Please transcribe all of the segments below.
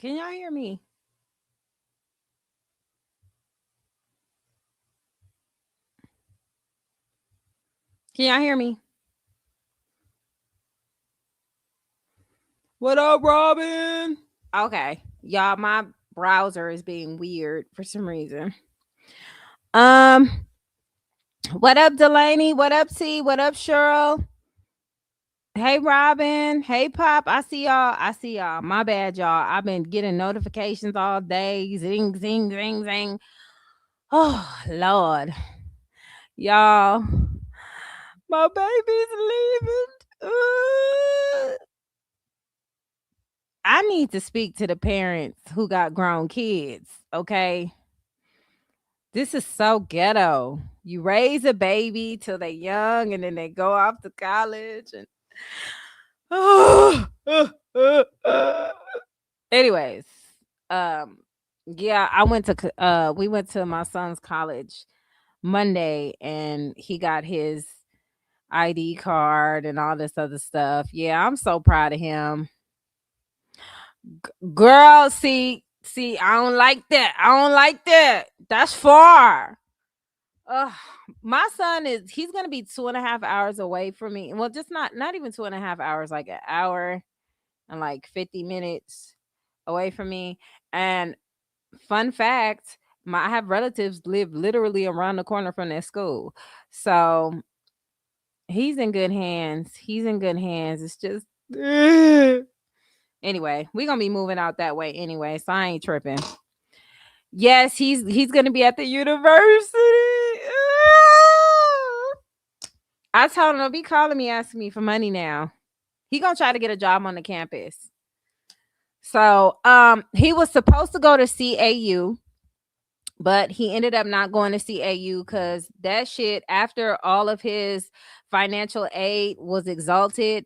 Can y'all hear me? Can y'all hear me? What up, Robin? Okay, y'all, my browser is being weird for some reason. Um, what up, Delaney? What up, T? What up, Cheryl? Hey, Robin. Hey, Pop. I see y'all. I see y'all. My bad, y'all. I've been getting notifications all day. Zing, zing, zing, zing. Oh, Lord. Y'all, my baby's leaving. I need to speak to the parents who got grown kids, okay? This is so ghetto. You raise a baby till they're young and then they go off to college and anyways, um yeah, I went to we went to my son's college Monday and he got his ID card and all this other stuff. Yeah, I'm so proud of him. Girl, see, I don't like that. I don't like that. That's far. Ugh, my son he's gonna be 2.5 hours away from me. Well, just not even 2.5 hours, like an hour and like 50 minutes away from me. And fun fact, I have relatives live literally around the corner from that school. So he's in good hands. He's in good hands. It's just anyway, we're gonna be moving out that way anyway, so I ain't tripping. Yes, he's gonna be at the university. I told him don't be calling me asking me for money now. He gonna try to get a job on the campus. So he was supposed to go to CAU, but he ended up not going to CAU because that shit, after all of his financial aid was exalted,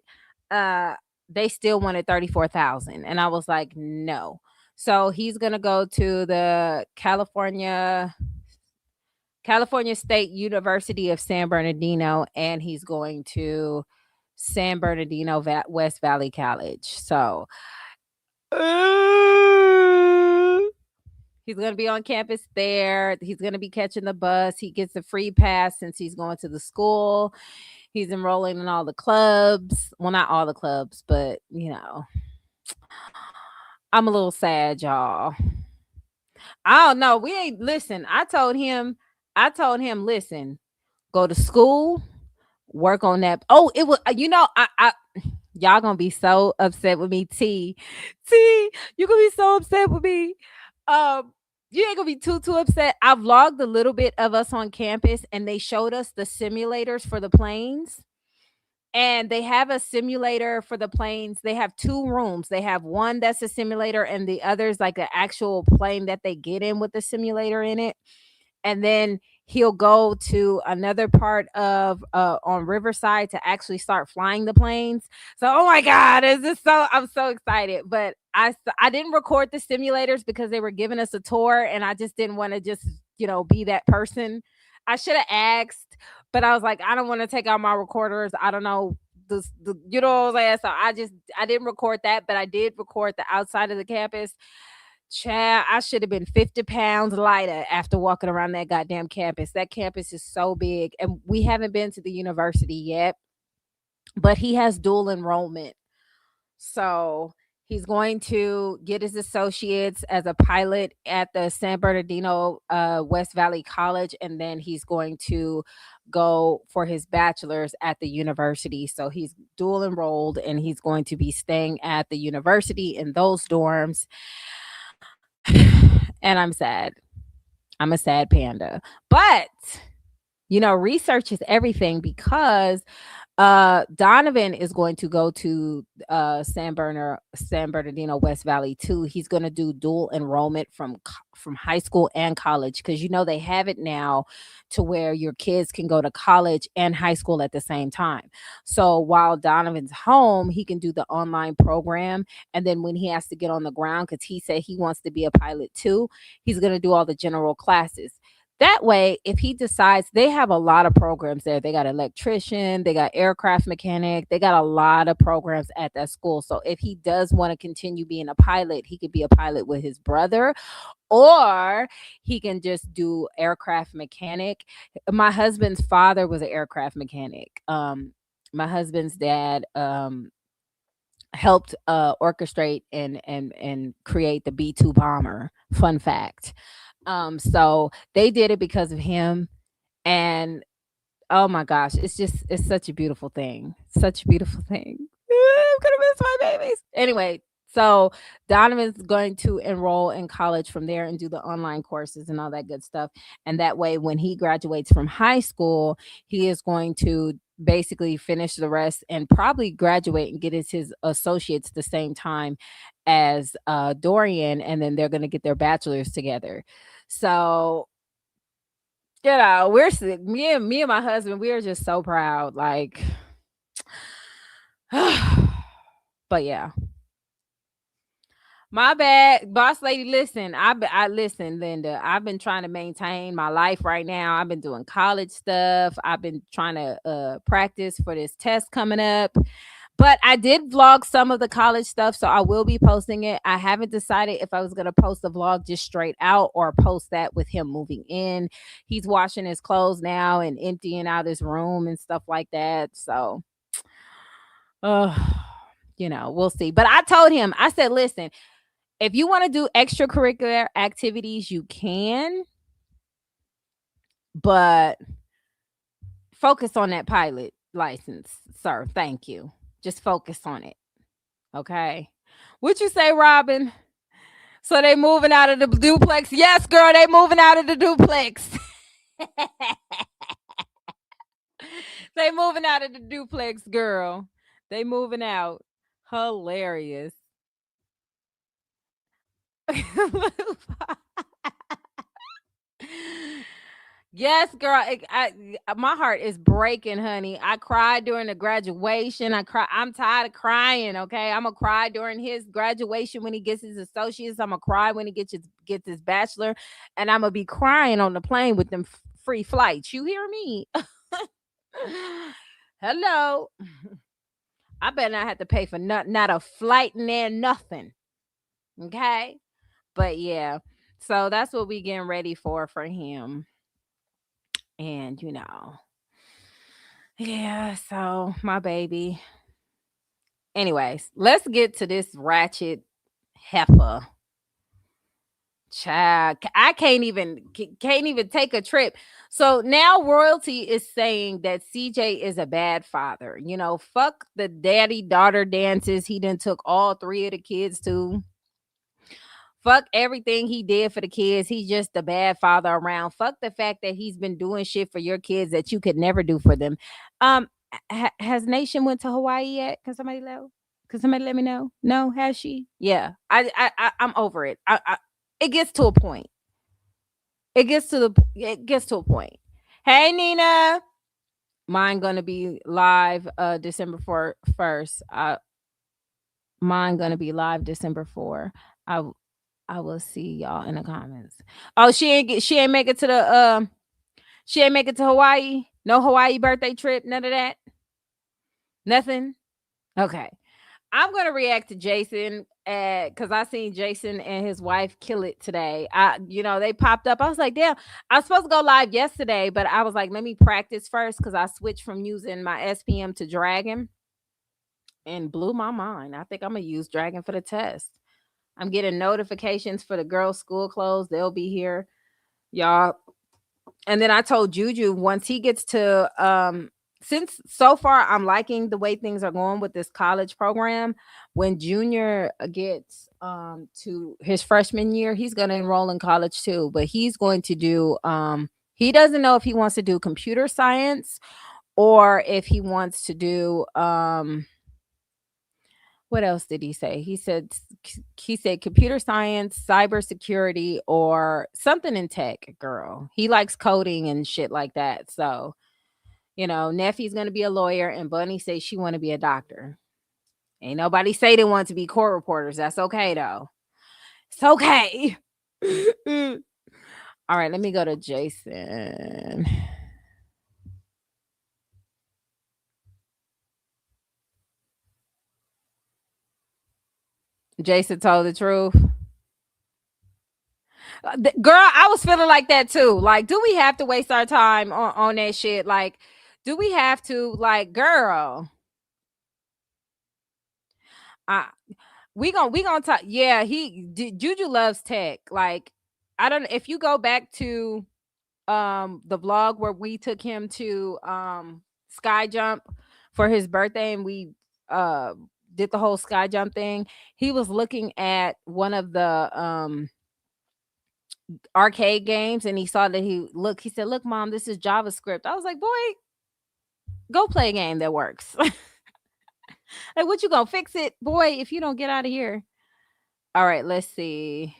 uh they still wanted 34,000. And I was like, no. So he's gonna go to the California State University of San Bernardino, and he's going to San Bernardino West Valley College. So he's going to be on campus there. He's going to be catching the bus. He gets a free pass since he's going to the school. He's enrolling in all the clubs. Well, not all the clubs, but I'm a little sad, y'all. I don't know. We ain't listen. I told him, listen, go to school, work on that. Oh, it was, I y'all gonna be so upset with me. You gonna be so upset with me. um you ain't gonna be too upset. I vlogged a little bit of us on campus and they showed us the simulators for the planes. And they have a simulator for the planes. They have two rooms. They have one that's a simulator and the other's like an actual plane that they get in with the simulator in it. And then he'll go to another part of on Riverside to actually start flying the planes. So oh my god, I'm so excited. But I didn't record the simulators because they were giving us a tour and I just didn't want to just be that person. I should have asked, but I was like, I don't want to take out my recorders. I don't know you know what I'm saying. So I didn't record that, but I did record the outside of the campus. Child, I should have been 50 pounds lighter after walking around that goddamn campus. That campus is so big. And we haven't been to the university yet, but he has dual enrollment. So he's going to get his associates as a pilot at the San Bernardino West Valley College. And then he's going to go for his bachelor's at the university. So he's dual enrolled and he's going to be staying at the university in those dorms. And I'm sad. I'm a sad panda. But, research is everything because Donovan is going to go to San Bernardino West Valley too. He's going to do dual enrollment from high school and college because they have it now to where your kids can go to college and high school at the same time. So while Donovan's home, he can do the online program, and then when he has to get on the ground, because he said he wants to be a pilot too, he's going to do all the general classes. That way, if he decides, they have a lot of programs there. They got electrician, they got aircraft mechanic, they got a lot of programs at that school. So if he does want to continue being a pilot, he could be a pilot with his brother, or he can just do aircraft mechanic. My husband's father was an aircraft mechanic. My husband's dad helped orchestrate and create the B2 bomber. Fun fact. So they did it because of him. And oh my gosh, it's such a beautiful thing. Such a beautiful thing. I'm gonna miss my babies. Anyway, so Donovan's going to enroll in college from there and do the online courses and all that good stuff. And that way, when he graduates from high school, he is going to basically finish the rest and probably graduate and get his associates the same time as Dorian, and then they're going to get their bachelors together. So me and my husband, we are just so proud. Like, but yeah, my bad, boss lady. Listen, I listen, Linda. I've been trying to maintain my life right now. I've been doing college stuff. I've been trying to practice for this test coming up. But I did vlog some of the college stuff, so I will be posting it. I haven't decided if I was going to post the vlog just straight out or post that with him moving in. He's washing his clothes now and emptying out his room and stuff like that. So, uh, we'll see. But I told him, I said, listen, if you want to do extracurricular activities, you can, but focus on that pilot license, sir. Thank you. Just focus on it. Okay. What you say, Robin? So they moving out of the duplex? Yes, girl, they moving out of the duplex. They moving out of the duplex, girl. They moving out. Hilarious. Yes, girl. My heart is breaking, honey. I cried during the graduation. I'm tired of crying. Okay, I'm gonna cry during his graduation when he gets his associates. I'm gonna cry when he gets his bachelor, and I'm gonna be crying on the plane with them free flights. You hear me? Hello. I better not have to pay for not a flight in there, nothing. Okay, but yeah. So that's what we getting ready for him. And yeah, so my baby. Anyways, let's get to this ratchet heifer. Child, I can't even take a trip. So now royalty is saying that CJ is a bad father. Fuck the daddy daughter dances he done took all three of the kids to. Fuck everything he did for the kids. He's just a bad father around. Fuck the fact that he's been doing shit for your kids that you could never do for them. Has Nation went to Hawaii yet? Can somebody know? Can somebody let me know? No, has she? Yeah, I'm over it. It gets to a point. It gets to a point. Hey, Nina, mine gonna be live December 1st. Mine gonna be live December 4. I will see y'all in the comments. Oh, she ain't make it to the she ain't make it to Hawaii. No Hawaii birthday trip, none of that. Nothing. Okay. I'm gonna react to Jason because I seen Jason and his wife kill it today. They popped up. I was like, damn, I was supposed to go live yesterday, but I was like, let me practice first because I switched from using my SPM to Dragon and blew my mind. I think I'm gonna use Dragon for the test. I'm getting notifications for the girls' school clothes. They'll be here, y'all. And then I told Juju once he gets to since so far I'm liking the way things are going with this college program. When Junior gets to his freshman year, he's going to enroll in college too, but he's going to do he doesn't know if he wants to do computer science or if he wants to do what else did he say? He said computer science, cybersecurity, or something in tech, girl. He likes coding and shit like that. So, Neffy's gonna be a lawyer and Bunny says she wanna be a doctor. Ain't nobody say they want to be court reporters. That's okay though. It's okay. All right, let me go to Jason. Jason told the truth. Girl, I was feeling like that too. Like, do we have to waste our time on that shit? Like, do we have to? Like, girl. I we gonna talk. Yeah, Juju loves tech. Like, I don't know if you go back to the vlog where we took him to sky jump for his birthday, and we uh did the whole sky jump thing. He was looking at one of the arcade games, and he saw that he said, "Look, mom, this is JavaScript." I was like, "Boy, go play a game that works." Like, what you gonna fix it, boy, if you don't get out of here? All right, let's see.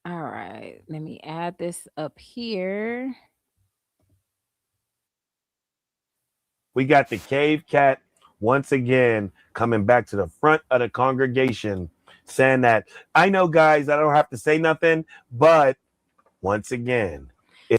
All right, let me add this up here. We got the cave cat once again coming back to the front of the congregation saying that I know, guys, I don't have to say nothing, but once again,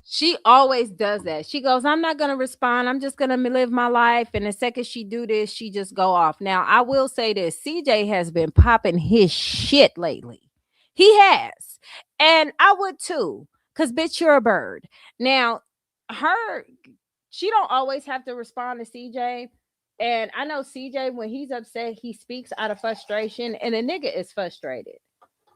She always does that. She goes, "I'm not going to respond. I'm just going to live my life." And the second she do this, she just go off. Now, I will say this. CJ has been popping his shit lately. He has. And I would too. Cause bitch, you're a bird. Now, her she don't always have to respond to CJ. And I know CJ, when he's upset, he speaks out of frustration. And the nigga is frustrated.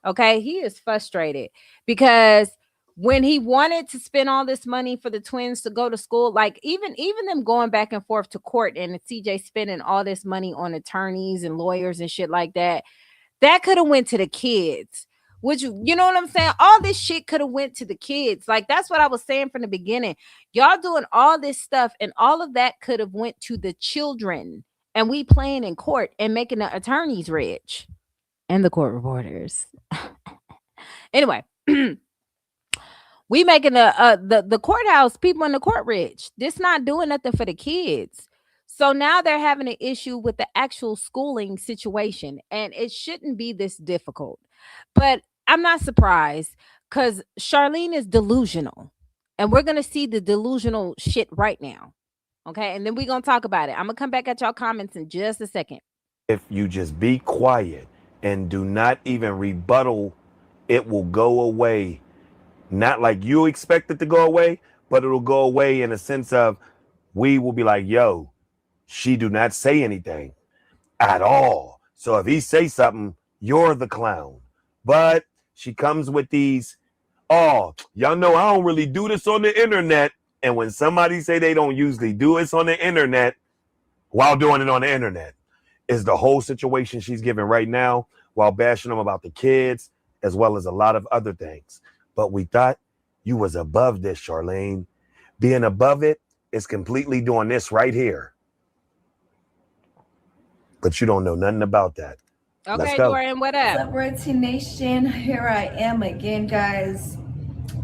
Okay, he is frustrated because when he wanted to spend all this money for the twins to go to school, like even them going back and forth to court and CJ spending all this money on attorneys and lawyers and shit like that, that could have went to the kids. Would you know what I'm saying? All this shit could have went to the kids. Like, that's what I was saying from the beginning. Y'all doing all this stuff, and all of that could have went to the children. And we playing in court and making the attorneys rich and the court reporters. Anyway, we making the courthouse people in the court rich. This not doing nothing for the kids. So now they're having an issue with the actual schooling situation, and it shouldn't be this difficult. But I'm not surprised because Charlene is delusional, and we're gonna see the delusional shit right now. Okay, and then we're gonna talk about it. I'm gonna come back at y'all comments in just a second. if you just be quiet and do not even rebuttal, it will go away. Not like you expect it to go away, but it'll go away in a sense of we will be like, yo, she do not say anything at all. So if he say something, you're the clown. But she comes with these, oh, y'all know I don't really do this on the internet. And when somebody say they don't usually do this on the internet while doing it on the internet, is the whole situation she's giving right now while bashing them about the kids as well as a lot of other things. But we thought you was above this, Charlene. Being above it is completely doing this right here. But you don't know nothing about that. Let's Okay, go. Dorian, what What's up? up, Red Team Nation? Here I am again, guys.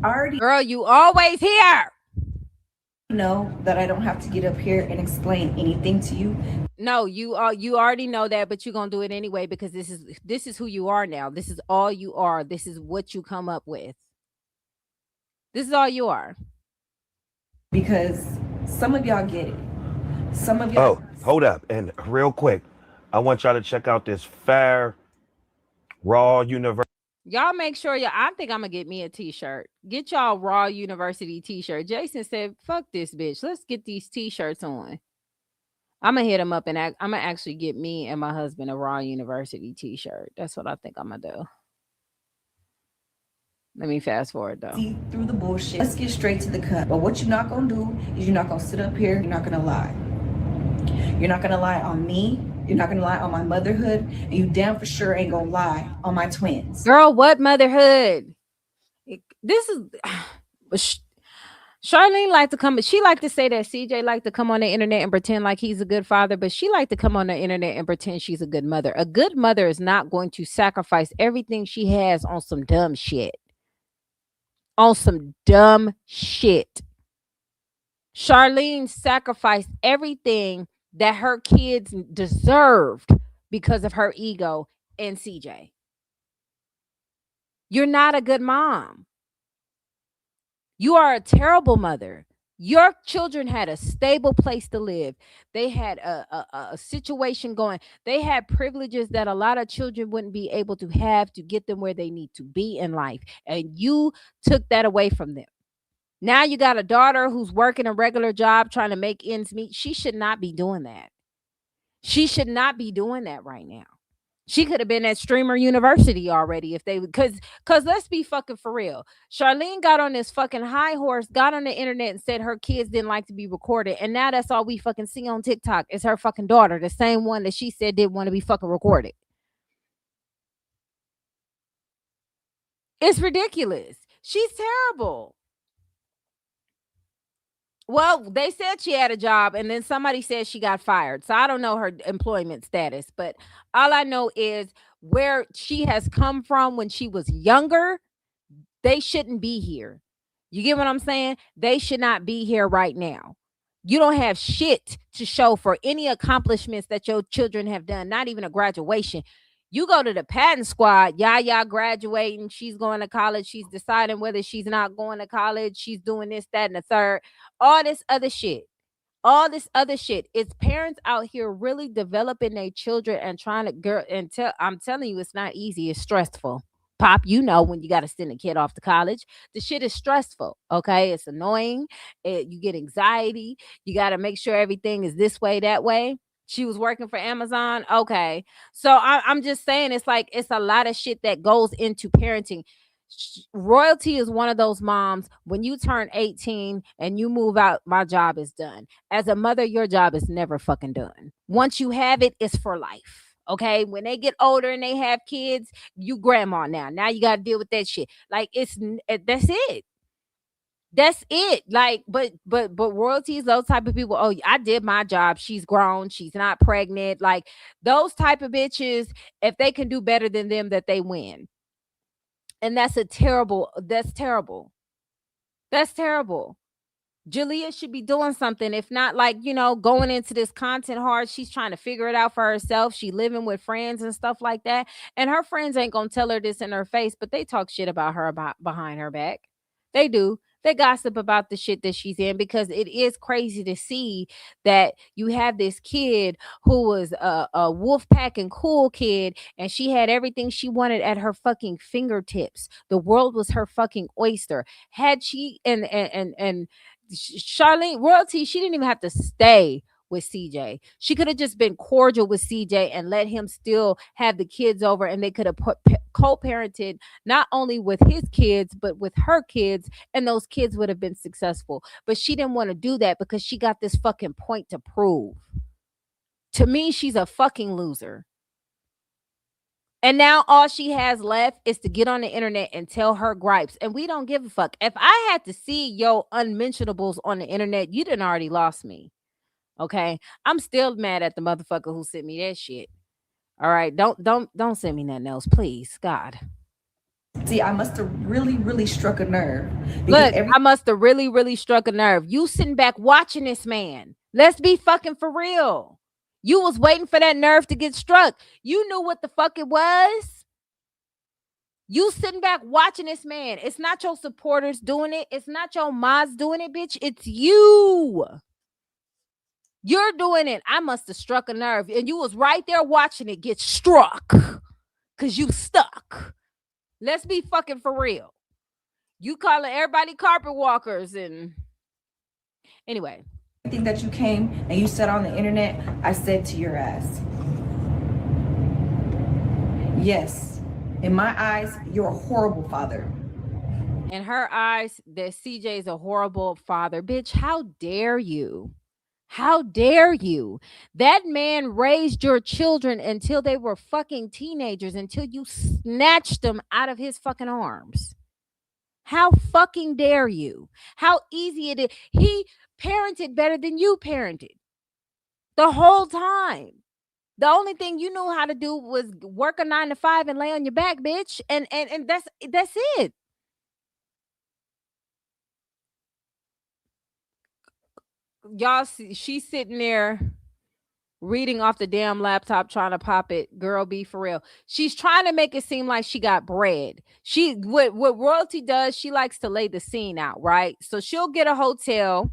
I already Girl, you always here. know that I don't have to get up here and explain anything to you. No, you already know that, but you're gonna do it anyway because this is who you are now. This is all you are. This is what you come up with. This is all you are. Because some of y'all get it. Some of y'all. Oh, hold up. And real quick, I want y'all to check out this Fair Raw University. Y'all make sure I think I'm gonna get me a t-shirt. Get y'all Raw University t-shirt. Jason said, "Fuck this bitch. Let's get these t-shirts on." I'm gonna hit him up and I'm gonna actually get me and my husband a Raw University t-shirt. That's what I think I'm gonna do. Let me fast forward though. See through the bullshit. Let's get straight to the cut. But what you're not gonna do is you're not gonna sit up here. You're not gonna lie. You're not gonna lie on me. You're not gonna lie on my motherhood, and you damn for sure ain't gonna lie on my twins. Girl, what motherhood? This is Charlene like to come. She like to say that CJ like to come on the internet and pretend like he's a good father, but she like to come on the internet and pretend she's a good mother. A good mother is not going to sacrifice everything she has on some dumb shit. On some dumb shit. Charlene sacrificed everything that her kids deserved because of her ego and CJ. You're not a good mom. You are a terrible mother. Your children had a stable place to live. They had a situation going. They had privileges that a lot of children wouldn't be able to have to get them where they need to be in life. And you took that away from them. Now you got a daughter who's working a regular job trying to make ends meet. She should not be doing that. She should not be doing that right now. She could have been at Streamer University already if they would, cause let's be fucking for real. Charlene got on this fucking high horse, got on the internet and said her kids didn't like to be recorded. And now that's all we fucking see on TikTok is her fucking daughter, the same one that she said didn't want to be fucking recorded. It's ridiculous. She's terrible. Well, they said she had a job and then somebody said she got fired. So I don't know her employment status, but all I know is where she has come from when she was younger, they shouldn't be here. You get what I'm saying? They should not be here right now. You don't have shit to show for any accomplishments that your children have done, not even a graduation. You go to the patent squad, Yaya graduating, she's going to college, she's deciding whether she's not going to college, she's doing this, that, and the third, all this other shit. All this other shit. It's parents out here really developing their children and trying to girl and tell I'm telling you, it's not easy, it's stressful. Pop, you know when you got to send a kid off to college, the shit is stressful. Okay, it's annoying. You get anxiety. You got to make sure everything is this way, that way. She was working for Amazon. Okay, so I'm just saying, it's like it's a lot of shit that goes into parenting. Royalty is one of those moms. When you turn 18 and you move out, my job is done. As a mother, your job is never fucking done. Once you have it, it's for life. Okay, when they get older and they have kids, you grandma now. Now you got to deal with that shit. Like that's it. That's it. Like, but royalties, those type of people. Oh, I did my job. She's grown. She's not pregnant. Like those type of bitches. If they can do better than them, that they win. And That's terrible. That's terrible. Julia should be doing something. If not, like, going into this content hard, she's trying to figure it out for herself. She living with friends and stuff like that. And her friends ain't gonna tell her this in her face, but they talk shit about her about behind her back. They do. They gossip about the shit that she's in because it is crazy to see that you have this kid who was a wolf pack and cool kid, and she had everything she wanted at her fucking fingertips. The world was her fucking oyster. Had she and Charlene Royalty, she didn't even have to stay with CJ. She could have just been cordial with CJ and let him still have the kids over, and they could have co-parented not only with his kids but with her kids, and those kids would have been successful. But she didn't want to do that because she got this fucking point to prove. To me, she's a fucking loser. And now all she has left is to get on the internet and tell her gripes. And we don't give a fuck. If I had to see your unmentionables on the internet, you done already lost me. Okay. I'm still mad at the motherfucker who sent me that shit. All right. Don't send me nothing else, please. God. See, I must have really, really struck a nerve. Look, I must have really, really struck a nerve. You sitting back watching this man. Let's be fucking for real. You was waiting for that nerve to get struck. You knew what the fuck it was. You sitting back watching this man. It's not your supporters doing it. It's not your mods doing it, bitch. It's you. You're doing it. I must have struck a nerve. And you was right there watching it get struck. Because you stuck. Let's be fucking for real. You calling everybody carpet walkers and... Anyway. Everything that you came and you said on the internet, I said to your ass. Yes, in my eyes, you're a horrible father. In her eyes, that CJ's a horrible father. Bitch, how dare you? How dare you? That man raised your children until they were fucking teenagers, until you snatched them out of his fucking arms. How fucking dare you? How easy it is. He parented better than you parented the whole time. The only thing you knew how to do was work a 9 to 5 and lay on your back, bitch. And that's it. Y'all see, she's sitting there reading off the damn laptop trying to pop it. Girl, be for real. She's trying to make it seem like she got bread. What royalty does, she likes to lay the scene out, right? So she'll get a hotel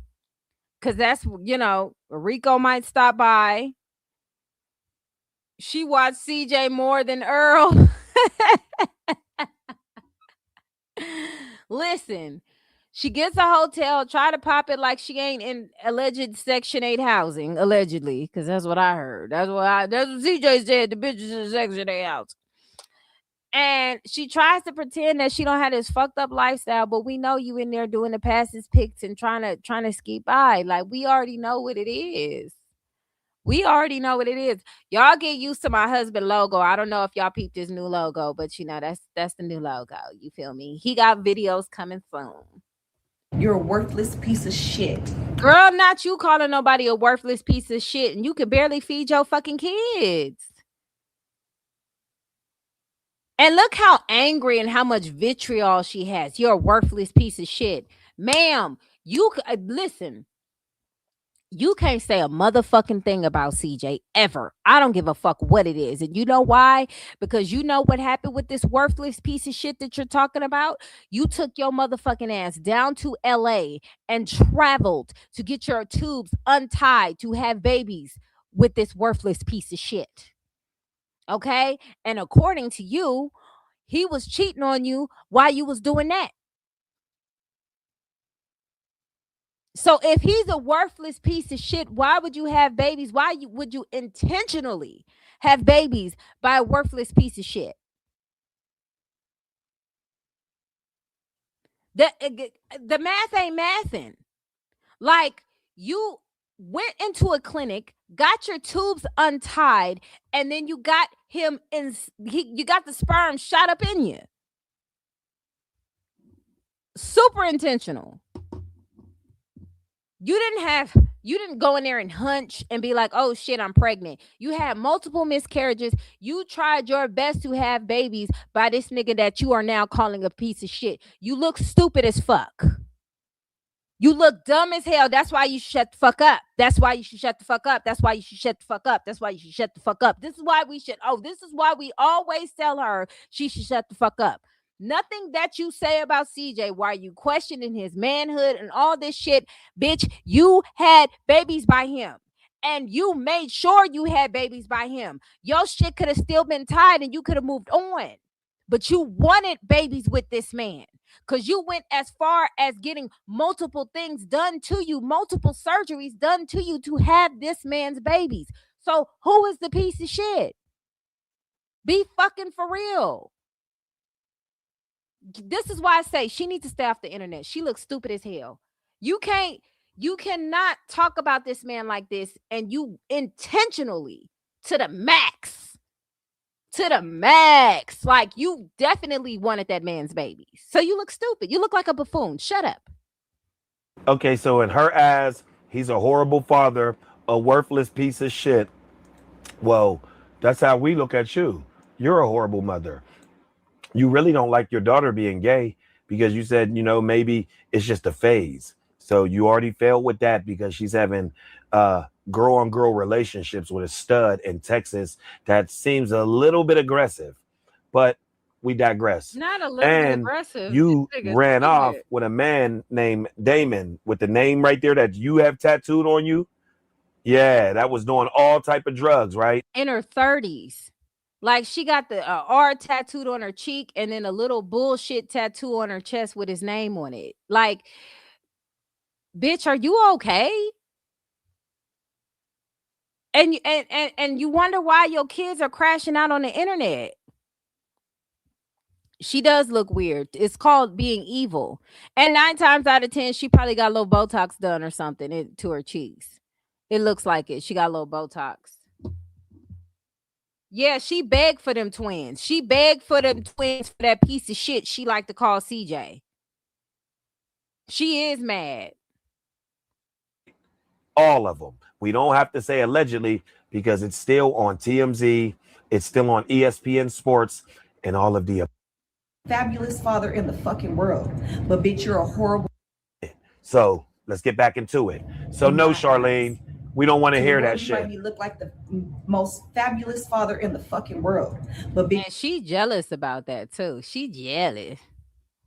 because that's, Rico might stop by. She watched CJ more than Earl. Listen, She gets a hotel, try to pop it like she ain't in alleged Section 8 housing, allegedly, because that's what I heard. That's what CJ said. The bitch is in Section 8 housing. And she tries to pretend that she don't have this fucked up lifestyle, but we know you in there doing the passes pics and trying to skip by. Like, we already know what it is. We already know what it is. Y'all get used to my husband logo. I don't know if y'all peeped his new logo, but you know that's the new logo. You feel me? He got videos coming soon. You're a worthless piece of shit. Girl, not you calling nobody a worthless piece of shit, and you can barely feed your fucking kids. And look how angry and how much vitriol she has. You're a worthless piece of shit. Ma'am, you listen. You can't say a motherfucking thing about CJ ever. I don't give a fuck what it is. And you know why? Because you know what happened with this worthless piece of shit that you're talking about? You took your motherfucking ass down to LA and traveled to get your tubes untied to have babies with this worthless piece of shit. Okay? And according to you, he was cheating on you while you was doing that. So if he's a worthless piece of shit, why would you have babies? Would you intentionally have babies by a worthless piece of shit? The math ain't mathing. Like, you went into a clinic, got your tubes untied, and then you got him you got the sperm shot up in you. Super intentional. You didn't go in there and hunch and be like, oh shit, I'm pregnant. You had multiple miscarriages. You tried your best to have babies by this nigga that you are now calling a piece of shit. You look stupid as fuck. You look dumb as hell. That's why you should shut the fuck up. That's why you should shut the fuck up. That's why you should shut the fuck up. That's why you should shut the fuck up. This is why we always tell her she should shut the fuck up. Nothing that you say about CJ, why you questioning his manhood and all this shit, bitch, you had babies by him. And you made sure you had babies by him. Your shit could have still been tied and you could have moved on. But you wanted babies with this man. Because you went as far as getting multiple things done to you, multiple surgeries done to you to have this man's babies. So who is the piece of shit? Be fucking for real. This is why I say she needs to stay off the internet. She looks stupid as hell. You cannot talk about this man like this and you intentionally to the max. Like, you definitely wanted that man's baby. So you look stupid. You look like a buffoon. Shut up. Okay, so in her eyes, he's a horrible father, a worthless piece of shit. Well, that's how we look at you. You're a horrible mother. You really don't like your daughter being gay because you said, maybe it's just a phase. So you already failed with that because she's having girl on girl relationships with a stud in Texas that seems a little bit aggressive, but we digress. Not a little bit And aggressive. you ran off with a man named Damon with the name right there that you have tattooed on you. Yeah, that was doing all type of drugs, right? In her 30s. Like, she got the R tattooed on her cheek and then a little bullshit tattoo on her chest with his name on it. Like, bitch, are you okay? And you wonder why your kids are crashing out on the internet. She does look weird. It's called being evil. And 9 times out of 10, she probably got a little Botox done or something to her cheeks. It looks like it. She got a little Botox. Yeah, she begged for them twins. She begged for them twins for that piece of shit she like to call CJ. She is mad. All of them. We don't have to say allegedly because it's still on TMZ. It's still on ESPN Sports and all of the Fabulous father in the fucking world. But bitch, you're a horrible. So let's get back into it. So no, Charlene, we don't want to hear that shit. You look like the most fabulous father in the fucking world. But bitch, and she jealous about that too. She jealous.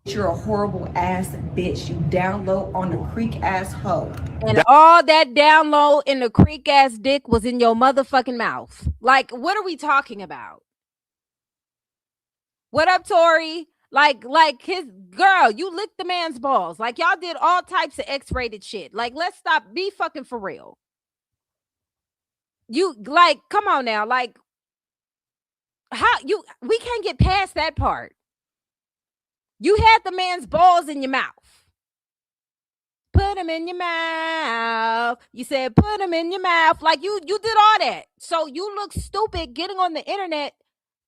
You're a horrible ass bitch. You down low on the creek ass hoe. And all that down low in the creek ass dick was in your motherfucking mouth. Like, what are we talking about? What up, Tori? Like his girl, you licked the man's balls. Like y'all did all types of X-rated shit. Like, let's stop. Be fucking for real. You like, come on now. Like, how you we can't get past that part. You had the man's balls in your mouth. Put them in your mouth. You said put them in your mouth. Like you did all that. So you look stupid getting on the internet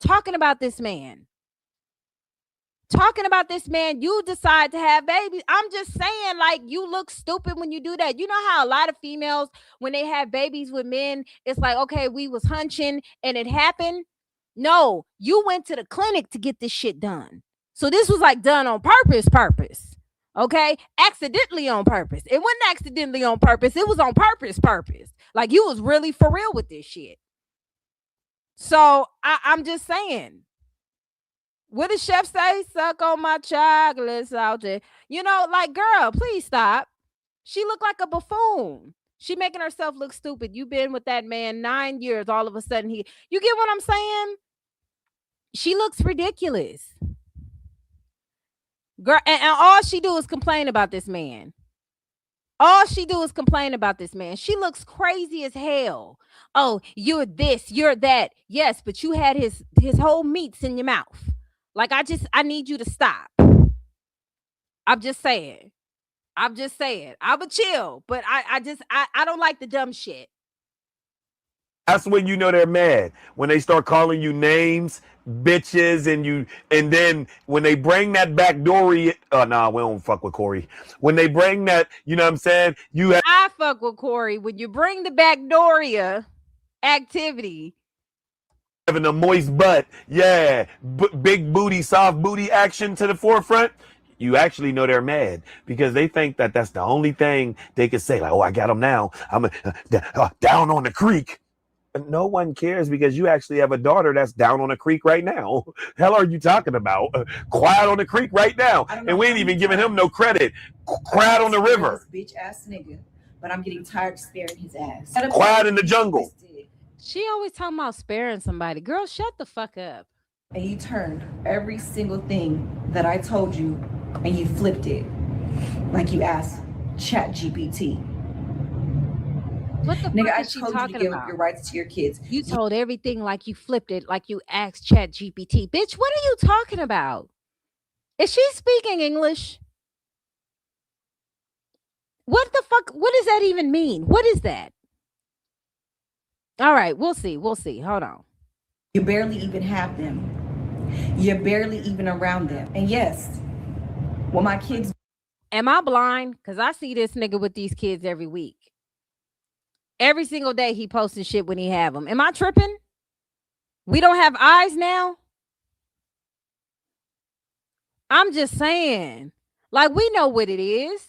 talking about this man. Talking about this man, you decide to have babies. I'm just saying, like, you look stupid when you do that. You know how a lot of females, when they have babies with men, it's like, okay, we was hunching and it happened. No, you went to the clinic to get this shit done. So this was like done on purpose. Okay, accidentally on purpose. It wasn't accidentally on purpose. It was on purpose. Like you was really for real with this shit. So I'm just saying. What does chef say? Suck on my chocolate salty. You know, like, girl, please stop. She looked like a buffoon. She making herself look stupid. You been with that man 9 years. All of a sudden, you get what I'm saying? She looks ridiculous. Girl, and all she do is complain about this man. All she do is complain about this man. She looks crazy as hell. Oh, you're this, you're that. Yes, but you had his whole meats in your mouth. Like, I need you to stop. I'm just saying. I'm a chill, but I don't like the dumb shit. That's when you know they're mad. When they start calling you names, bitches, and then when they bring that backdoory, nah, we don't fuck with Corey. When they bring that, you know what I'm saying? I fuck with Corey. When you bring the backdooria activity, having a moist butt, yeah, big booty, soft booty action to the forefront, you actually know they're mad because they think that that's the only thing they can say. Like, oh, I got them now. I'm down on the creek. No one cares because you actually have a daughter that's down on a creek right now. Hell are you talking about? Quiet on the creek right now. And we ain't even giving him no credit. Quiet on the river. Bitch ass nigga. But I'm getting tired of staring his ass. Quiet in the jungle. She always talking about sparing somebody. Girl, shut the fuck up. And you turned every single thing that I told you and you flipped it. Like you asked ChatGPT. What the nigga, fuck I is she told talking you to give about? your rights to your kids. You told everything like you flipped it, like you asked ChatGPT. Bitch, what are you talking about? Is she speaking English? What the fuck? What does that even mean? What is that? All right, we'll see. Hold on. You barely even have them. You're barely even around them. And yes, well, my kids. Am I blind? Because I see this nigga with these kids every week. Every single day he posting shit when he have them. Am I tripping? We don't have eyes now? I'm just saying. Like, we know what it is.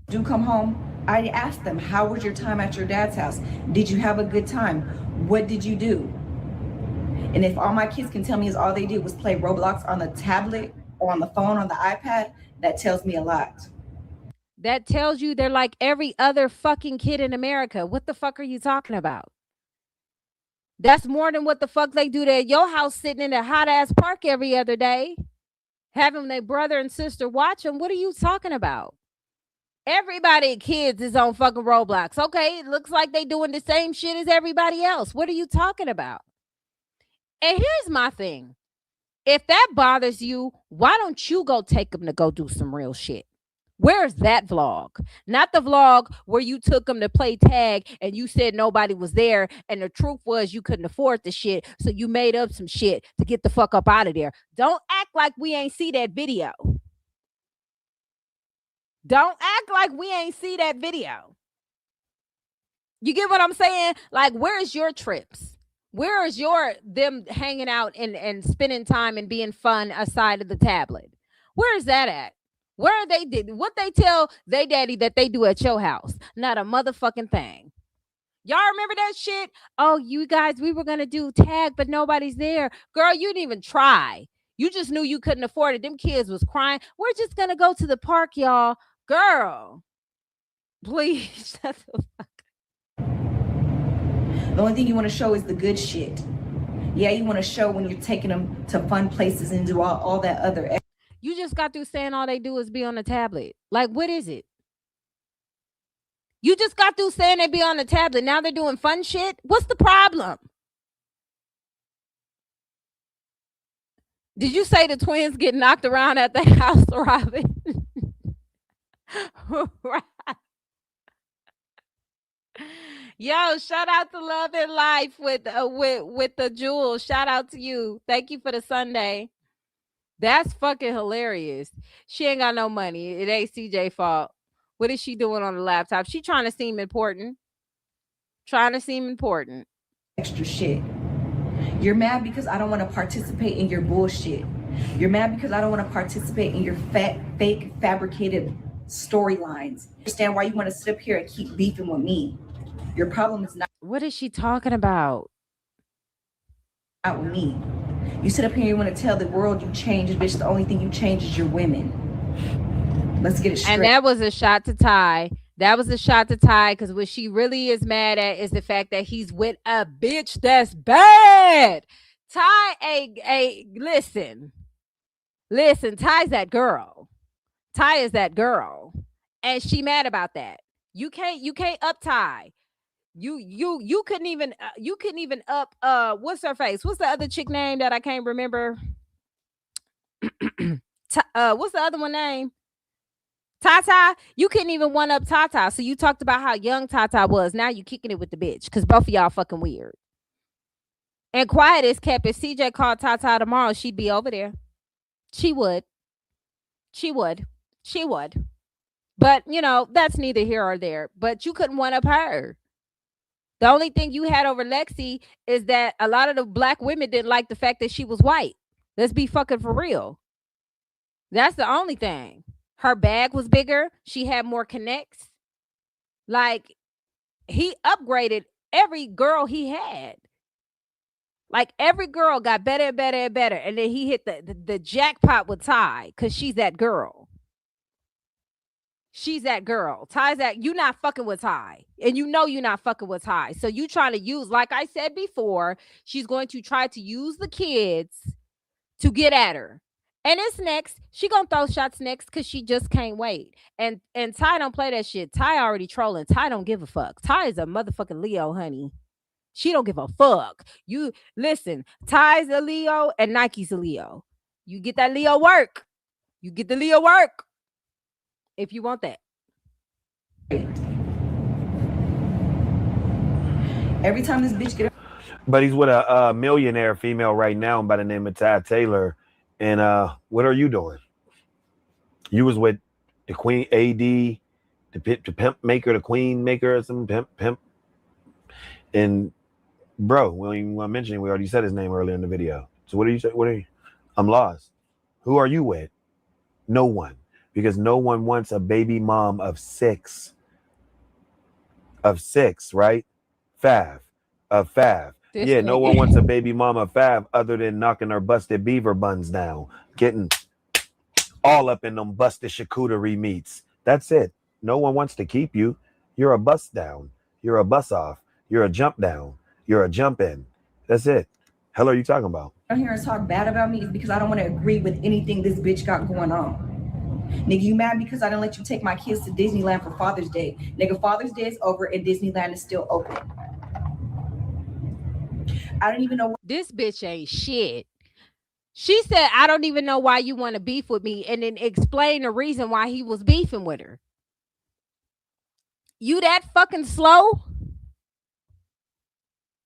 Do come home. I asked them, how was your time at your dad's house? Did you have a good time? What did you do? And if all my kids can tell me is all they did was play Roblox on the tablet or on the phone, on the iPad, that tells me a lot. That tells you they're like every other fucking kid in America. What the fuck are you talking about? That's more than what the fuck they do at your house, sitting in a hot ass park every other day, having their brother and sister watch them. What are you talking about? Everybody, kids, is on fucking Roblox. Okay, it looks like they doing the same shit as everybody else. What are you talking about? And here's my thing. If that bothers you, why don't you go take them to go do some real shit? Where's that vlog? Not the vlog where you took them to play tag and you said nobody was there and the truth was you couldn't afford the shit, so you made up some shit to get the fuck up out of there. Don't act like we ain't see that video. Don't act like we ain't see that video. You get what I'm saying? Like, where's your trips? Where is them hanging out and spending time and being fun aside of the tablet? Where is that at? Where are they did what they tell they daddy that they do at your house? Not a motherfucking thing. Y'all remember that shit? Oh, you guys, we were gonna do tag, but nobody's there. Girl, you didn't even try. You just knew you couldn't afford it. Them kids was crying. We're just gonna go to the park, y'all. Girl, please shut the fuck. The only thing you want to show is the good shit. Yeah, you want to show when you're taking them to fun places and do all that other. You just got through saying all they do is be on the tablet. Like, what is it? You just got through saying they be on the tablet. Now they're doing fun shit. What's the problem? Did you say the twins get knocked around at the house, Robin? Yo, shout out to Love and Life with the jewel. Shout out to you. Thank you for the Sunday. That's fucking hilarious. She ain't got no money. It ain't CJ fault. What is she doing on the laptop? She trying to seem important. Trying to seem important. Extra shit. You're mad because I don't want to participate in your bullshit. You're mad because I don't want to participate in your fake, fabricated storylines. Understand why you want to sit up here and keep beefing with me. Your problem is not What is she talking about? with me. You sit up here and you want to tell the world you changed, bitch. The only thing you change is your women. Let's get it straight. And that was a shot to Ty. That was a shot to Ty because what she really is mad at is the fact that he's with a bitch that's bad. Ty, listen, Ty's that girl. Ty is that girl, and she mad about that. You can't up Ty. You couldn't even up what's her face? What's the other chick name that I can't remember? What's the other one name? Tata, you couldn't even one up Tata. So you talked about how young Tata was. Now you kicking it with the bitch because both of y'all fucking weird. And quiet is kept. If CJ called Tata tomorrow, she'd be over there. She would. She would. She would. But you know, that's neither here or there. But you couldn't one up her. The only thing you had over Lexi is that a lot of the black women didn't like the fact that she was white. Let's be fucking for real. That's the only thing. Her bag was bigger. She had more connects. Like, he upgraded every girl he had. Like, every girl got better and better and better. And then he hit the jackpot with Ty because she's that girl. She's that girl. Ty's that, you not fucking with Ty. And you know you're not fucking with Ty. So you trying to use, like I said before, she's going to try to use the kids to get at her. And it's next. She gonna throw shots next because she just can't wait. And Ty don't play that shit. Ty already trolling. Ty don't give a fuck. Ty is a motherfucking Leo, honey. She don't give a fuck. You listen. Ty's a Leo and Nike's a Leo. You get that Leo work. You get the Leo work if you want that. Every time this bitch get. But he's with a millionaire female right now by the name of Ty Taylor. And what are you doing? You was with the Queen AD, the pimp maker, the queen maker, or some pimp. And bro, we don't even want to mention it. We already said his name earlier in the video. So what are you saying? What are you? I'm lost. Who are you with? No one. Because no one wants a baby mom of six. Of six, right? Fav. Of Fav. Yeah, no one wants a baby mama Fav other than knocking her busted beaver buns down, getting all up in them busted charcuterie meats. That's it. No one wants to keep you. You're a bust down. You're a bus off. You're a jump down. You're a jump in. That's it. Hell are you talking about? I'm here and talk bad about me is because I don't want to agree with anything this bitch got going on. Nigga, you mad because I didn't let you take my kids to Disneyland for Father's Day. Nigga, Father's Day is over and Disneyland is still open. I don't even know what this bitch ain't shit. She said, I don't even know why you want to beef with me, and then explain the reason why he was beefing with her. You that fucking slow?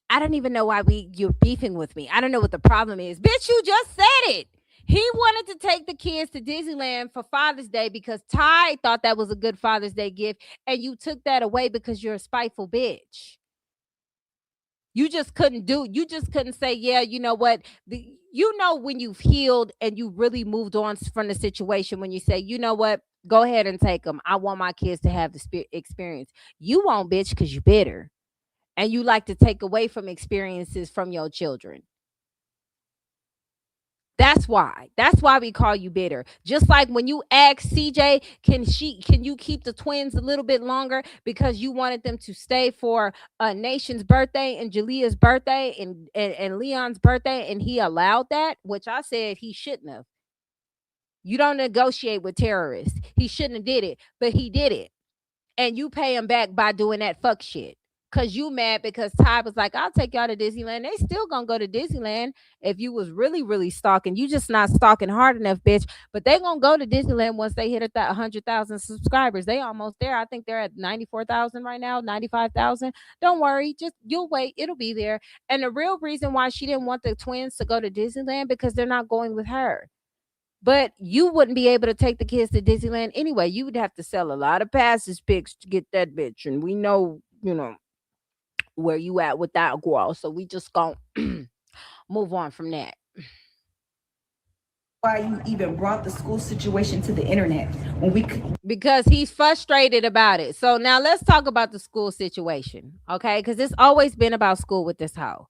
I don't even know why you're beefing with me. I don't know what the problem is. Bitch, you just said it. He wanted to take the kids to Disneyland for Father's Day because Ty thought that was a good Father's Day gift, and you took that away because you're a spiteful bitch. You just couldn't say, yeah, you know what? You know when you've healed and you really moved on from the situation, when you say, you know what? Go ahead and take them. I want my kids to have the experience. You won't, bitch, because you're bitter. And you like to take away from experiences from your children. That's why. That's why we call you bitter. Just like when you asked CJ, can you keep the twins a little bit longer because you wanted them to stay for Nation's birthday and Jalea's birthday and Leon's birthday, and he allowed that, which I said he shouldn't have. You don't negotiate with terrorists. He shouldn't have did it, but he did it. And you pay him back by doing that fuck shit. Cause you mad because Ty was like, I'll take y'all to Disneyland. They still gonna go to Disneyland if you was really, really stalking. You just not stalking hard enough, bitch. But they gonna go to Disneyland once they hit 100,000 subscribers. They almost there. I think they're at 94,000 right now, 95,000. Don't worry, just you'll wait. It'll be there. And the real reason why she didn't want the twins to go to Disneyland because they're not going with her. But you wouldn't be able to take the kids to Disneyland anyway. You would have to sell a lot of passes pics to get that bitch. And we know, where you at with that girl. So we just gonna move on from that. Why you even brought the school situation to the internet when we could. Because he's frustrated about it. So now let's talk about the school situation. Okay. Because it's always been about school with this hoe.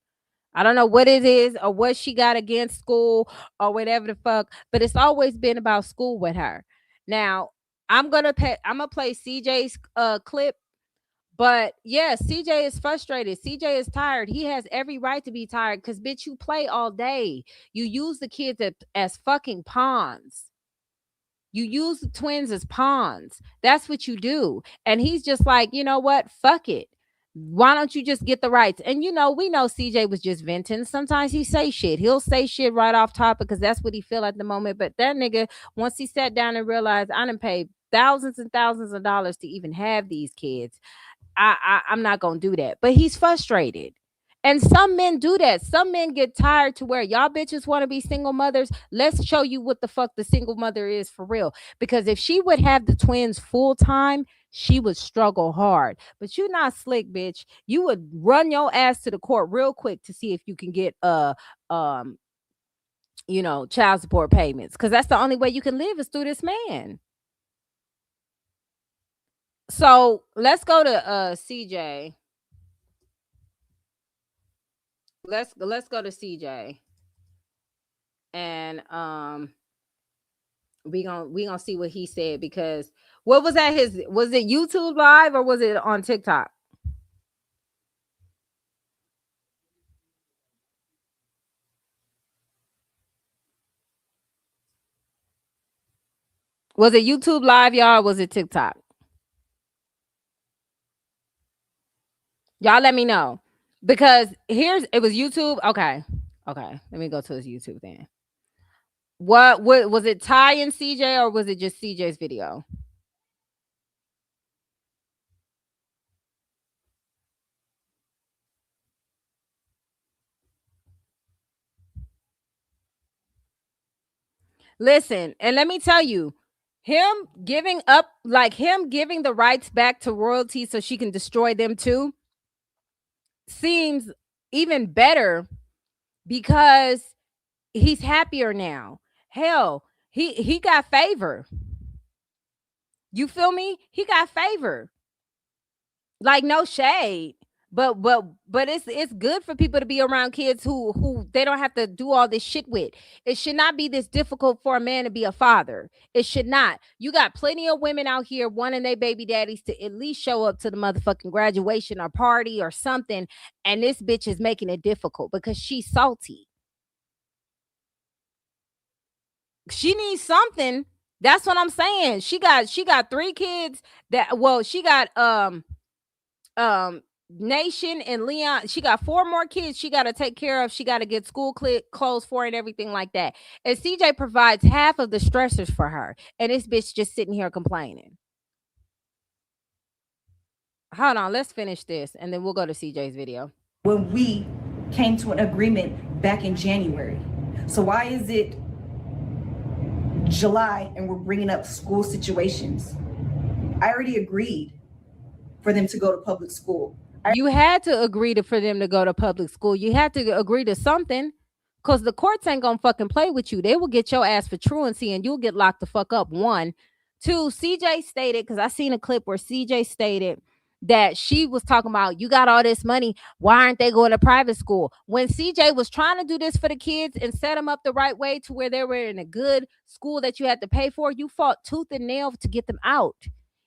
I don't know what it is or what she got against school or whatever the fuck, but it's always been about school with her. Now, I'm gonna play CJ's clip, but yeah, CJ is frustrated. CJ is tired. He has every right to be tired because bitch, you play all day. You use the kids as fucking pawns. You use the twins as pawns. That's what you do. And he's just like, you know what? Fuck it. Why don't you just get the rights? And we know CJ was just venting. Sometimes he say shit. He'll say shit right off topic because that's what he feel at the moment. But that nigga, once he sat down and realized I done paid thousands and thousands of dollars to even have these kids, I'm not gonna do that. But he's frustrated. And some men do that. Some men get tired to where y'all bitches want to be single mothers. Let's show you what the fuck the single mother is for real. Because if she would have the twins full time, she would struggle hard. But you not slick, bitch. You would run your ass to the court real quick to see if you can get child support payments. Because that's the only way you can live is through this man. So let's go to CJ. Let's go to CJ. And we gonna see what he said, because what was that, was it YouTube live or was it on TikTok? Was it YouTube live, y'all, or was it TikTok? Y'all let me know. Because it was YouTube. Okay. Let me go to his YouTube then. What was it, Ty and CJ, or was it just CJ's video? Listen, and let me tell you, him giving the rights back to royalty so she can destroy them too seems even better because he's happier now. Hell, he got favor. You feel me? He got favor. Like, no shade. But it's good for people to be around kids who they don't have to do all this shit with. It should not be this difficult for a man to be a father. It should not. You got plenty of women out here wanting their baby daddies to at least show up to the motherfucking graduation or party or something, and this bitch is making it difficult because she's salty. She needs something. That's what I'm saying. She got 3 kids she got Nation and Leon. She got 4 more kids she got to take care of. She got to get school clothes for and everything like that. And CJ provides half of the stressors for her. And this bitch just sitting here complaining. Hold on, let's finish this and then we'll go to CJ's video. When we came to an agreement back in January. So why is it July and we're bringing up school situations? I already agreed for them to go to public school. You had to agree for them to go to public school. You had to agree to something, because the courts ain't gonna fucking play with you. They will get your ass for truancy and you'll get locked the fuck up. 1. 2, CJ stated, because I seen a clip where CJ stated that she was talking about, you got all this money, why aren't they going to private school? When CJ was trying to do this for the kids and set them up the right way to where they were in a good school that you had to pay for, you fought tooth and nail to get them out.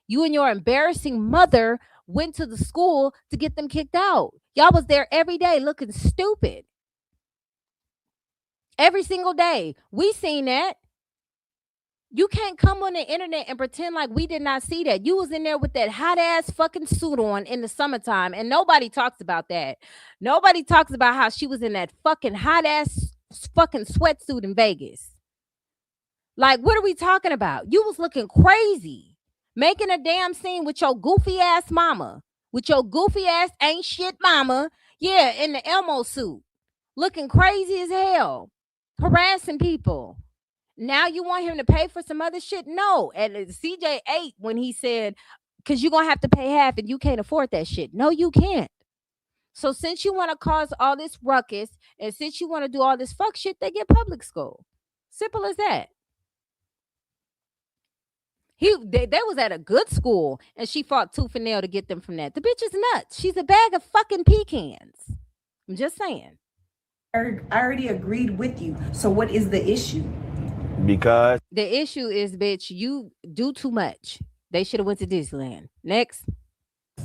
You and your embarrassing mother went to the school to get them kicked out. Y'all was there every day looking stupid. Every single day. We seen that. You can't come on the internet and pretend like we did not see that. You was in there with that hot ass fucking suit on in the summertime, and nobody talks about that. Nobody talks about how she was in that fucking hot ass fucking sweatsuit in Vegas. Like, what are we talking about? You was looking crazy, making a damn scene with your goofy ass mama, with your goofy ass ain't shit mama. Yeah, in the Elmo suit, looking crazy as hell, harassing people. Now you want him to pay for some other shit? No. And CJ ate when he said, because you're going to have to pay half and you can't afford that shit. No, you can't. So since you want to cause all this ruckus and since you want to do all this fuck shit, they get public school. Simple as that. They was at a good school and she fought tooth and nail to get them from that. The bitch is nuts. She's a bag of fucking pecans. I'm just saying. I already agreed with you. So what is the issue? Because the issue is, bitch, you do too much. They should have went to Disneyland. Next.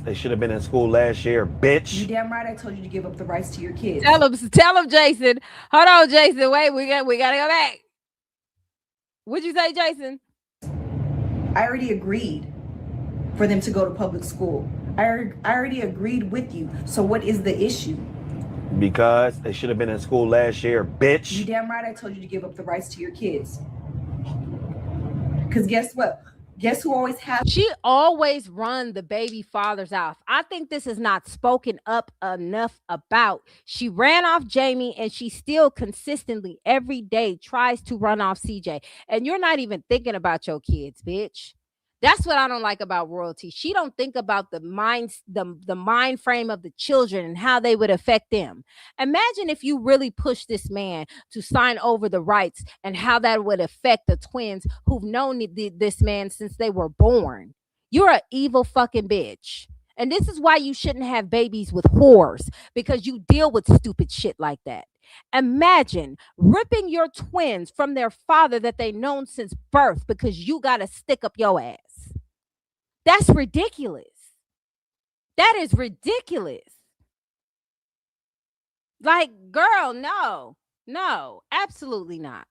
They should have been in school last year, bitch. You damn right I told you to give up the rights to your kids. Tell them, Jason. Hold on, Jason. Wait, we gotta go back. What'd you say, Jason? I already agreed for them to go to public school. I already agreed with you. So what is the issue? Because they should have been in school last year, bitch. You damn right I told you to give up the rights to your kids. Because guess what? Guess who always has? She always run the baby fathers off. I think this is not spoken up enough about. She ran off Jamie and she still consistently every day tries to run off CJ. And you're not even thinking about your kids, bitch. That's what I don't like about royalty. She don't think about the mind frame of the children and how they would affect them. Imagine if you really push this man to sign over the rights and how that would affect the twins who've known this man since they were born. You're an evil fucking bitch. And this is why you shouldn't have babies with whores, because you deal with stupid shit like that. Imagine ripping your twins from their father that they known since birth because you got to stick up your ass. That's ridiculous. That is ridiculous. Like, girl, no, absolutely not.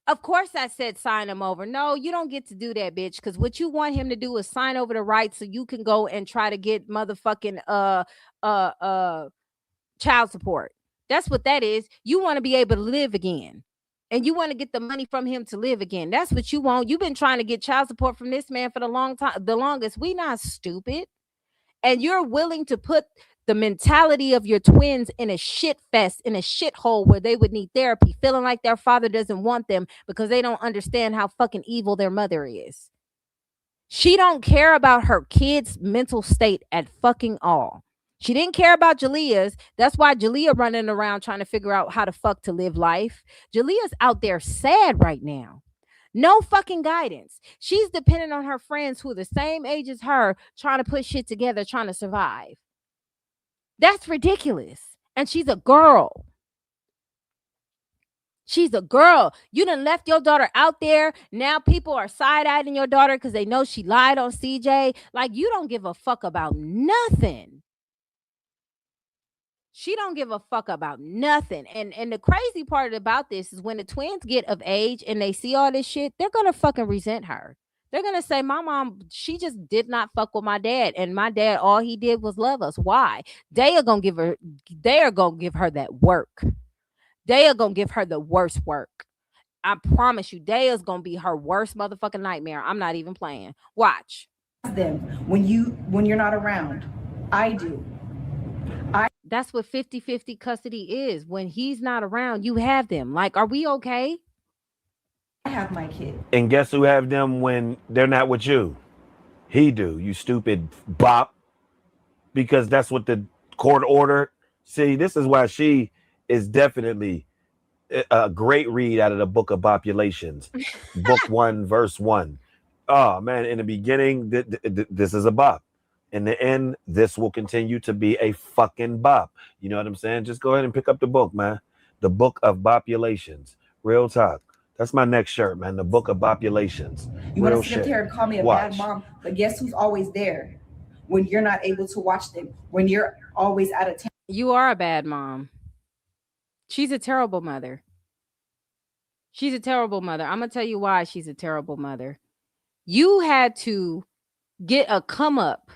Of course I said sign him over. No, you don't get to do that, bitch, because what you want him to do is sign over the rights so you can go and try to get motherfucking child support. That's what that is. You want to be able to live again. And you want to get the money from him to live again. That's what you want. You've been trying to get child support from this man for the longest. We not stupid. And you're willing to put the mentality of your twins in a shit fest, in a shithole where they would need therapy, feeling like their father doesn't want them because they don't understand how fucking evil their mother is. She don't care about her kid's mental state at fucking all. She didn't care about Jalea's. That's why Jalea running around trying to figure out how the fuck to live life. Jalea's out there sad right now. No fucking guidance. She's dependent on her friends who are the same age as her, trying to put shit together, trying to survive. That's ridiculous. And she's a girl. She's a girl. You done left your daughter out there. Now people are side-eyeing your daughter because they know she lied on CJ. Like, you don't give a fuck about nothing. She don't give a fuck about nothing. And the crazy part about this is when the twins get of age and they see all this shit, they're going to fucking resent her. They're going to say, my mom, she just did not fuck with my dad. And my dad, all he did was love us. Why? They are going to give her that work. They are going to give her the worst work. I promise you, they is going to be her worst motherfucking nightmare. I'm not even playing. Watch. Them when you're not around. I do. That's what 50-50 custody is. When he's not around, you have them. Like, are we okay? I have my kid. And guess who have them when they're not with you? He do, you stupid bop. Because that's what the court ordered. See, this is why she is definitely a great read out of the book of Populations. Book 1, verse 1. Oh, man, in the beginning, this is a bop. In the end, this will continue to be a fucking bop. You know what I'm saying? Just go ahead and pick up the book, man. The Book of Populations. Real talk. That's my next shirt, man. The Book of Populations. You want Real to sit up shit. there and call me a bad Watch. mom, but guess who's always there when you're not able to watch them, when you're always out of town? You are a bad mom. She's a terrible mother. She's a terrible mother. I'm going to tell you why she's a terrible mother. You had to get a come up.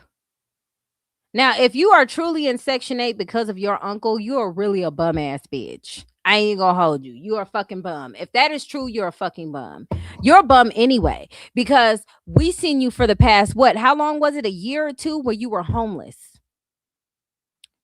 Now, if you are truly in Section 8 because of your uncle, you are really a bum ass bitch. I ain't gonna hold you. You're a fucking bum. If that is true, you're a fucking bum. You're a bum anyway, because we seen you for the past, what, how long was it? A year or two where you were homeless.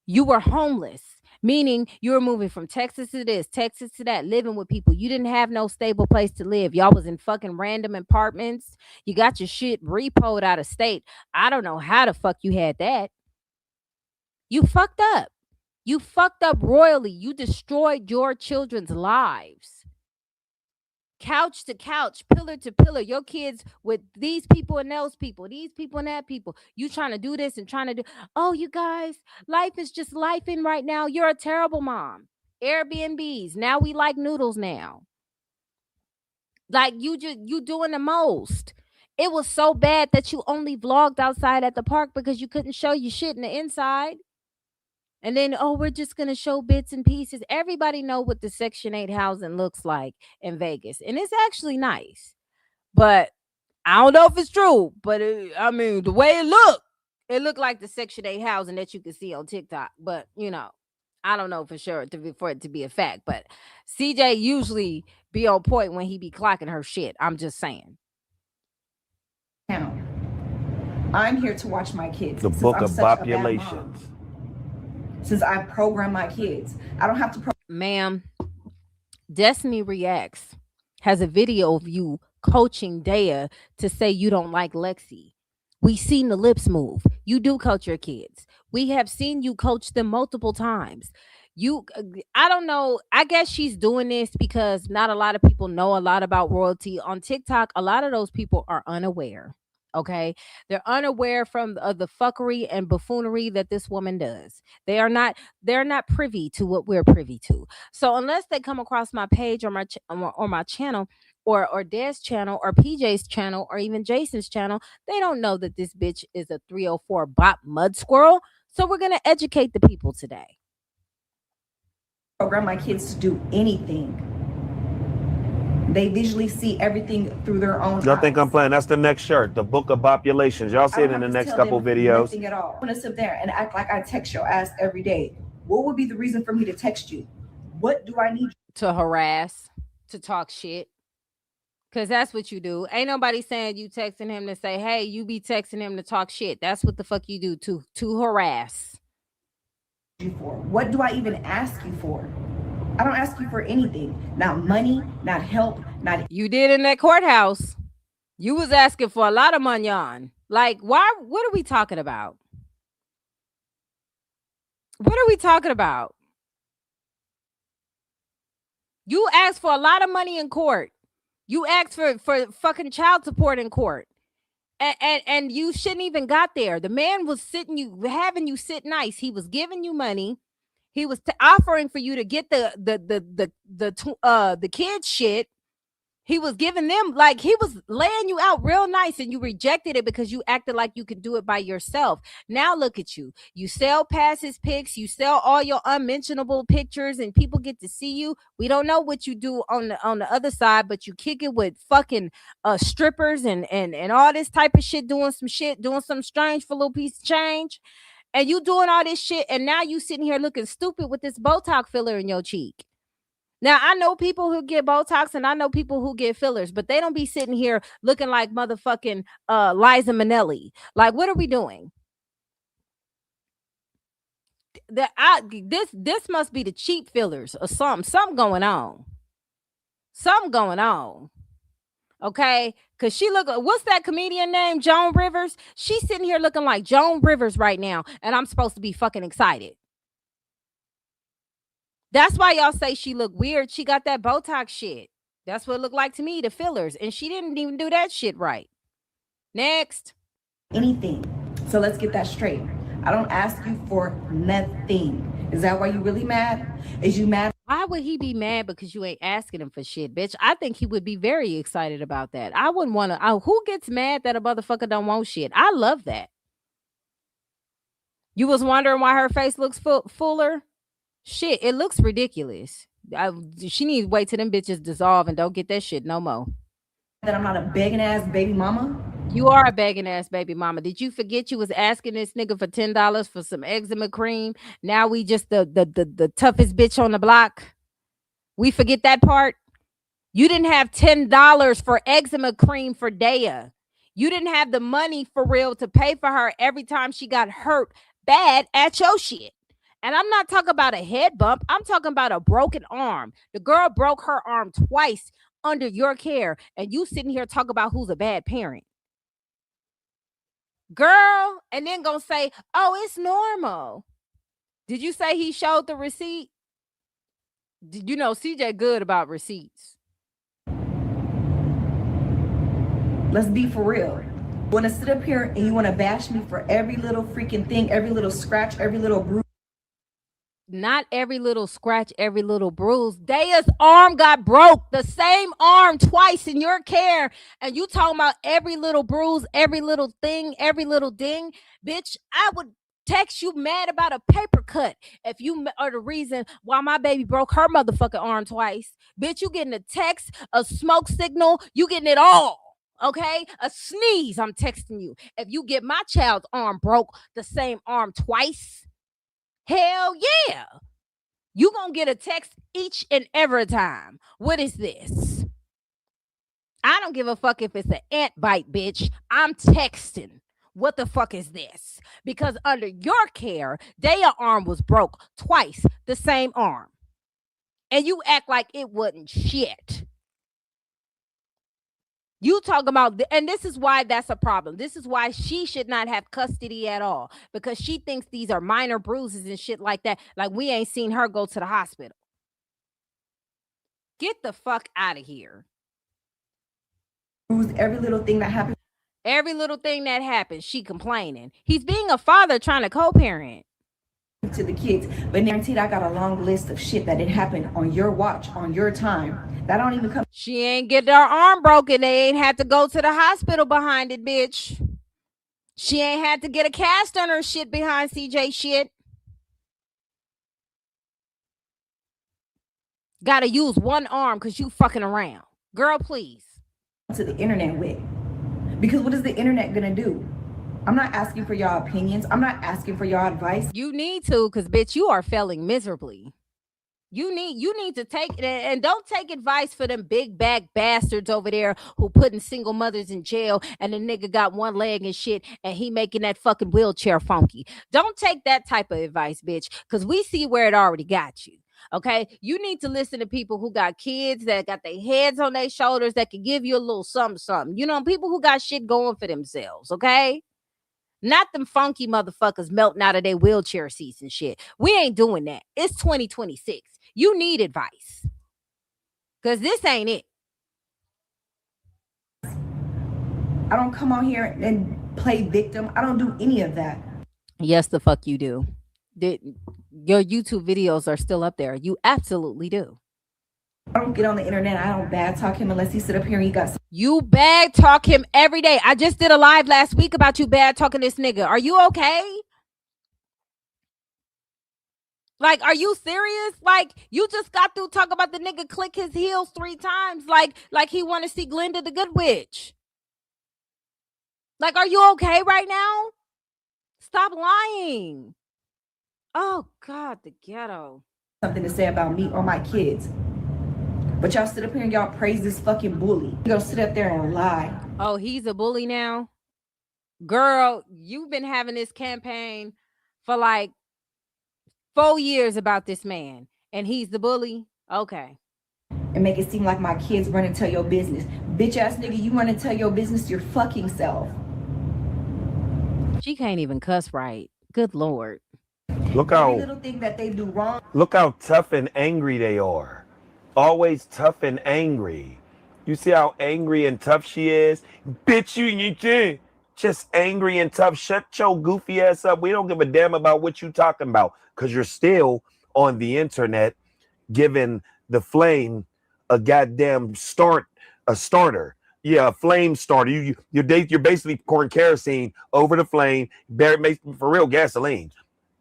You were homeless, meaning you were moving from Texas to this, Texas to that, living with people. You didn't have no stable place to live. Y'all was in fucking random apartments. You got your shit repoed out of state. I don't know how the fuck you had that. You fucked up. You fucked up royally. You destroyed your children's lives. Couch to couch, pillar to pillar. Your kids with these people and those people, these people and that people. You trying to do this and trying to do. Oh, you guys, life is just life in right now. You're a terrible mom. Airbnbs. Now we like noodles now. Like you doing the most. It was so bad that you only vlogged outside at the park because you couldn't show your shit in the inside. And then, oh, we're just going to show bits and pieces. Everybody know what the Section 8 housing looks like in Vegas. And it's actually nice. But I don't know if it's true. But, I mean, the way it looked like the Section 8 housing that you can see on TikTok. But, I don't know for sure for it to be a fact. But CJ usually be on point when he be clocking her shit. I'm just saying. I'm here to watch my kids. The Book of Populations. Since I program my kids, I don't have to. Ma'am, Destiny Reacts has a video of you coaching Dea to say you don't like Lexi. We seen the lips move. You do coach your kids. We have seen you coach them multiple times. I don't know. I guess she's doing this because not a lot of people know a lot about royalty on TikTok. A lot of those people are unaware. Okay, they're unaware from the fuckery and buffoonery that this woman does. They're not privy to what we're privy to. So unless they come across my page or my channel or Des channel or PJ's channel or even Jason's channel, they don't know that this bitch is a 304 bot mud squirrel. So we're gonna educate the people today. Program my kids to do anything. They visually see everything through their own Y'all eyes. think I'm playing? That's the next shirt, the Book of Populations. Y'all see it in the next couple videos. Nothing at all. I'm gonna sit there and act like I text your ass every day. What would be the reason for me to text you? What do I need to harass, to talk shit? Because that's what you do. Ain't nobody saying you texting him to say, hey, you be texting him to talk shit. That's what the fuck you do to harass. You for? What do I even ask you for? I don't ask you for anything. Not money, not help, not. You did in that courthouse. You was asking for a lot of money on. Like, why? What are we talking about? What are we talking about? You asked for a lot of money in court. You asked for fucking child support in court. And you shouldn't even got there. The man was having you sit nice. He was giving you money. He was offering for you to get the kids shit. He was giving them, like, he was laying you out real nice, and you rejected it because you acted like you could do it by yourself. Now look at you. You sell past his pics. You sell all your unmentionable pictures, and people get to see you. We don't know what you do on the other side, but you kick it with fucking strippers and all this type of shit, doing some strange for a little piece of change. And you doing all this shit, and now you sitting here looking stupid with this Botox filler in your cheek. Now, I know people who get Botox and I know people who get fillers, but they don't be sitting here looking like motherfucking Liza Minnelli. Like, what are we doing? This must be the cheap fillers or something. Something going on. Okay, because she what's that comedian name? Joan Rivers. She's sitting here looking like Joan Rivers right now, and I'm supposed to be fucking excited. That's why y'all say she look weird. She got that Botox shit. That's what it looked like to me, the fillers, and she didn't even do that shit right. Next. Anything. So let's get that straight. I don't ask you for nothing. Is that why you really mad? Is you mad? Why would he be mad because you ain't asking him for shit, bitch? I think he would be very excited about that. I wouldn't want to. Who gets mad that a motherfucker don't want shit? I love that. You was wondering why her face looks fuller? Shit, it looks ridiculous. She needs to wait till them bitches dissolve and don't get that shit no more. That I'm not a begging ass baby mama? You are a begging ass baby mama. Did you forget you was asking this nigga for $10 for some eczema cream? Now we just the toughest bitch on the block. We forget that part. You didn't have $10 for eczema cream for Daya. You didn't have the money for real to pay for her every time she got hurt bad at your shit. And I'm not talking about a head bump. I'm talking about a broken arm. The girl broke her arm twice under your care. And you sitting here talking about who's a bad parent. Girl, and then gonna say, oh, it's normal. Did you say he showed the receipt? Did you know CJ good about receipts? Let's be for real. You want to sit up here and you want to bash me for every little freaking thing, every little scratch, every little bruise. Not every little scratch, every little bruise. Daya's arm got broke. The same arm twice in your care. And you talking about every little bruise, every little thing, every little ding. Bitch, I would text you mad about a paper cut if you are the reason why my baby broke her motherfucking arm twice. Bitch, you getting a text, a smoke signal, you getting it all. Okay? A sneeze, I'm texting you. If you get my child's arm broke, the same arm twice, hell yeah. You gonna get a text each and every time. What is this? I don't give a fuck if it's an ant bite, bitch. I'm texting. What the fuck is this? Because under your care, Daya's arm was broke twice, the same arm. And you act like it wasn't shit. You talk about, and this is why that's a problem. This is why she should not have custody at all, because she thinks these are minor bruises and shit like that. Like we ain't seen her go to the hospital. Get the fuck out of here. Every little thing that happened. Every little thing that happens, she complaining. He's being a father trying to co-parent to the kids, but guaranteed I got a long list of shit that it happened on your watch, on your time. That don't even come. She ain't get her arm broken. They ain't had to go to the hospital behind it, bitch. She ain't had to get a cast on her shit behind CJ shit. Gotta use one arm because you fucking around. Girl, please. To the internet with. Because what is the internet gonna do? I'm not asking for y'all opinions. I'm not asking for y'all advice. You need to, because bitch, you are failing miserably. You need to take it, and don't take advice for them big back bastards over there who putting single mothers in jail, and the nigga got one leg and shit and he making that fucking wheelchair funky. Don't take that type of advice, bitch, because we see where it already got you. Okay, you need to listen to people who got kids that got their heads on their shoulders that can give you a little something. You know, people who got shit going for themselves. Okay. Not them funky motherfuckers melting out of their wheelchair seats and shit. We ain't doing that. It's 2026. You need advice. Because this ain't it. I don't come on here and play victim. I don't do any of that. Yes, the fuck you do. Your YouTube videos are still up there. You absolutely do. I don't get on the internet. I don't bad talk him unless he sit up here and he got. You bad talk him every day. I just did a live last week about you bad talking this nigga. Are you okay? Like, are you serious? Like, you just got through talking about the nigga click his heels 3 times. Like he want to see Glenda the Good Witch. Like, are you okay right now? Stop lying. Oh, God, the ghetto. Something to say about me or my kids. But y'all sit up here and y'all praise this fucking bully. You gonna sit up there and lie. Oh, he's a bully now? Girl, you've been having this campaign for like 4 years about this man, and he's the bully? Okay. And make it seem like my kids run and tell your business. Bitch ass nigga, you run and tell your business to your fucking self. She can't even cuss right. Good Lord. Look how every little thing that they do wrong. Look how tough and angry they are. Always tough and angry. You see how angry and tough she is? Bitch, you just angry and tough. Shut your goofy ass up. We don't give a damn about what you talking about because you're still on the internet giving the flame a goddamn starter. Yeah, a flame starter. You're basically pouring kerosene over the flame, for real gasoline.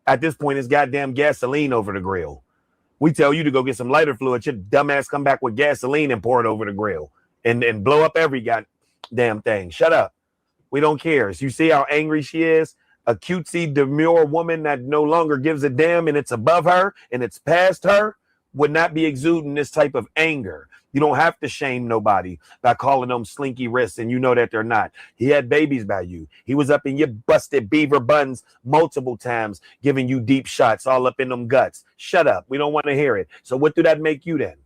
At this point, it's goddamn gasoline over the grill. We tell you to go get some lighter fluid. Your dumbass come back with gasoline and pour it over the grill and blow up every goddamn thing. Shut up. We don't care. So you see how angry she is? A cutesy, demure woman that no longer gives a damn and it's above her and it's past her would not be exuding this type of anger. You don't have to shame nobody by calling them slinky wrists, and you know that they're not. He had babies by you. He was up in your busted beaver buns multiple times, giving you deep shots all up in them guts. Shut up. We don't want to hear it. So what do that make you then?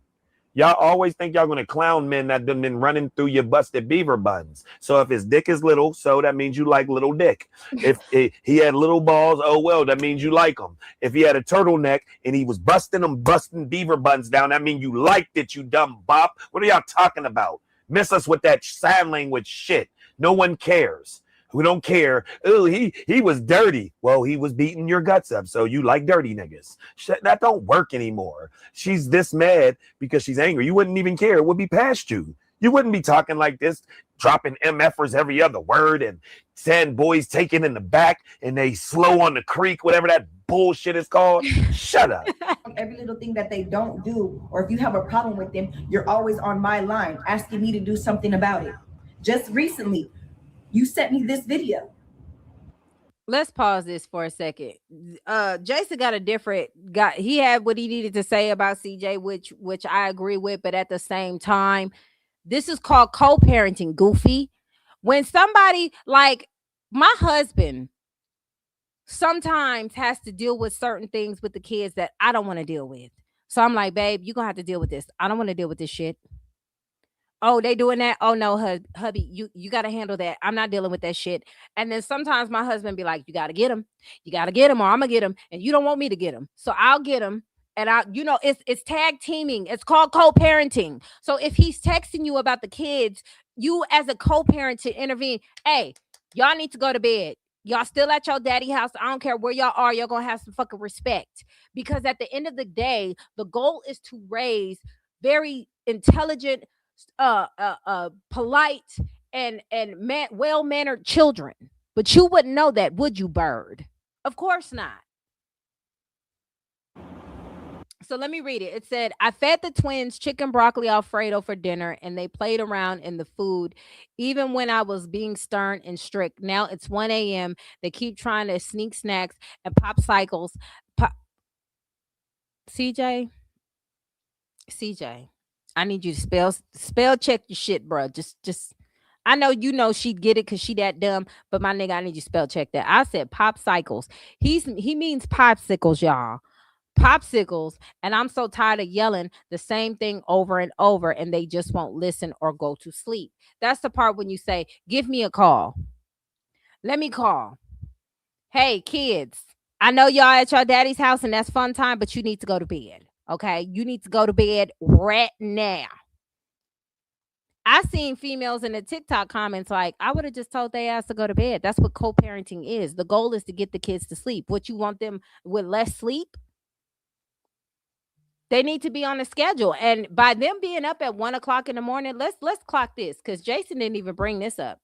Y'all always think y'all going to clown men that done been running through your busted beaver buns. So if his dick is little, so that means you like little dick. If he had little balls, oh, well, that means you like them. If he had a turtleneck and he was busting beaver buns down, that means you liked it, you dumb bop. What are y'all talking about? Miss us with that sign language shit. No one cares. We don't care. Oh, he was dirty. Well, he was beating your guts up. So you like dirty niggas. That don't work anymore. She's this mad because she's angry. You wouldn't even care. It would be past you. You wouldn't be talking like this, dropping MFers every other word and saying boys taken in the back and they slow on the creek, whatever that bullshit is called. Shut up. Every little thing that they don't do, or if you have a problem with them, you're always on my line asking me to do something about it. Just recently, you sent me this video. Let's pause this for a second. Jason he had what he needed to say about CJ, which I agree with, but at the same time, this is called co-parenting, goofy. When somebody like my husband sometimes has to deal with certain things with the kids that I don't want to deal with. So I'm like, babe, you're gonna have to deal with this. I don't want to deal with this shit. Oh, they doing that? Oh no, hubby, you got to handle that. I'm not dealing with that shit. And then sometimes my husband be like, you got to get him. You got to get him or I'm going to get him. And you don't want me to get him. So I'll get him. And it's tag teaming. It's called co-parenting. So if he's texting you about the kids, you as a co-parent to intervene. Hey, y'all need to go to bed. Y'all still at your daddy house. I don't care where y'all are. Y'all going to have some fucking respect. Because at the end of the day, the goal is to raise very intelligent, polite and well-mannered children. But you wouldn't know that, would you, bird? Of course not. So let me read it. It said, I fed the twins chicken broccoli Alfredo for dinner and they played around in the food even when I was being stern and strict. Now it's 1 a.m. They keep trying to sneak snacks and pop cycles. CJ, I need you to spell check your shit, bro. Just I know you know she'd get it because she that dumb, but my nigga, I need you to spell check that. I said pop cycles. He means popsicles, y'all. Popsicles, and I'm so tired of yelling the same thing over and over, and they just won't listen or go to sleep. That's the part when you say, give me a call. Let me call. Hey, kids, I know y'all at your daddy's house and that's fun time, but you need to go to bed. Okay, you need to go to bed right now. I seen females in the TikTok comments like, I would have just told their ass to go to bed. That's what co-parenting is. The goal is to get the kids to sleep. What, you want them with less sleep? They need to be on a schedule. And by them being up at 1 o'clock in the morning, let's clock this, because Jason didn't even bring this up.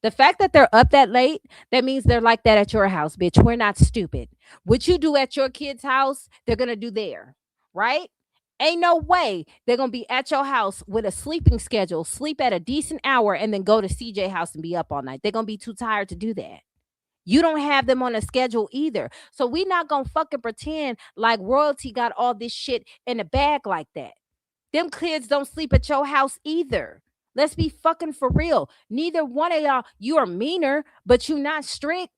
The fact that they're up that late, that means they're like that at your house, bitch. We're not stupid. What you do at your kid's house, they're going to do there, right? Ain't no way they're going to be at your house with a sleeping schedule, sleep at a decent hour, and then go to CJ house and be up all night. They're going to be too tired to do that. You don't have them on a schedule either. So we not going to fucking pretend like royalty got all this shit in a bag like that. Them kids don't sleep at your house either. Let's be fucking for real. Neither one of y'all, you are meaner, but you not strict.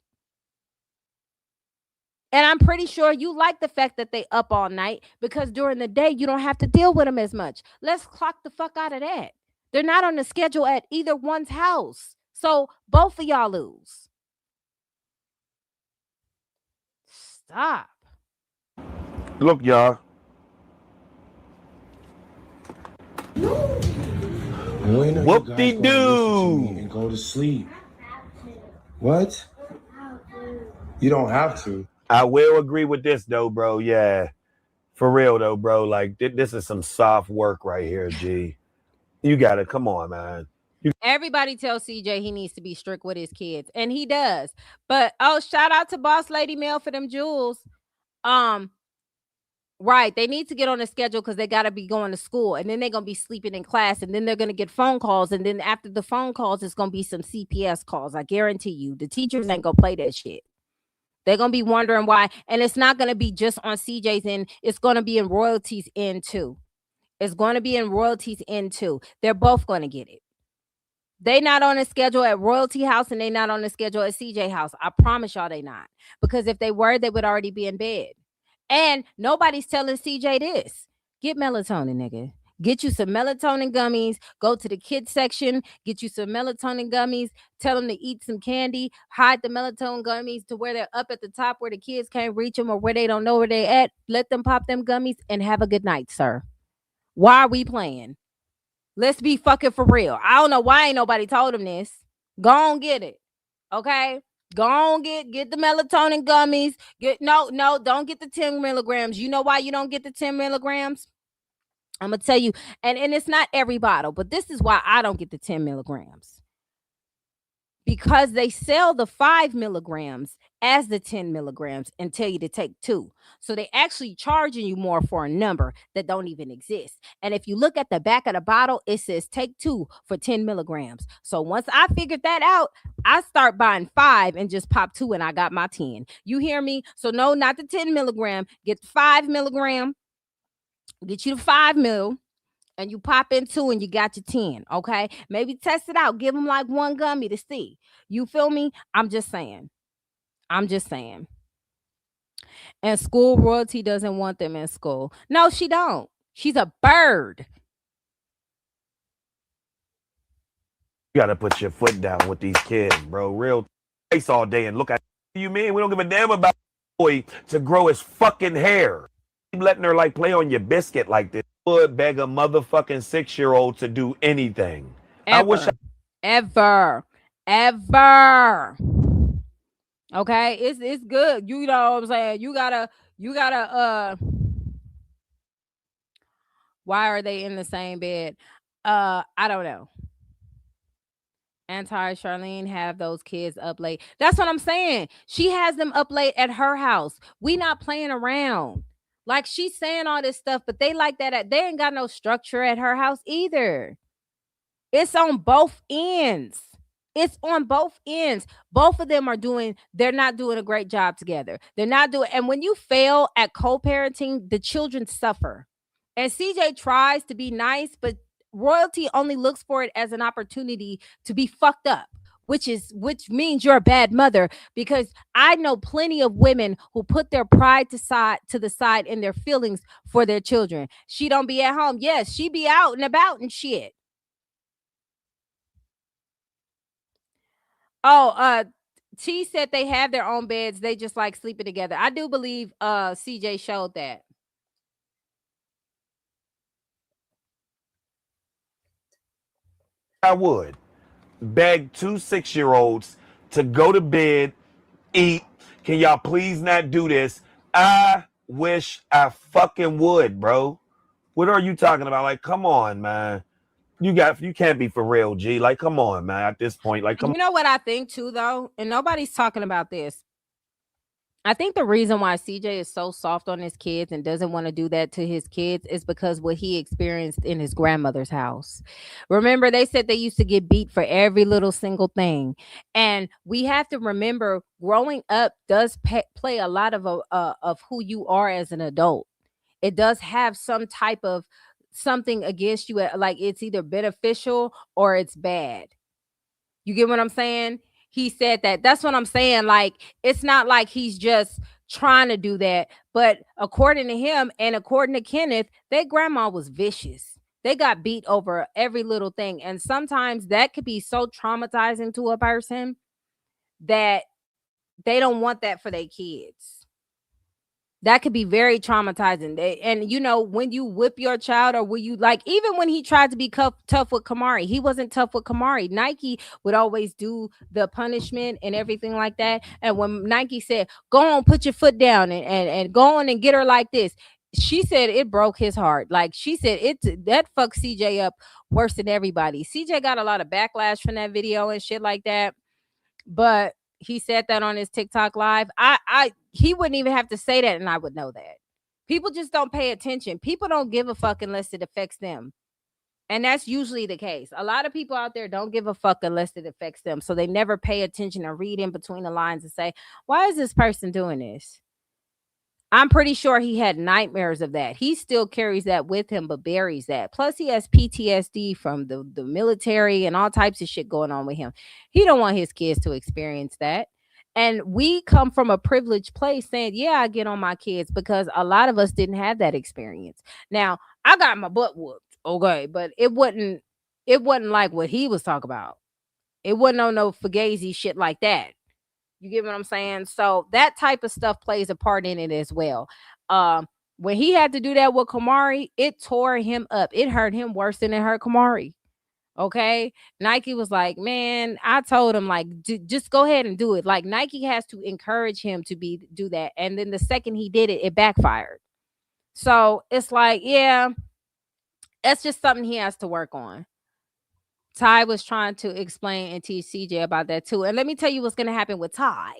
And I'm pretty sure you like the fact that they up all night, because during the day, you don't have to deal with them as much. Let's clock the fuck out of that. They're not on the schedule at either one's house. So both of y'all lose. Stop. Look, y'all. Whoop-de-doo. Whoop-de-doo. And go to sleep. What? You don't have to. I will agree with this though, bro. Yeah, for real though, bro. Like this is some soft work right here, G. You gotta come on, man. Everybody tells CJ he needs to be strict with his kids, and he does. But shout out to Boss Lady Mail for them jewels. Um, right, they need to get on a schedule because they gotta be going to school, and then they're gonna be sleeping in class, and then they're gonna get phone calls, and then after the phone calls, it's gonna be some CPS calls. I guarantee you, the teachers ain't gonna play that shit. They're gonna be wondering why, and it's not gonna be just on CJ's end. It's gonna be in royalties end too. It's gonna be in royalties end too. They're both gonna get it. They not on the schedule at Royalty House and they not on the schedule at CJ House. I promise y'all they not. Because if they were, they would already be in bed. And nobody's telling CJ this. Get melatonin, nigga. Get you some melatonin gummies. Go to the kids section. Get you some melatonin gummies. Tell them to eat some candy. Hide the melatonin gummies to where they're up at the top where the kids can't reach them or where they don't know where they at. Let them pop them gummies and have a good night, sir. Why are we playing? Let's be fucking for real. I don't know why ain't nobody told him this. Go on, get it. Okay? Go on, get the melatonin gummies. Don't get the 10 milligrams. You know why you don't get the 10 milligrams? I'm gonna tell you, and it's not every bottle, but this is why I don't get the 10 milligrams. Because they sell the 5 milligrams as the 10 milligrams and tell you to take 2. So they actually charging you more for a number that don't even exist. And if you look at the back of the bottle, it says take 2 for 10 milligrams. So once I figured that out, I start buying 5 and just pop 2 and I got my 10. You hear me? So no, not the 10 milligram. Get the 5 milligram. Get you the 5 mil. And you pop in 2 and you got your 10, okay? Maybe test it out. Give them like one gummy to see. You feel me? I'm just saying. And school royalty doesn't want them in school. No, she don't. She's a bird. You gotta put your foot down with these kids, bro. Real face all day and look at you, mean we don't give a damn about boy to grow his fucking hair. Keep letting her like play on your biscuit like this. Would beg a motherfucking 6-year-old to do anything. Ever. I wish Ever. Okay, it's good. You know what I'm saying? You gotta why are they in the same bed? I don't know. Anti Charlene have those kids up late. That's what I'm saying. She has them up late at her house. We not playing around. Like she's saying all this stuff, but they like that. They ain't got no structure at her house either. It's on both ends. It's on both ends. Both of them they're not doing a great job together. They're not doing, and when you fail at co-parenting, the children suffer. And CJ tries to be nice, but royalty only looks for it as an opportunity to be fucked up. Which means you're a bad mother, because I know plenty of women who put their pride to the side and their feelings for their children. She don't be at home. Yes, she be out and about and shit. Oh, T said they have their own beds. They just like sleeping together. I do believe CJ showed that. I would beg 2 6-year-olds to go to bed, eat. Can y'all please not do this? I wish I fucking would, bro. What are you talking about? Like, come on, man. You can't be for real, G. Like, come on, man. At this point, like, come on. You know what I think too, though, and nobody's talking about this. I think the reason why CJ is so soft on his kids and doesn't want to do that to his kids is because what he experienced in his grandmother's house. Remember, they said they used to get beat for every little single thing. And we have to remember, growing up does play a lot of who you are as an adult. It does have some type of something against you, like it's either beneficial or it's bad. You get what I'm saying? He said that. That's what I'm saying. Like, it's not like he's just trying to do that. But according to him and according to Kenneth, their grandma was vicious. They got beat over every little thing. And sometimes that could be so traumatizing to a person that they don't want that for their kids. That could be very traumatizing. And you know, when you whip your child, or when you like, even when he tried to be tough with Kamari, he wasn't tough with Kamari. Nike would always do the punishment and everything like that. And when Nike said, "Go on, put your foot down and go on and get her like this," she said it broke his heart. Like she said, that fucked CJ up worse than everybody. CJ got a lot of backlash from that video and shit like that. But he said that on his TikTok live. He wouldn't even have to say that and I would know that. People just don't pay attention. People don't give a fuck unless it affects them. And that's usually the case. A lot of people out there don't give a fuck unless it affects them. So they never pay attention and read in between the lines and say, why is this person doing this? I'm pretty sure he had nightmares of that. He still carries that with him, but buries that. Plus, he has PTSD from the military and all types of shit going on with him. He don't want his kids to experience that. And we come from a privileged place saying, yeah, I get on my kids, because a lot of us didn't have that experience. Now, I got my butt whooped, okay, but it wasn't like what he was talking about. It wasn't on no fugazi shit like that. You get what I'm saying? So that type of stuff plays a part in it as well. Um, when he had to do that with Kamari, it tore him up. It hurt him worse than it hurt Kamari. Okay. Nike was like, man, I told him, like, just go ahead and do it. Like, Nike has to encourage him to do that. And then the second he did it, it backfired. So it's like, yeah, that's just something he has to work on. Ty was trying to explain and teach CJ about that too. And let me tell you what's gonna happen with Ty.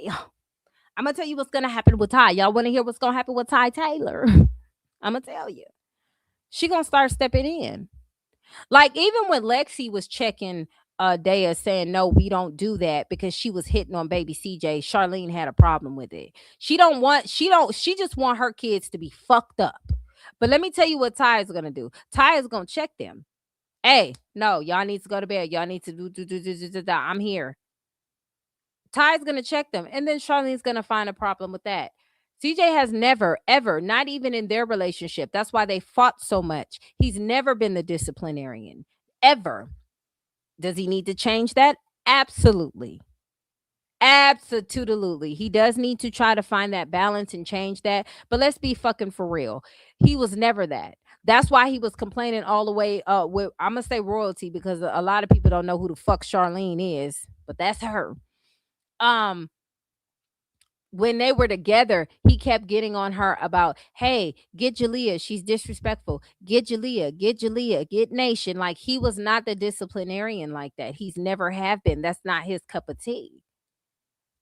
I'm gonna tell you what's gonna happen with Ty. Y'all want to hear what's gonna happen with Ty Taylor? I'm gonna tell you. She gonna start stepping in. Like, even when Lexi was checking Daya, saying no, we don't do that, because she was hitting on baby CJ, Charlene had a problem with it. She just want her kids to be fucked up. But let me tell you what Ty is gonna do. Ty is gonna check them. Hey, no, y'all need to go to bed. Y'all need to do. I'm here. Ty's gonna check them, and then Charlene's gonna find a problem with that. CJ has never, ever, not even in their relationship. That's why they fought so much. He's never been the disciplinarian, ever. Does he need to change that? Absolutely. Absolutely. He does need to try to find that balance and change that. But let's be fucking for real. He was never that. That's why he was complaining all the way with, I'm gonna say royalty, because a lot of people don't know who the fuck Charlene is, but that's her. Um when they were together, he kept getting on her about, hey, get Jalea, she's disrespectful. Get Jalea, get Nation. Like, he was not the disciplinarian like that. He's never have been. That's not his cup of tea.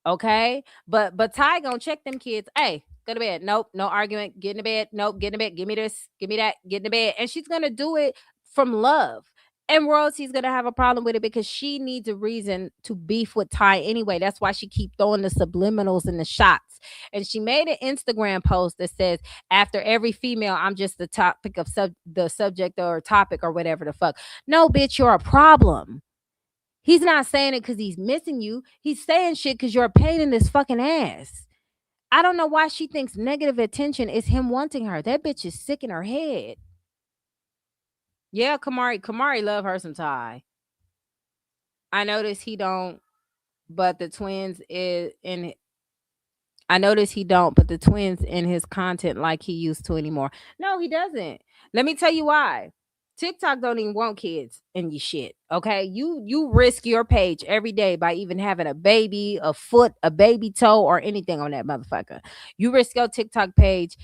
Okay, but Ty gonna check them kids. Hey, go to bed. Nope, no argument. Get in the bed. Nope, get in the bed. Give me this. Give me that. Get in the bed. And she's gonna do it from love. And Royalty's gonna have a problem with it because she needs a reason to beef with Ty anyway. That's why she keep throwing the subliminals and the shots. And she made an Instagram post that says, "After every female, I'm just the topic of the subject or topic or whatever the fuck." No, bitch, you're a problem. He's not saying it because he's missing you. He's saying shit because you're a pain in his fucking ass. I don't know why she thinks negative attention is him wanting her. That bitch is sick in her head. Yeah, Kamari love her some Ty. I notice he don't, but the twins is in. I notice he don't, but the twins in his content like he used to anymore. No, he doesn't. Let me tell you why. TikTok don't even want kids in your shit. Okay. You risk your page every day by even having a baby, a foot, a baby toe, or anything on that motherfucker. You risk your TikTok page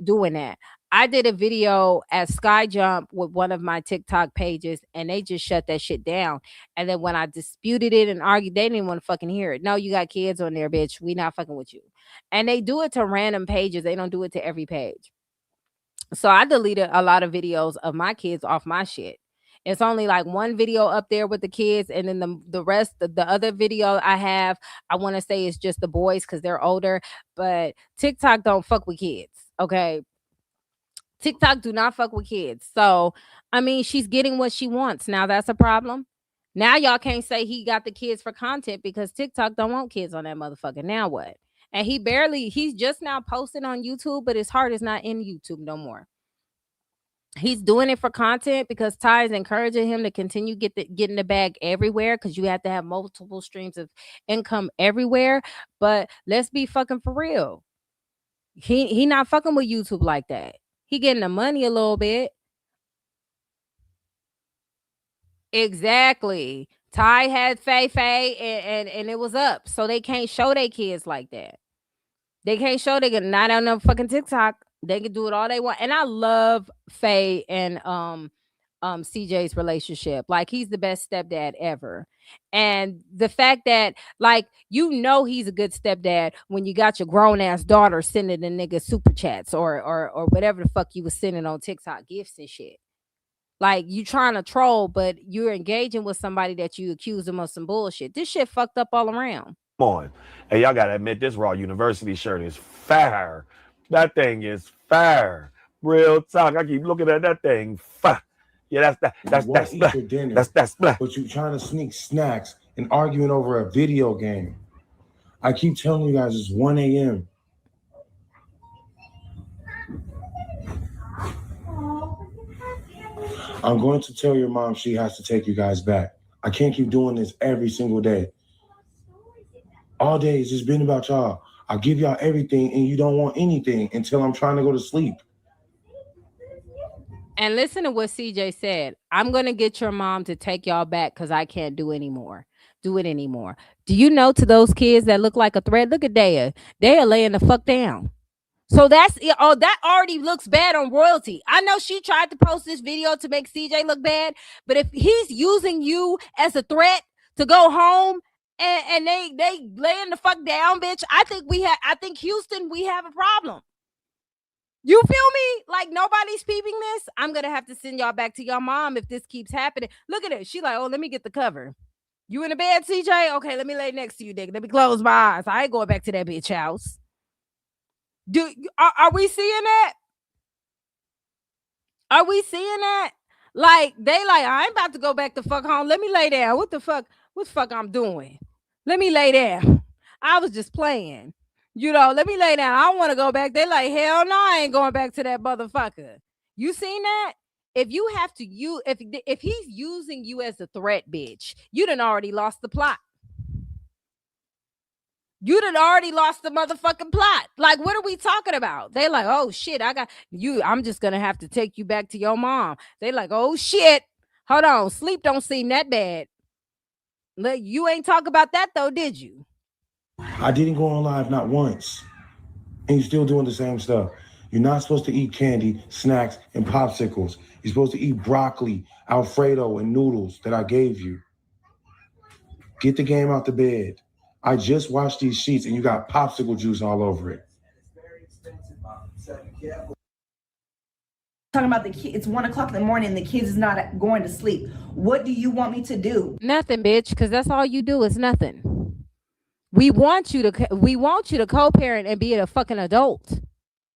doing that. I did a video at Sky Jump with one of my TikTok pages and they just shut that shit down. And then when I disputed it and argued, they didn't want to fucking hear it. No, you got kids on there, bitch. We not fucking with you. And they do it to random pages. They don't do it to every page. So I deleted a lot of videos of my kids off my shit. It's only like one video up there with the kids, and then the rest, the other video I have, I want to say it's just the boys because they're older. But TikTok don't fuck with kids. Okay. TikTok do not fuck with kids. So I mean, she's getting what she wants. Now that's a problem. Now y'all can't say he got the kids for content because TikTok don't want kids on that motherfucker. Now what? And he's just now posting on YouTube, but his heart is not in YouTube no more. He's doing it for content because Ty is encouraging him to continue getting the bag everywhere because you have to have multiple streams of income everywhere. But let's be fucking for real. He not fucking with YouTube like that. He getting the money a little bit. Exactly. Ty had Faye and it was up. So they can't show their kids like that. They can't show they can not on no fucking TikTok. They can do it all they want. And I love Faye and CJ's relationship. Like he's the best stepdad ever. And the fact that like he's a good stepdad when you got your grown ass daughter sending the nigga super chats or whatever the fuck you was sending on TikTok gifts and shit. Like you trying to troll, but you're engaging with somebody that you accuse them of some bullshit. This shit fucked up all around. Come on. Hey, y'all gotta admit this Raw University shirt is fire. That thing is fire. Real talk. I keep looking at that thing. Fire. Yeah, that's eat for dinner, that's but you trying to sneak snacks and arguing over a video game. I keep telling you guys it's 1 a.m. I'm going to tell your mom she has to take you guys back. I can't keep doing this every single day. All day it's just been about y'all. I give y'all everything and you don't want anything until I'm trying to go to sleep. And listen to what CJ said. I'm going to get your mom to take y'all back because I can't do it anymore. Do you know to those kids that look like a threat? Look at Daya. Daya laying the fuck down. So that already looks bad on royalty. I know she tried to post this video to make CJ look bad, but if he's using you as a threat to go home and they laying the fuck down, bitch, I think Houston, we have a problem. You feel me? Like nobody's peeping this. I'm gonna have to send y'all back to your mom if this keeps happening. Look at it. She like, oh, let me get the cover. You in the bed, CJ? Okay, let me lay next to you, nigga. Let me close my eyes. I ain't going back to that bitch house. Are we seeing that? Are we seeing that? Like they like, I ain't about to go back to fuck home. Let me lay down. What the fuck I'm doing? Let me lay down. I was just playing. Let me lay down. I don't want to go back. They like, hell no, I ain't going back to that motherfucker. You seen that? If you have to use, if he's using you as a threat, bitch, you done already lost the plot. You done already lost the motherfucking plot. Like, what are we talking about? They like, oh shit, I got you. I'm just gonna have to take you back to your mom. They like, oh shit. Hold on, sleep don't seem that bad. Look, you ain't talk about that though, did you? I didn't go on live not once. And you're still doing the same stuff. You're not supposed to eat candy, snacks, and popsicles. You're supposed to eat broccoli, Alfredo, and noodles that I gave you. Get the game out the bed. I just washed these sheets and you got popsicle juice all over it. Talking about the kids, it's 1 o'clock in the morning, the kids is not going to sleep. What do you want me to do? Nothing, bitch, because that's all you do is nothing. We want you to co-parent and be a fucking adult.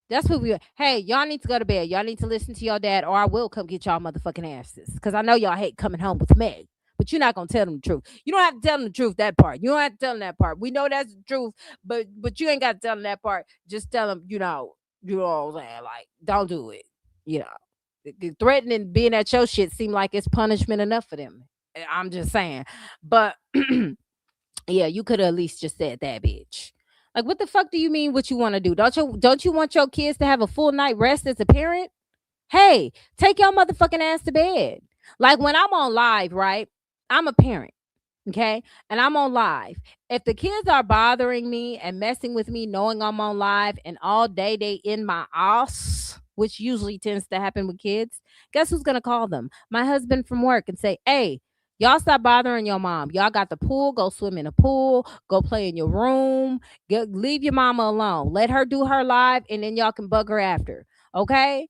That's what hey, y'all need to go to bed. Y'all need to listen to your dad or I will come get y'all motherfucking asses. Because I know y'all hate coming home with Meg. But you're not going to tell them the truth. You don't have to tell them the truth, that part. You don't have to tell them that part. We know that's the truth, but you ain't got to tell them that part. Just tell them, you know what I'm saying? Like, don't do it. Threatening being at your shit seem like it's punishment enough for them. I'm just saying. But yeah, you could have at least just said that, bitch. Like, what the fuck do you mean what you want to do? Don't you want your kids to have a full night rest as a parent? Hey, take your motherfucking ass to bed. Like when I'm on live, right? I'm a parent, okay? And I'm on live. If the kids are bothering me and messing with me knowing I'm on live and all day they in my ass, which usually tends to happen with kids, guess who's going to call them? My husband from work and say, hey, y'all stop bothering your mom. Y'all got the pool. Go swim in the pool. Go play in your room. Leave your mama alone. Let her do her live and then y'all can bug her after, okay?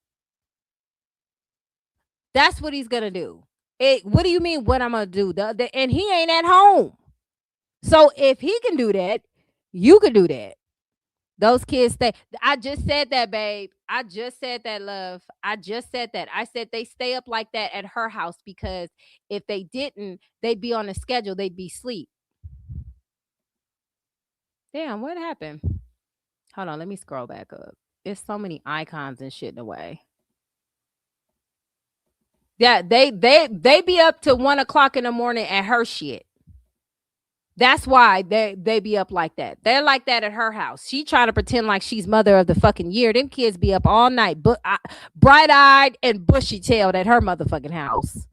That's what he's going to do. What do you mean what I'm going to do? And he ain't at home. So if he can do that, you can do that. Those kids stay. I just said that, babe. I just said that, love. I just said that. I said they stay up like that at her house because if they didn't, they'd be on a schedule. They'd be asleep. Damn, what happened? Hold on, let me scroll back up. There's so many icons and shit in the way. Yeah, they be up to 1 o'clock in the morning at her shit. That's why they be up like that. They're like that at her house. She trying to pretend like she's mother of the fucking year. Them kids be up all night, but bright eyed and bushy tailed at her motherfucking house.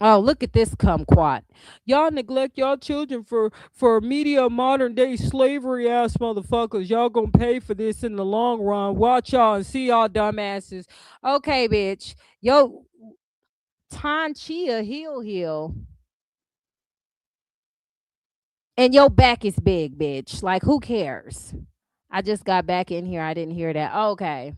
Oh, look at this kumquat. Y'all neglect y'all children for media modern day slavery ass motherfuckers. Y'all gonna pay for this in the long run. Watch y'all and see y'all dumbasses. Okay, bitch. Yo, Tanchia heel. And your back is big, bitch. Like, who cares? I just got back in here. I didn't hear that. Okay.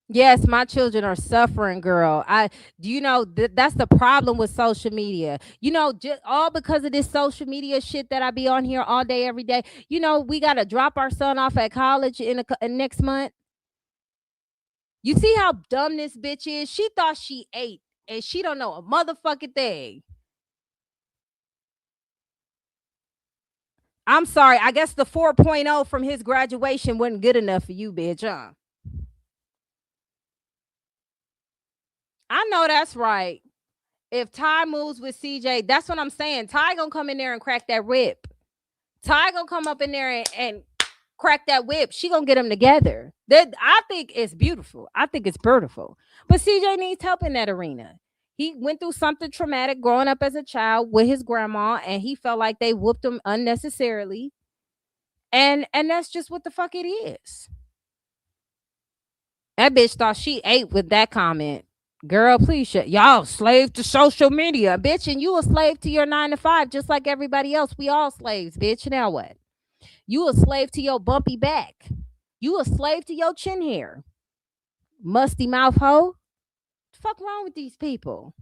Yes, my children are suffering, girl. I do you know that's the problem with social media. Just all because of this social media shit that I be on here all day every day. We got to drop our son off at college next month. You see how dumb this bitch is? She thought she ate and she don't know a motherfucking thing. I'm sorry. I guess the 4.0 from his graduation wasn't good enough for you, bitch, huh? I know that's right. If Ty moves with CJ, that's what I'm saying. Ty gonna come in there and crack that whip. Ty gonna come up in there and crack that whip. She gonna get them together. I think it's beautiful. I think it's beautiful. But CJ needs help in that arena. He went through something traumatic growing up as a child with his grandma, and he felt like they whooped him unnecessarily. And that's just what the fuck it is. That bitch thought she ate with that comment. Girl, please shut. Y'all slave to social media, bitch, and you a slave to your 9 to 5, just like everybody else. We all slaves, bitch. Now what? You a slave to your bumpy back. You a slave to your chin hair. Musty mouth hoe. What the fuck wrong with these people?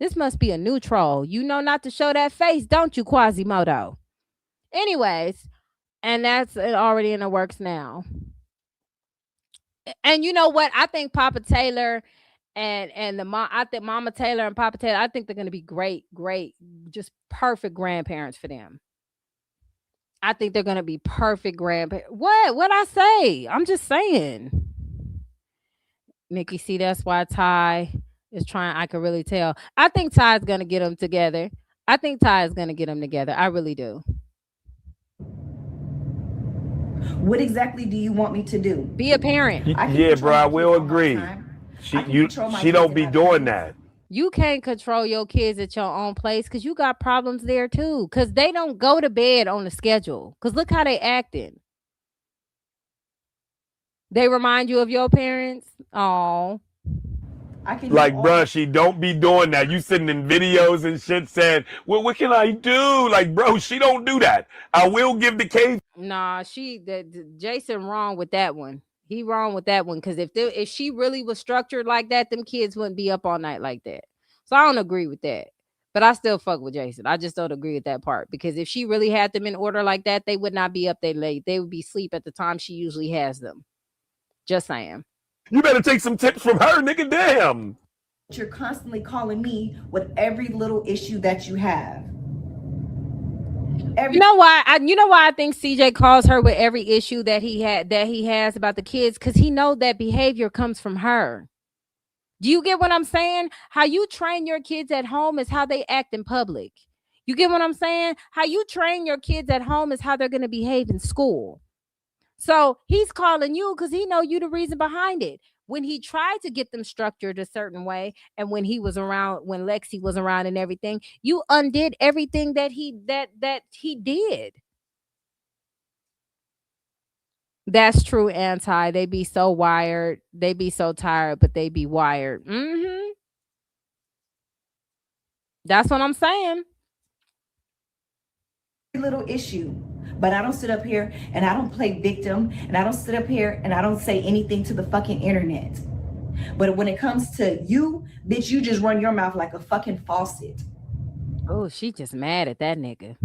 This must be a new troll. You know not to show that face, don't you, Quasimodo? Anyways, and that's already in the works now. And you know what? I think Papa Taylor and the mom, I think Mama Taylor and Papa Taylor, I think they're gonna be great, just perfect grandparents for them. I think they're gonna be perfect grandparents. What I say? I'm just saying. Nikki, see, that's why Ty is trying. I can really tell. I think Ty's gonna get them together. I think Ty is gonna get them together. I really do. What exactly do you want me to do? Be a parent. Yeah, bro, I will agree. She don't be doing that. You can't control your kids at your own place because you got problems there too. Because they don't go to bed on the schedule. Because look how they acting. They remind you of your parents. Oh. Like, bro, she don't be doing that. You sitting in videos and shit saying, well, what can I do? Like, bro, she don't do that. I will give the cave. Nah, Jason wrong with that one. He wrong with that one because if she really was structured like that, them kids wouldn't be up all night like that. So I don't agree with that. But I still fuck with Jason. I just don't agree with that part because if she really had them in order like that, they would not be up that late. They would be asleep at the time she usually has them. Just saying. You better take some tips from her, nigga. Damn. You're constantly calling me with every little issue that you have. You know why I think CJ calls her with every issue that he has about the kids? Because he knows that behavior comes from her. Do you get what I'm saying? How you train your kids at home is how they act in public. You get what I'm saying? How you train your kids at home is how they're going to behave in school. So he's calling you because he know you the reason behind it. When he tried to get them structured a certain way, and when he was around, when Lexi was around and everything, you undid everything that he did. That's true, Anti. They be so wired. They be so tired, but they be wired. That's what I'm saying. Little issue. But I don't sit up here and I don't play victim, and I don't sit up here and I don't say anything to the fucking internet. But when it comes to you, bitch, you just run your mouth like a fucking faucet. Oh, she just mad at that nigga.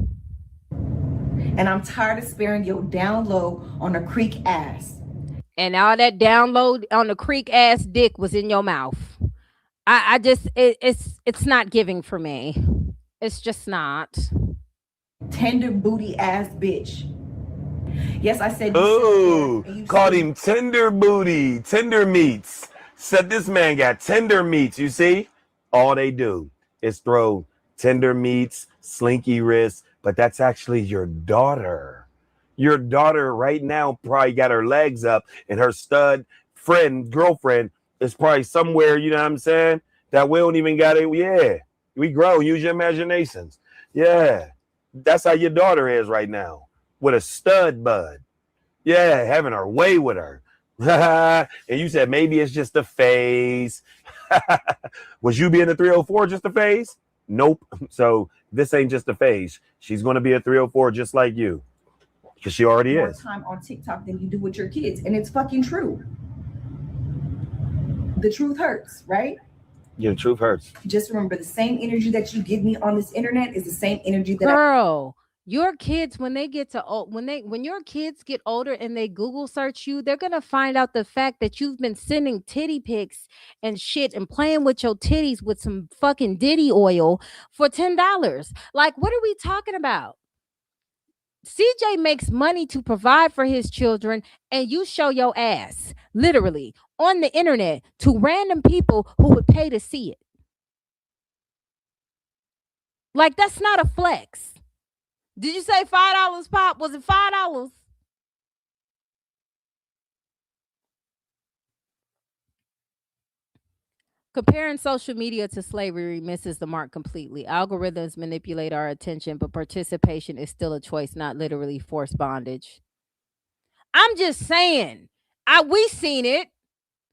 And I'm tired of sparing your down low on a creek ass. And all that download on the creek ass dick was in your mouth. I just it's not giving for me. It's just not. Tender booty ass bitch. Yes, I said. Oh, called him tender booty, tender meats. Said this man got tender meats. You see, all they do is throw tender meats, slinky wrists, but that's actually your daughter. Your daughter right now probably got her legs up, and her stud friend, girlfriend, is probably somewhere. You know what I'm saying? That we don't even got it. Yeah, we grow. Use your imaginations. Yeah, that's how your daughter is right now with a stud bud. Yeah, having her way with her. And you said maybe it's just a phase. Was you being a 304 just a phase? Nope. So this ain't just a phase. She's going to be a 304 just like you because she already more is. time on TikTok than you do with your kids. And it's fucking true. The truth hurts, right? Yeah, the truth hurts. Just remember, the same energy that you give me on this internet is the same energy that Girl, your kids when they get to when your kids get older and they Google search you, they're gonna find out the fact that you've been sending titty pics and shit and playing with your titties with some fucking Diddy oil for $10. Like, what are we talking about? CJ makes money to provide for his children, and you show your ass literally on the internet to random people who would pay to see it. Like, that's not a flex. Did you say $5 pop? Was it $5? Comparing social media to slavery misses the mark completely. Algorithms manipulate our attention, but participation is still a choice, not literally forced bondage. I'm just saying. We seen it.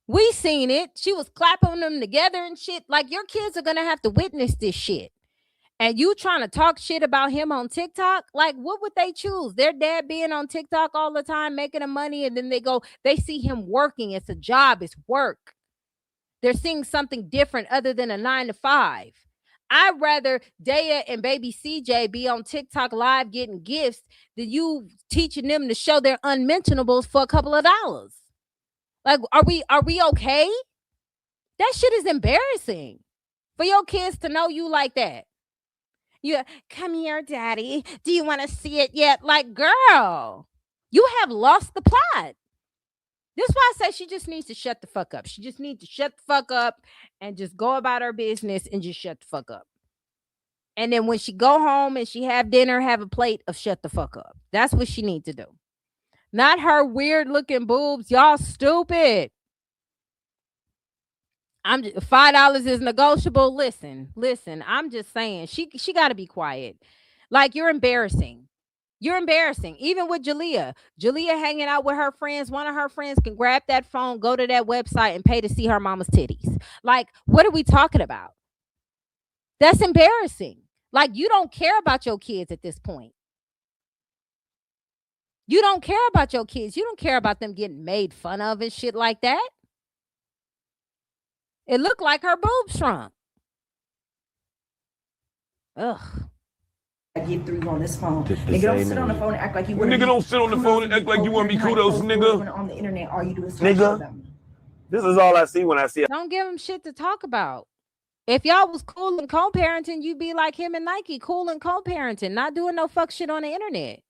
We seen it. She was clapping them together and shit. Like, your kids are gonna have to witness this shit. And you trying to talk shit about him on TikTok? Like, what would they choose? Their dad being on TikTok all the time, making the money, and then they see him working. It's a job, it's work. They're seeing something different other than a 9 to 5. I'd rather Daya and baby CJ be on TikTok live getting gifts than you teaching them to show their unmentionables for a couple of dollars. Like, are we okay? That shit is embarrassing for your kids to know you like that. You come here, daddy. Do you want to see it yet? Like, girl, you have lost the plot. This is why I say she just needs to shut the fuck up. She just needs to shut the fuck up and just go about her business and just shut the fuck up. And then when she go home and she have dinner, have a plate of shut the fuck up. That's what she needs to do. Not her weird looking boobs. Y'all stupid. I'm just, $5 is negotiable. Listen. I'm just saying she got to be quiet. Like, you're embarrassing. You're embarrassing. Even with Jalea hanging out with her friends. One of her friends can grab that phone, go to that website, and pay to see her mama's titties. Like, what are we talking about? That's embarrassing. Like, you don't care about your kids at this point. You don't care about your kids. You don't care about them getting made fun of and shit like that. It looked like her boobs shrunk. Ugh. I get through on this phone. Nigga, don't sit on the phone and act like you want to Nigga, don't sit on the phone and act like you want to be kudos, nigga. On the internet, all you do is nigga. Them. This is all I see when I see it. Don't give him shit to talk about. If y'all was cool and co-parenting, you'd be like him and Nike, cool and co-parenting, not doing no fuck shit on the internet.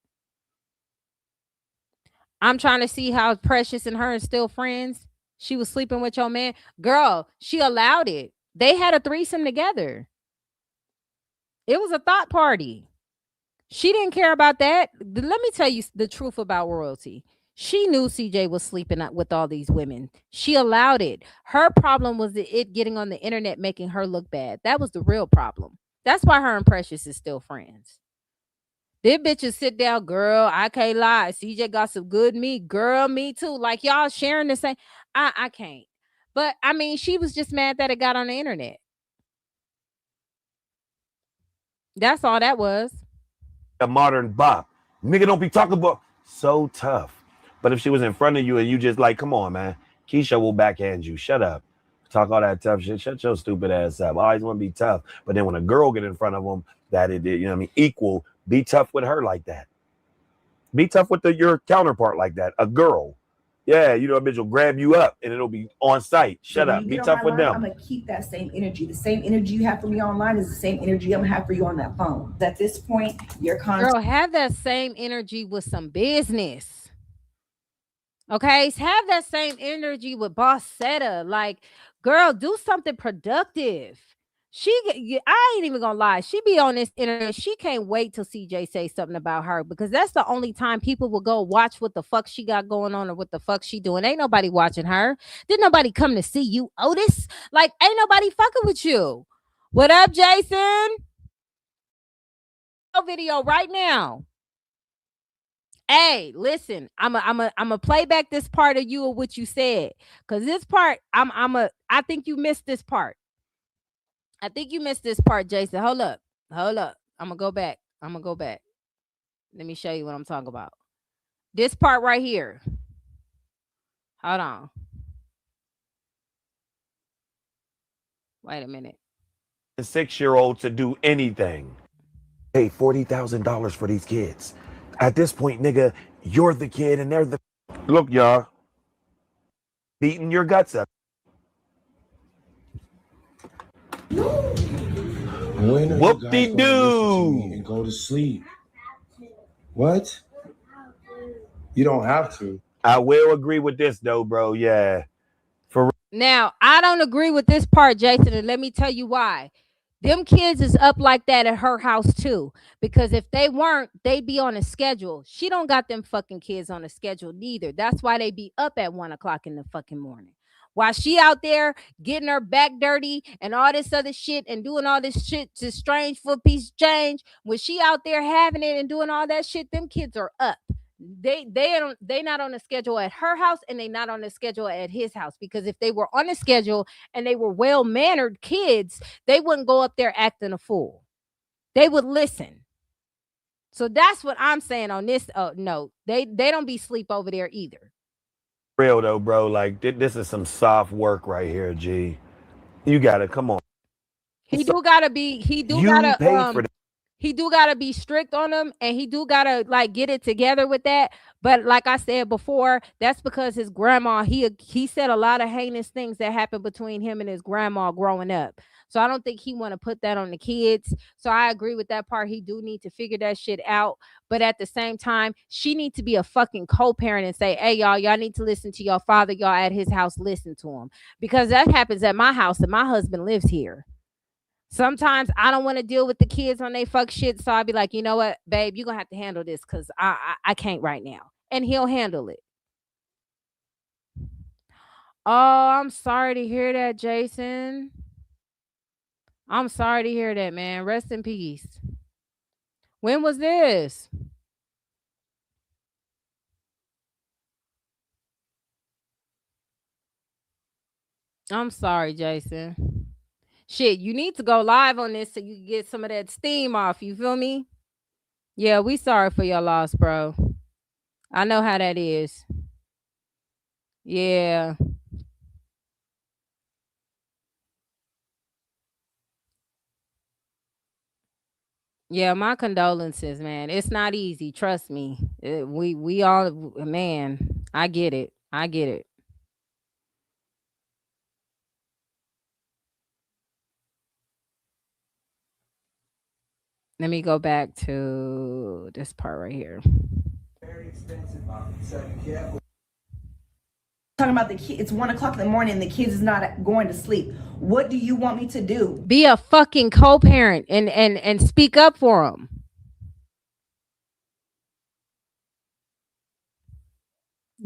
I'm trying to see how Precious and her are still friends. She was sleeping with your man. Girl, she allowed it. They had a threesome together. It was a thought party. She didn't care about that. Let me tell you the truth about royalty. She knew CJ was sleeping with all these women. She allowed it. Her problem was it getting on the internet making her look bad. That was the real problem. That's why her and Precious is still friends. Them bitches sit down, girl. I can't lie. CJ got some good meat. Girl, me too. Like, y'all sharing the same. I can't. But, I mean, she was just mad that it got on the internet. That's all that was. A modern bop. Nigga don't be talking about so tough. But if she was in front of you and you just like, come on, man. Keisha will backhand you. Shut up. Talk all that tough shit. Shut your stupid ass up. I always want to be tough. But then when a girl get in front of them, that it, you know what I mean, equal, be tough with her like that. Be tough with your counterpart like that. A girl. Yeah, you know, a bitch will grab you up and it'll be on sight. Shut up. Be tough with them. I'm going to keep that same energy. The same energy you have for me online is the same energy I'm going to have for you on that phone. At this point, your content. Girl, have that same energy with some business. Okay, have that same energy with Boss Setta. Like, girl, do something productive. I ain't even gonna lie. She be on this internet. She can't wait till CJ say something about her because that's the only time people will go watch what the fuck she got going on or what the fuck she doing. Ain't nobody watching her. Did nobody come to see you, Otis? Like, ain't nobody fucking with you. What up, Jason? Video right now. Hey, listen, I'm a play back this part of you of what you said. Cause this part, I think you missed this part. I think you missed this part, Jason. Hold up. Hold up. I'm gonna go back. I'm gonna go back. Let me show you what I'm talking about. This part right here. Hold on. Wait a minute. A 6-year old to do anything. Pay $40,000 for these kids. At this point, nigga, you're the kid and they're the. Look, y'all. Beating your guts up. When are you guys Whoop-de-doo. going to listen to me and go to sleep? What? You don't have to. I will agree with this though, bro. Yeah. Now, I don't agree with this part, Jason, and let me tell you why. Them kids is up like that at her house too. Because if they weren't, they'd be on a schedule. She don't got them fucking kids on a schedule neither. That's why they be up at 1 o'clock in the fucking morning. While she out there getting her back dirty and all this other shit and doing all this shit to strange for a piece of change. When she out there having it and doing all that shit, them kids are up. They not on the schedule at her house and they not on the schedule at his house, because if they were on the schedule and they were well-mannered kids, they wouldn't go up there acting a fool. They would listen. So that's what I'm saying on this note. They don't be sleep over there either. Real though, bro. Like this is some soft work right here, G. You gotta come on. He do gotta be. He do You gotta. paid for that. He do gotta be strict on them, and he do gotta like get it together with that. But like I said before, that's because his grandma. He said a lot of heinous things that happened between him and his grandma growing up. So I don't think he want to put that on the kids. So I agree with that part. He do need to figure that shit out. But at the same time, she needs to be a fucking co-parent and say, "Hey, y'all need to listen to your father. Y'all at his house, listen to him," because that happens at my house, and my husband lives here. Sometimes I don't want to deal with the kids on they fuck shit, so I'll be like, you know what, babe, you're gonna have to handle this because I can't right now, and he'll handle it. Oh, I'm sorry to hear that, Jason. I'm sorry to hear that, man. Rest in peace. When was this? I'm sorry, Jason. Shit, you need to go live on this so you can get some of that steam off. You feel me? Yeah, we sorry for your loss, bro. I know how that is. Yeah. Yeah, my condolences, man. It's not easy, trust me. We all, man, I get it. I get it. Let me go back to this part right here. Talking about the kid, it's 1 o'clock in the morning and the kids is not going to sleep. What do you want me to do? Be a fucking co-parent and speak up for them.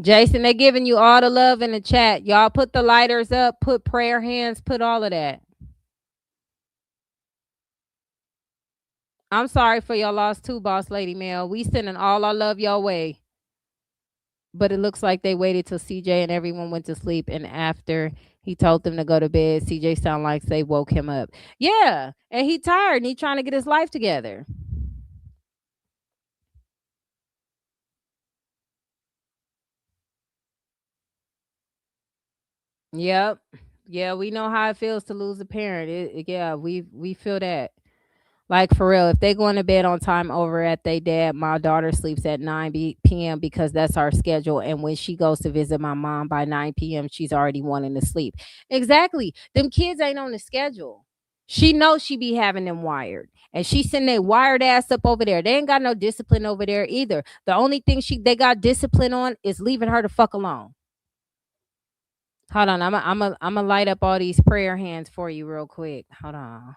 Jason, they giving you all the love in the chat. Y'all put the lighters up, put prayer hands, put all of that. I'm sorry for your loss too, boss lady Mel. We sending all our love your way. But it looks like they waited till CJ and everyone went to sleep, and after he told them to go to bed, CJ sound like they woke him up. Yeah, and he tired and he trying to get his life together. Yep. Yeah, we know how it feels to lose a parent. Yeah, we feel that. Like for real, if they going to bed on time over at they dad, my daughter sleeps at 9 p.m. because that's our schedule. And when she goes to visit my mom by 9 p.m., she's already wanting to sleep. Exactly. Them kids ain't on the schedule. She knows she be having them wired. And she send their wired ass up over there. They ain't got no discipline over there either. The only thing they got discipline on is leaving her the fuck alone. Hold on, I'm a light up all these prayer hands for you real quick. Hold on.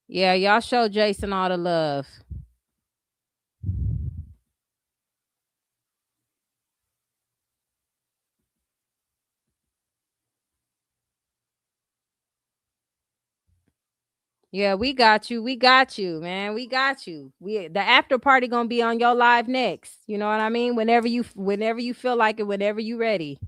Yeah, y'all show Jason all the love. Yeah, we got you. We got you, man. We got you. The after party gonna be on your live next. You know what I mean? Whenever you feel like it, whenever you ready.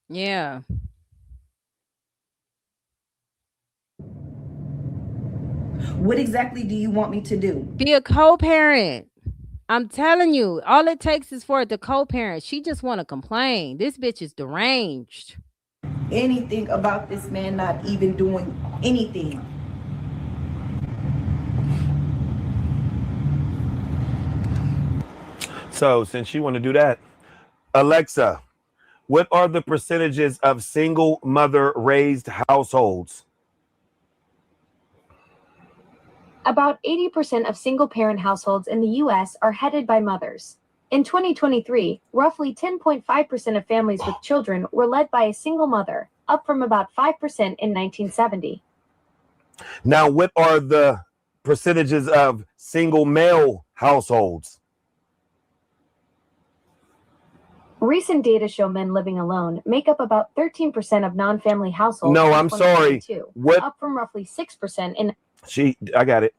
Yeah. What exactly do you want me to do? Be a co-parent. I'm telling you, all it takes is for it to co-parent. She just want to complain. This bitch is deranged. Anything about this man not even doing anything. So since you want to do that, Alexa, what are the percentages of single mother raised households? About 80% of single-parent households in the U.S. are headed by mothers. In 2023, roughly 10.5% of families with children were led by a single mother, up from about 5% in 1970. Now, what are the percentages of single male households? Recent data show men living alone make up about 13% of non-family households No, in I'm sorry. 2022, What? up from roughly 6% in... I got it.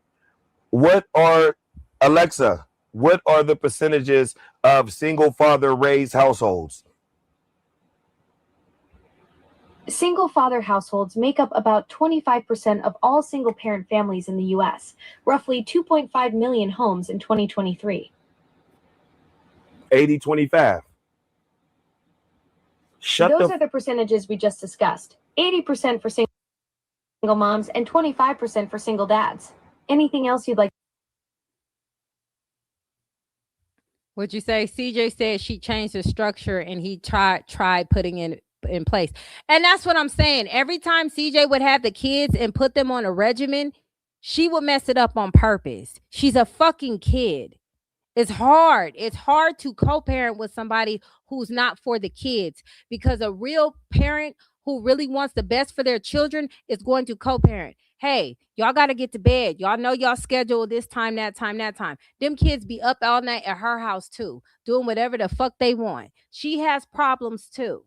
What are, Alexa, what are the percentages of single father raised households? Single father households make up about 25% of all single parent families in the U.S., roughly 2.5 million homes in 2023. 80-25. Those are the percentages we just discussed. 80% for single moms and 25% for single dads. Anything else you'd like? What'd you say? CJ said she changed the structure and he tried putting in place. And that's what I'm saying. Every time CJ would have the kids and put them on a regimen, she would mess it up on purpose. She's a fucking kid. It's hard. It's hard to co-parent with somebody who's not for the kids, because a real parent who really wants the best for their children is going to co-parent. Hey, y'all got to get to bed. Y'all know y'all schedule this time, that time, that time. Them kids be up all night at her house too, doing whatever the fuck they want. She has problems too.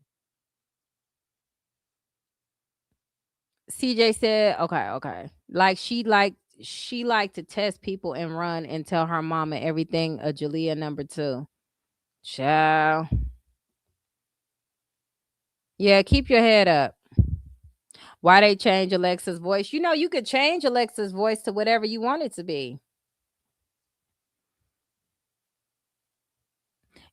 CJ said, okay. She liked to test people and run and tell her mama everything. A Jalea number 2. Ciao. Yeah, keep your head up. Why they change Alexa's voice? You know, you could change Alexa's voice to whatever you want it to be.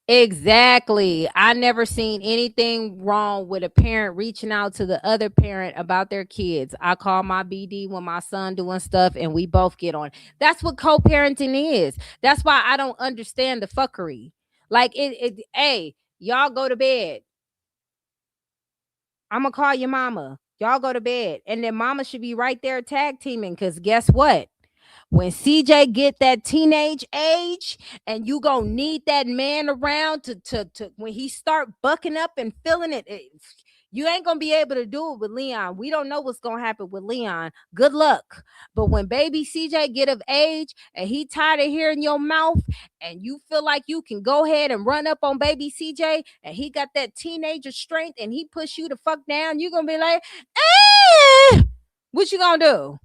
Exactly. I never seen anything wrong with a parent reaching out to the other parent about their kids. I call my BD when my son doing stuff and we both get on. That's what co-parenting is. That's why I don't understand the fuckery. Like hey, y'all go to bed. I'm gonna call your mama. Y'all go to bed. And then mama should be right there tag teaming, because guess what? When CJ get that teenage age and you gonna need that man around to when he start bucking up and feeling it, you ain't gonna be able to do it with Leon. We don't know what's gonna happen with Leon. Good luck. But when baby CJ get of age and he tired of hearing your mouth and you feel like you can go ahead and run up on baby CJ and he got that teenager strength and he push you the fuck down, you gonna be like, what you gonna do?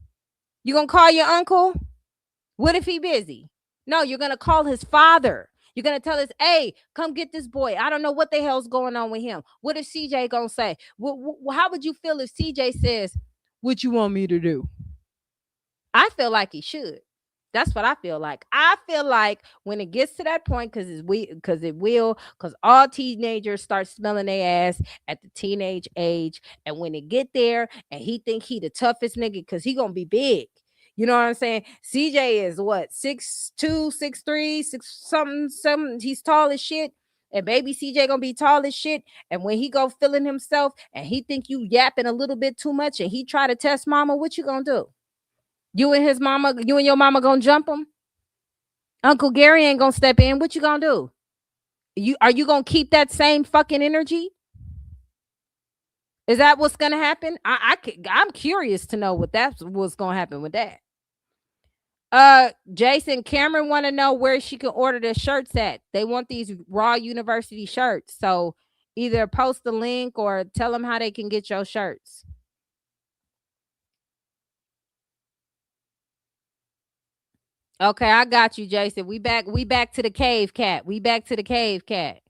You gonna call your uncle? What if he busy? No, you're going to call his father. You're going to tell us, hey, come get this boy. I don't know what the hell's going on with him. What is CJ going to say? How would you feel if CJ says, what you want me to do? I feel like he should. That's what I feel like. I feel like when it gets to that point, because all teenagers start smelling their ass at the teenage age, and when it get there, and he think he the toughest nigga, because he gonna be big. You know what I'm saying? CJ is what, 6'2", 6'3", something. He's tall as shit. And baby CJ gonna be tall as shit. And when he go feeling himself, and he think you yapping a little bit too much, and he try to test mama, what you gonna do? You and your mama gonna jump him? Uncle Gary ain't gonna step in. What you gonna do? Are you gonna keep that same fucking energy? Is that what's gonna happen? I'm curious to know what's gonna happen with that. Jason Cameron want to know where she can order the shirts at. They want these Raw University shirts. So either post the link or tell them how they can get your shirts. Okay, I got you, Jason. We back to the cave cat. We back to the cave cat.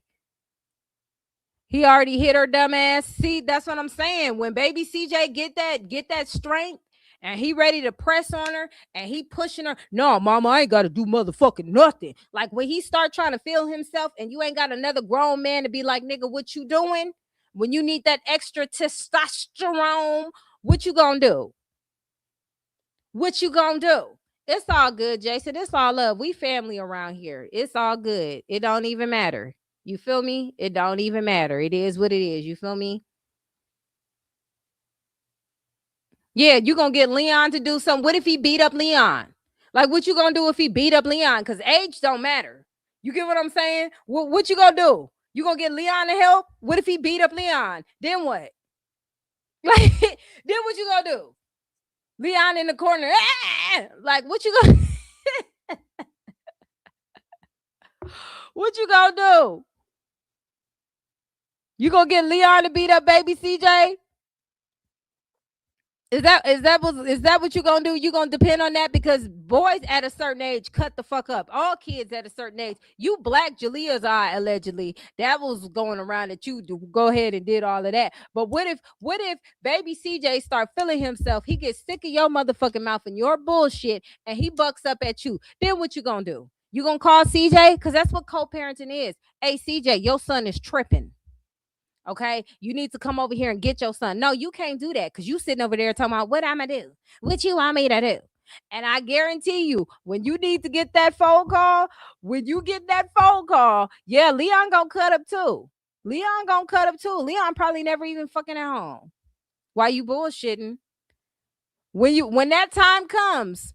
He already hit her dumb ass. See, that's what I'm saying. When baby CJ get that strength, and he ready to press on her, and he pushing her. No, mama, I ain't got to do motherfucking nothing. Like when he start trying to feel himself, and you ain't got another grown man to be like, nigga, what you doing? When you need that extra testosterone, what you gonna do? What you gonna do? It's all good, Jason. It's all love. We family around here. It's all good. It don't even matter. You feel me? It don't even matter. It is what it is. You feel me? Yeah, you gonna get Leon to do something. What if he beat up Leon? Like, what you gonna do if he beat up Leon? Because age don't matter. You get what I'm saying? What you gonna do? You gonna get Leon to help? What if he beat up Leon? Then what? Like, then what you gonna do? Leon in the corner. Like, what you gonna what you gonna do? You gonna get Leon to beat up baby CJ? Is that what you gonna do? You gonna depend on that? Because boys at a certain age cut the fuck up. All kids at a certain age. You black Jalea's eye allegedly. That was going around that you go ahead and did all of that. But what if baby CJ start feeling himself? He gets sick of your motherfucking mouth and your bullshit, and he bucks up at you. Then what you gonna do? You gonna call CJ? Because that's what co-parenting is. Hey CJ, your son is tripping. Okay, you need to come over here and get your son. No, you can't do that because you sitting over there talking about what I'm gonna do, what you want me to do. And I guarantee you, when you need to get that phone call, yeah, Leon gonna cut up too. Leon probably never even fucking at home. Why you bullshitting? When that time comes,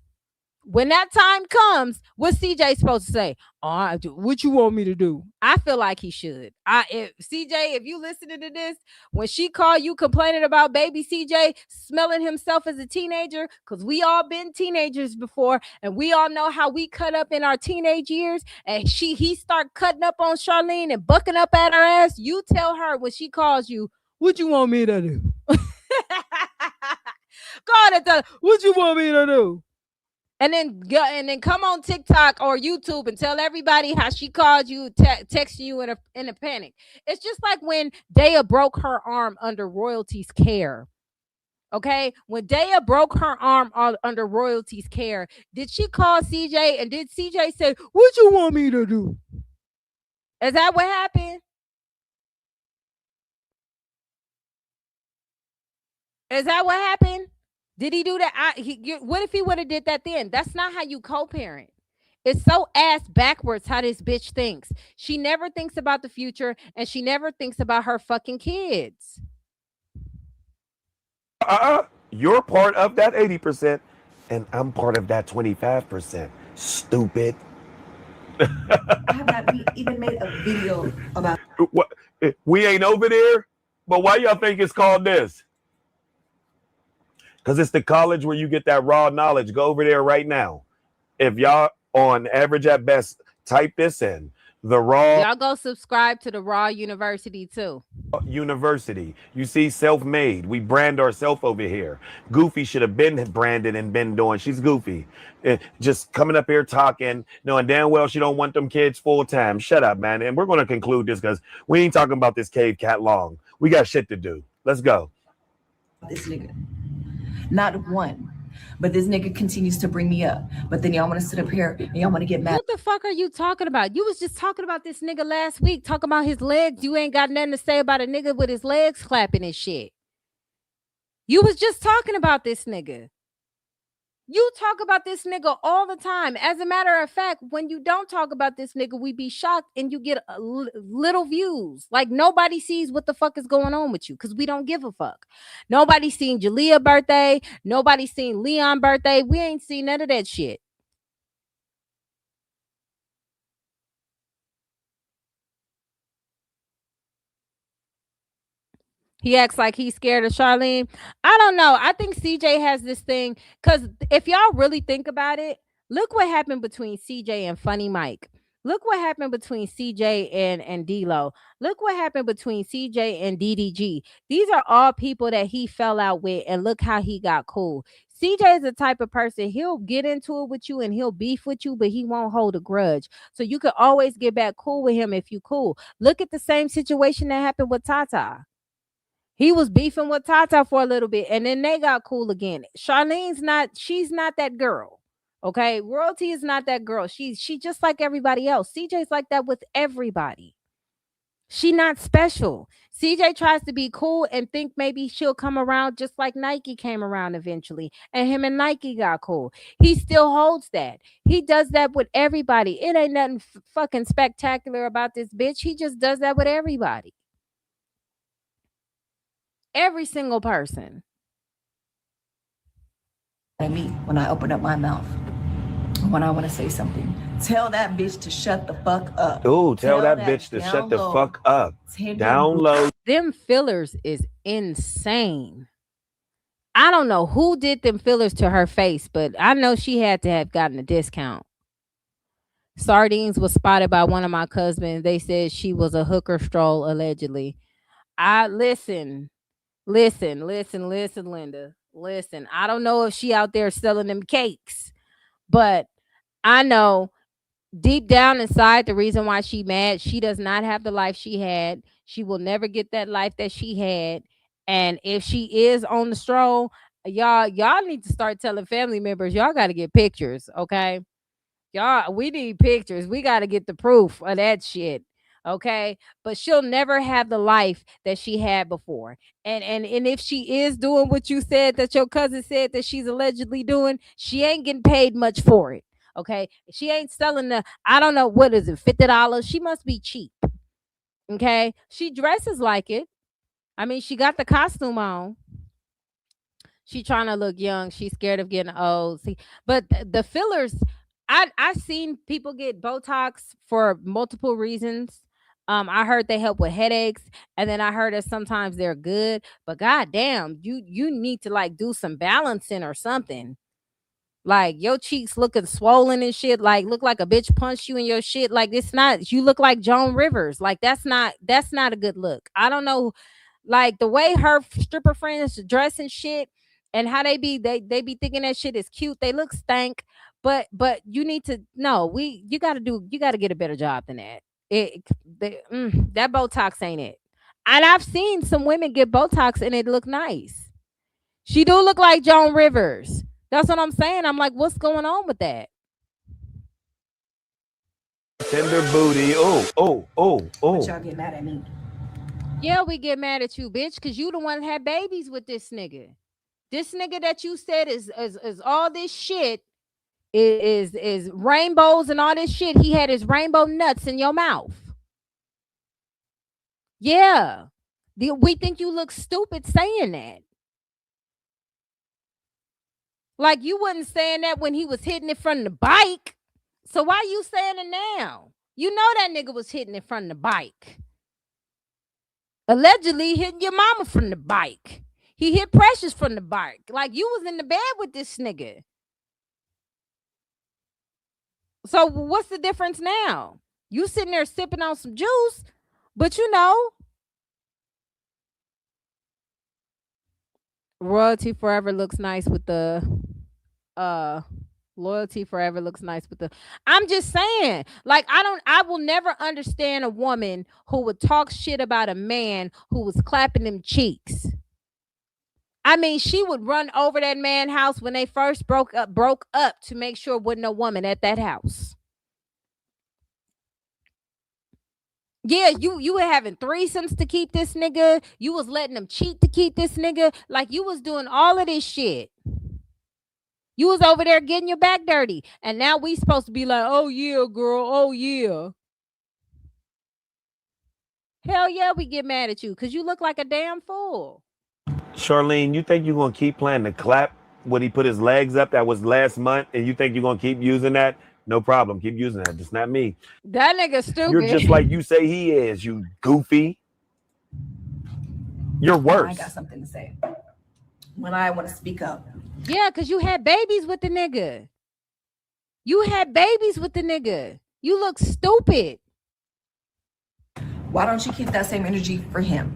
what's CJ supposed to say? Oh, what you want me to do? I feel like he should. CJ, if you listening to this, when she called you complaining about baby CJ smelling himself as a teenager, because we all been teenagers before, and we all know how we cut up in our teenage years, and he start cutting up on Charlene and bucking up at her ass, you tell her when she calls you, what you want me to do? God, what you want me to do? And then come on TikTok or YouTube and tell everybody how she called you, texting you in a panic. It's just like when Daya broke her arm under royalty's care. Okay, when Daya broke her arm under royalty's care, did she call CJ and did CJ say, "What you want me to do"? Is that what happened? Is that what happened? Did he do that? What if he would have did that then? That's not how you co-parent. It's so ass backwards how this bitch thinks. She never thinks about the future, and she never thinks about her fucking kids. You're part of that 80%, and I'm part of that 25%. Stupid. I have not even made a video about What? We ain't over there, but why y'all think it's called this? Because it's the college where you get that raw knowledge. Go over there right now. If y'all on average at best, type this in. The Raw. Y'all go subscribe to the Raw University too. University. You see, self-made. We brand ourselves over here. Goofy should have been branded and been doing. She's goofy. Just coming up here talking, knowing damn well she don't want them kids full time. Shut up, man. And we're going to conclude this because we ain't talking about this cave cat long. We got shit to do. Let's go. this nigga. Not one. But this nigga continues to bring me up. But then y'all want to sit up here and y'all want to get mad. What the fuck are you talking about? You was just talking about this nigga last week, talking about his legs. You ain't got nothing to say about a nigga with his legs clapping and shit. You was just talking about this nigga. You talk about this nigga all the time. As a matter of fact, when you don't talk about this nigga, we be shocked and you get little views. Like nobody sees what the fuck is going on with you because we don't give a fuck. Nobody seen Jalea birthday. Nobody seen Leon birthday. We ain't seen none of that shit. He acts like he's scared of Charlene. I don't know. I think CJ has this thing because if y'all really think about it, look what happened between CJ and Funny Mike. Look what happened between CJ and D-Lo. Look what happened between CJ and DDG. These are all people that he fell out with, and look how he got cool. CJ is the type of person, he'll get into it with you and he'll beef with you, but he won't hold a grudge. So you could always get back cool with him if you cool. Look at the same situation that happened with Tata. He was beefing with Tata for a little bit and then they got cool again. She's not that girl. Okay. Royalty is not that girl. She just like everybody else. CJ's like that with everybody. She not special. CJ tries to be cool and think maybe she'll come around just like Nike came around eventually. And him and Nike got cool. He still holds that. He does that with everybody. It ain't nothing fucking spectacular about this bitch. He just does that with everybody. Every single person. At me when I open up my mouth. When I want to say something. Tell that bitch to shut the fuck up. Ooh, tell that bitch to shut the fuck up. Download. Them fillers is insane. I don't know who did them fillers to her face, but I know she had to have gotten a discount. Sardines was spotted by one of my cousins. They said she was a hooker stroll allegedly. I listen, Linda. Listen, I don't know if she out there selling them cakes, but I know deep down inside the reason why she mad, she does not have the life she had. She will never get that life that she had. And if she is on the stroll, y'all need to start telling family members, y'all got to get pictures, okay? Y'all, we need pictures. We got to get the proof of that shit. Okay, but she'll never have the life that she had before. And if she is doing what you said that your cousin said that she's allegedly doing, she ain't getting paid much for it. Okay, she ain't selling the, I don't know, what is it, $50? She must be cheap. Okay, she dresses like it. I mean, she got the costume on. She trying to look young. She's scared of getting old. See, but the fillers, I seen people get Botox for multiple reasons. I heard they help with headaches, and then I heard that sometimes they're good. But goddamn, you need to like do some balancing or something. Like your cheeks looking swollen and shit, like look like a bitch punched you in your shit. Like it's not, you look like Joan Rivers. Like that's not a good look. I don't know, like the way her stripper friends dress and shit, and how they be thinking that shit is cute. They look stank, but you need to no, you got to get a better job than that. That Botox ain't it. And I've seen some women get Botox and it look nice. She do look like Joan Rivers. That's what I'm saying. I'm like, what's going on with that? Tender booty. But y'all get mad at me. Yeah, we get mad at you, bitch, because you the one that had babies with this nigga. This nigga that you said is all this shit is rainbows and all this shit. He had his rainbow nuts in your mouth. Yeah. We think you look stupid saying that. Like you wasn't saying that when he was hitting it from the bike. So why you saying it now? You know that nigga was hitting it from the bike. Allegedly hitting your mama from the bike. He hit Precious from the bike. Like you was in the bed with this nigga. So what's the difference now? You sitting there sipping on some juice, but you know, royalty forever looks nice with the loyalty forever looks nice with the, I'm just saying, like I will never understand a woman who would talk shit about a man who was clapping them cheeks. I mean, she would run over that man house when they first broke up to make sure wasn't no woman at that house. Yeah, you were having threesomes to keep this nigga. You was letting them cheat to keep this nigga. Like you was doing all of this shit. You was over there getting your back dirty. And now we supposed to be like, oh yeah, girl, oh yeah. Hell yeah, we get mad at you because you look like a damn fool. Charlene, you think you're gonna keep playing the clap when he put his legs up? That was last month, and you think you're gonna keep using that? No problem, keep using that. Just not me. That nigga You're just like stupid. you say he is. You goofy. You're Now I got worse. something to say. When I want to speak up, Yeah, because you had babies with the nigga. You had babies with the nigga. You look stupid. why don't you keep that same energy for him?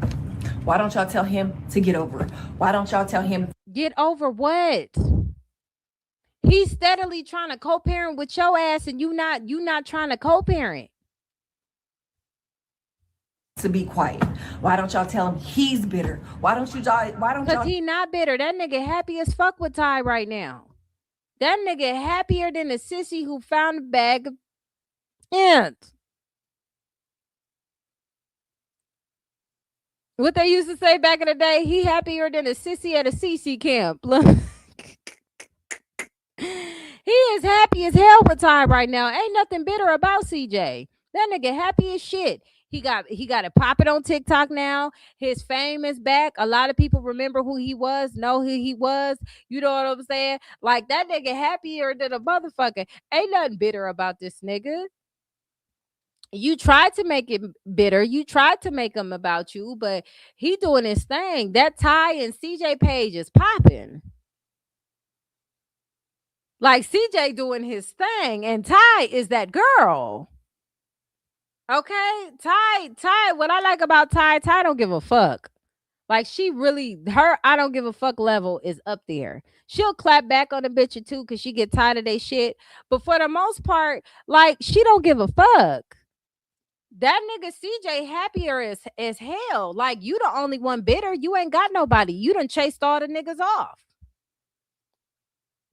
Why don't y'all tell him to get over it? Why don't y'all tell him Get over what? He's steadily trying to co-parent with your ass, and you not trying to co-parent. to be quiet? Why don't y'all tell him he's bitter? Why don't Cause y'all he not bitter. That nigga happy as fuck with Ty right now. That nigga happier than a sissy who found a bag of ants. What they used to say back in the day, he happier than a sissy at a CC camp. He is happy as hell with Ty right now. Ain't nothing bitter about CJ. That nigga happy as shit. He got it popping on TikTok now. His fame is back. A lot of people remember who he was, know who he was. You know what I'm saying? Like that nigga happier than a motherfucker. Ain't nothing bitter about this nigga. You tried to make it bitter. You tried to make him about you, but he doing his thing. That Ty and CJ page is popping. Like CJ doing his thing, and Ty is that girl. Okay, Ty. What I like about Ty don't give a fuck. Like she really, her I don't give a fuck level is up there. She'll clap back on the bitch or two because she get tired of they shit. But for the most part, like she don't give a fuck. That nigga CJ happier as hell. Like you the only one bitter. You ain't got nobody. You done chased all the niggas off.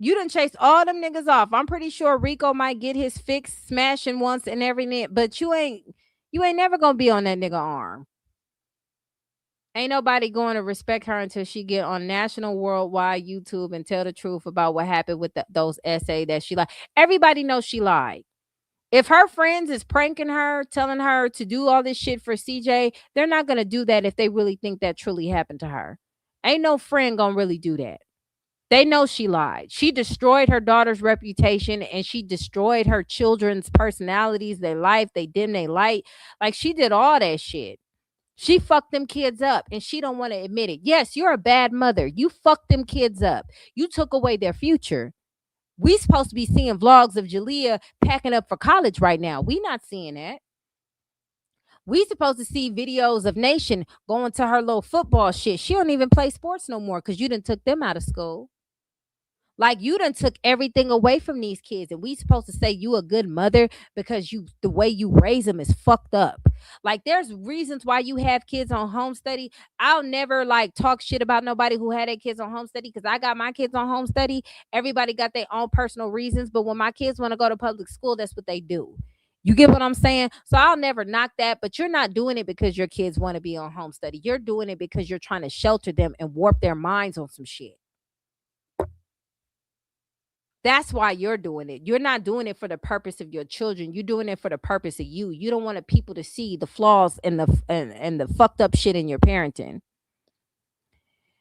You done chased all them niggas off. I'm pretty sure Rico might get his fix smashing once and everything, but you ain't never gonna be on that nigga arm. Ain't nobody going to respect her until she get on national worldwide YouTube and tell the truth about what happened with those essay that she lied. Everybody knows she lied. If her friends is pranking her, telling her to do all this shit for CJ, they're not gonna do that if they really think that truly happened to her. Ain't no friend gonna really do that. They know she lied. She destroyed her daughter's reputation and she destroyed her children's personalities, their life, they dim they light. Like she did all that shit. She fucked them kids up and she don't want to admit it. Yes, you're a bad mother. You fucked them kids up. You took away their future. We supposed to be seeing vlogs of Jalea packing up for college right now. We not seeing that. We supposed to see videos of Nation going to her little football shit. She don't even play sports no more because you done took them out of school. Like you done took everything away from these kids, and we supposed to say you a good mother because the way you raise them is fucked up. Like there's reasons why you have kids on home study. I'll never like talk shit about nobody who had their kids on home study because I got my kids on home study. Everybody got their own personal reasons, but when my kids want to go to public school, that's what they do. You get what I'm saying? So I'll never knock that, but you're not doing it because your kids want to be on home study. You're doing it because you're trying to shelter them and warp their minds on some shit. That's why you're doing it. You're not doing it for the purpose of your children. You're doing it for the purpose of you. You don't want people to see the flaws and the fucked up shit in your parenting.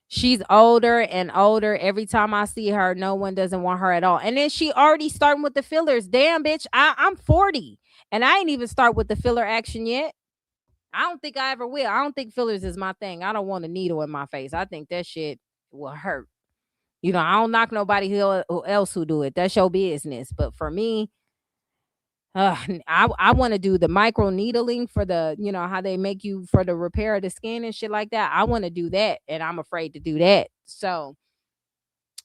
She's older and older. Every time I see her, no one doesn't want her at all. And then she already starting with the fillers. Damn, bitch, I'm 40 and I ain't even start with the filler action yet. I don't think I ever will. I don't think fillers is my thing. I don't want a needle in my face. I think that shit will hurt. You know, I don't knock nobody who else who do it. That's your business. But for me, I want to do the micro needling for the, how they make you for the repair of the skin and shit like that. I want to do that, and I'm afraid to do that. So,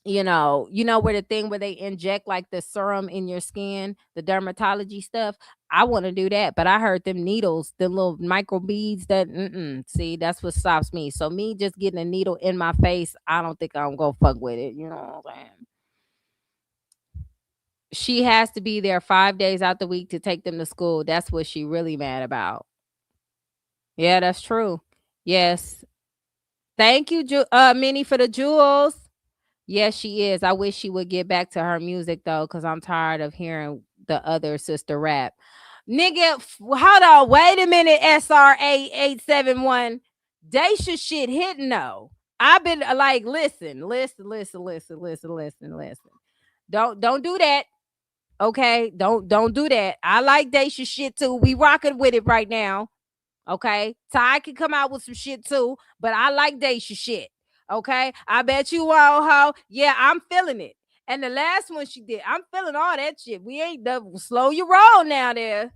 where the thing where they inject like the serum in your skin, the dermatology stuff. I want to do that, but I heard them needles, the little micro beads that see, that's what stops me. So me just getting a needle in my face, I don't think I'm gonna fuck with it. You know what I'm saying? She has to be there 5 days out the week to take them to school. That's what she really mad about. Yeah, that's true. Yes. Thank you, Minnie, for the jewels. Yes, she is. I wish she would get back to her music though, because I'm tired of hearing the other sister rap. Nigga, hold on. Wait a minute, SR8871. Daisha shit hitting though. I've been like, listen. Don't do that. Okay. Don't do that. I like Daisha shit too. We rocking with it right now. Okay. Ty can come out with some shit too, but I like Daisha shit. Okay. I bet you won't, ho. Yeah, I'm feeling it. And the last one she did, I'm feeling all that shit. We ain't slow your roll now there.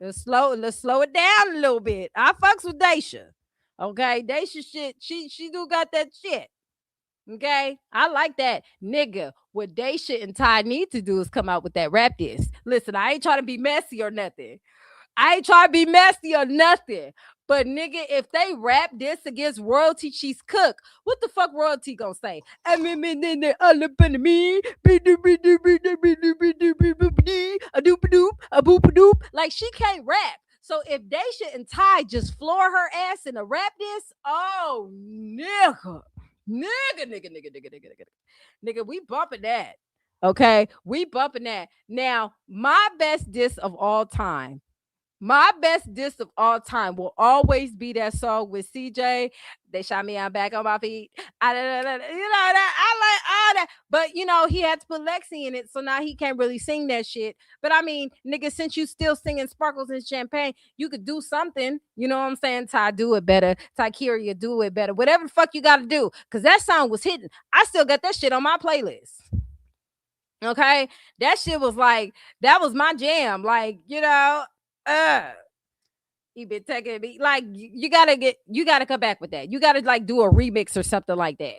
Let's slow it down a little bit. I fucks with Daisha. Okay. Daisha shit, she do got that shit. Okay, I like that. Nigga, what Daisha and Ty need to do is come out with that rap disc. Listen, I ain't trying to be messy or nothing. I ain't trying to be messy or nothing. But nigga, if they rap this against royalty, she's cook. What the fuck royalty gonna say? Like she can't rap. So if Daisha and Ty just floor her ass in a rap this, oh nigga, we bumping that. Okay, we bumping that. Now, my best diss of all time. My best diss of all time will always be that song with CJ. They shot me out back on my feet. I like all that. But he had to put Lexi in it, so now he can't really sing that shit. But I mean, nigga, since you still singing Sparkles and Champagne, you could do something. You know what I'm saying? Ty, do it better. Tykeria, do it better. Whatever the fuck you gotta do. Cause that song was hitting. I still got that shit on my playlist. Okay. That shit was like, that was my jam. Like, uh you been taking me like you gotta come back with that. You gotta like do a remix or something like that.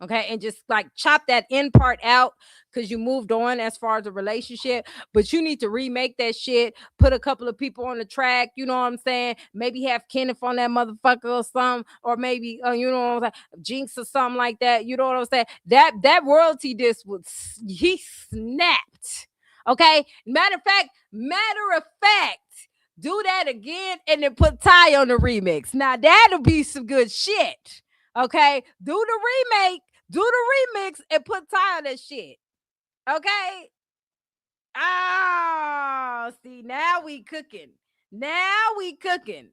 Okay, and just like chop that end part out because you moved on as far as the relationship, but you need to remake that shit, put a couple of people on the track, you know what I'm saying? Maybe have Kenneth on that motherfucker or something, or maybe you know what I'm saying, Jinx or something like that, you know what I'm saying? That royalty disc was he snapped. Okay, matter of fact, do that again and then put Ty on the remix. Now that'll be some good shit. Okay, do the remake, do the remix, and put Ty on that shit. Okay. Oh, see, now we cooking. Now we cooking.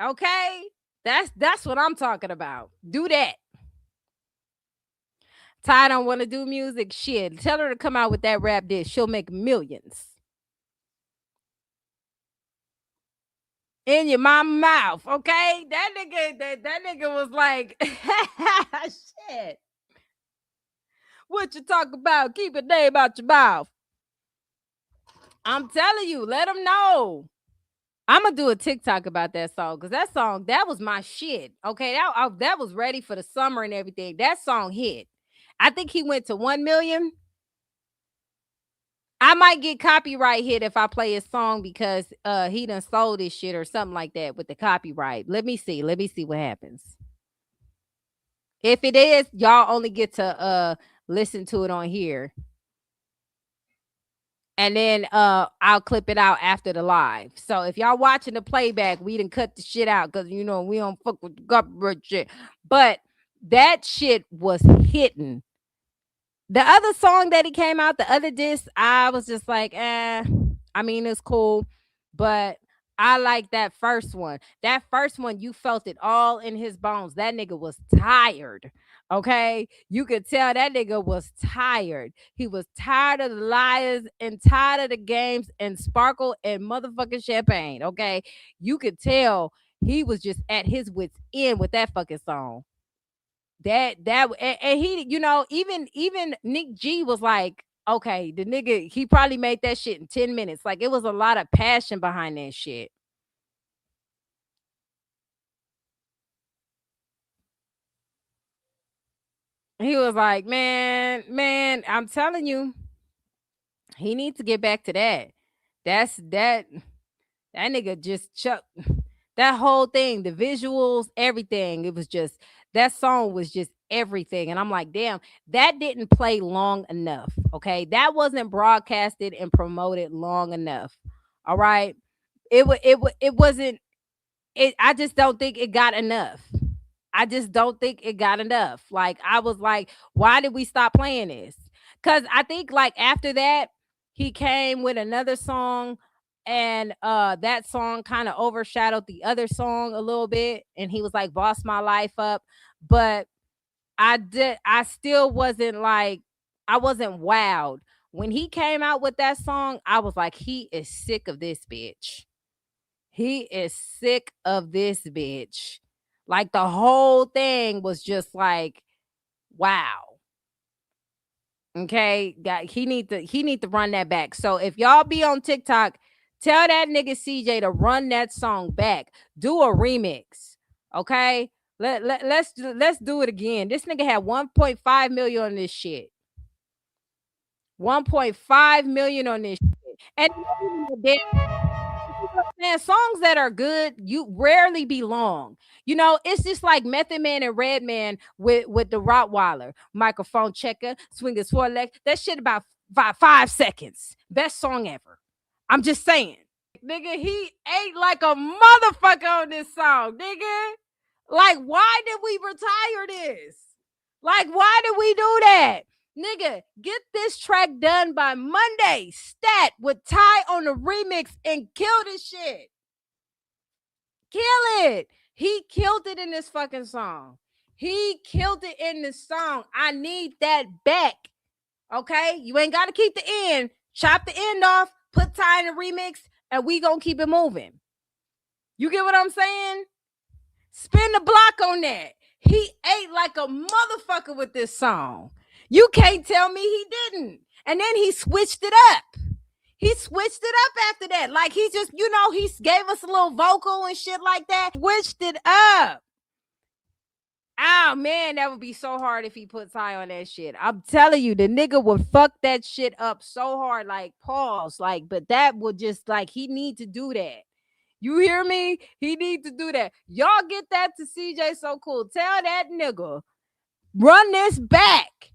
Okay, that's what I'm talking about. Do that. Ty don't want to do music. Shit, tell her to come out with that rap dish. She'll make millions. In your mama mouth, okay? That nigga was like, shit. What you talk about? Keep a name out your mouth. I'm telling you, let them know. I'm gonna do a TikTok about that song because that was my shit. Okay, that was ready for the summer and everything. That song hit. I think he went to 1 million. I might get copyright hit if I play his song because he done sold his shit or something like that with the copyright. Let me see. Let me see what happens. If it is, y'all only get to listen to it on here. And then I'll clip it out after the live. So if y'all watching the playback, we didn't cut the shit out because we don't fuck with the copyright shit. But that shit was hitting. The other song that he came out, the other disc, I was just like, I mean, it's cool, but I like that first one. That first one, you felt it all in his bones. That nigga was tired. Okay. You could tell that nigga was tired. He was tired of the liars and tired of the games and Sparkle and motherfucking Champagne. Okay. You could tell he was just at his wits' end with that fucking song. And he, even Nick G was like, okay, the nigga, he probably made that shit in 10 minutes. Like it was a lot of passion behind that shit. He was like, man, I'm telling you, he needs to get back to that. That's that nigga just chuck that whole thing, the visuals, everything. It was just that song was just everything. And I'm like, damn, that didn't play long enough. Okay. That wasn't broadcasted and promoted long enough. All right. It wasn't it I just don't think it got enough. I just don't think it got enough. Like I was like, why did we stop playing this? Cuz I think like after that he came with another song, and that song kind of overshadowed the other song a little bit, and he was like boss my life up, but I still wasn't like, I wasn't wowed. When he came out with that song, I was like, he is sick of this bitch. He is sick of this bitch. Like the whole thing was just like, wow. Okay, he need to run that back. So if y'all be on TikTok, tell that nigga CJ to run that song back. Do a remix. Okay? Let's do it again. This nigga had 1.5 million on this shit. 1.5 million on this shit. And man, songs that are good, you rarely be long. You know, it's just like Method Man and Redman with the Rottweiler. Microphone checker, swing his foreleg. That shit about 5 seconds. Best song ever. I'm just saying. Nigga, he ate like a motherfucker on this song, nigga. Like, why did we retire this? Like, why did we do that? Nigga, get this track done by Monday. Stat with Ty on the remix and kill this shit. Kill it. He killed it in this fucking song. He killed it in the song. I need that back. Okay? You ain't got to keep the end. Chop the end off, put Ty in the remix, and we gonna keep it moving. You get what I'm saying? Spin the block on that. He ate like a motherfucker with this song. You can't tell me he didn't. And then he switched it up. He switched it up after that. Like he just, you know, he gave us a little vocal and shit like that. Switched it up. Oh man, that would be so hard if he put Ty on that shit. I'm telling you, the nigga would fuck that shit up so hard. Like pause. Like, but that would just like he need to do that. You hear me? He need to do that. Y'all get that to CJ So Cool. Tell that nigga, run this back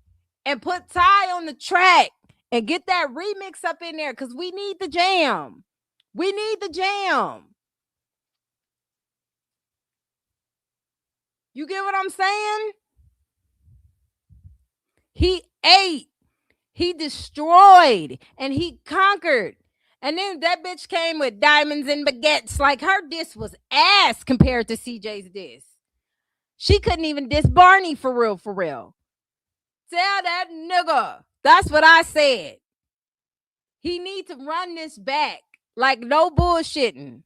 and put Ty on the track and get that remix up in there because we need the jam. We need the jam. You get what I'm saying? He ate, he destroyed, and he conquered. And then that bitch came with diamonds and baguettes. Like her diss was ass compared to CJ's diss. She couldn't even diss Barney for real, for real. Tell that nigga. That's what I said. He need to run this back. Like no bullshitting.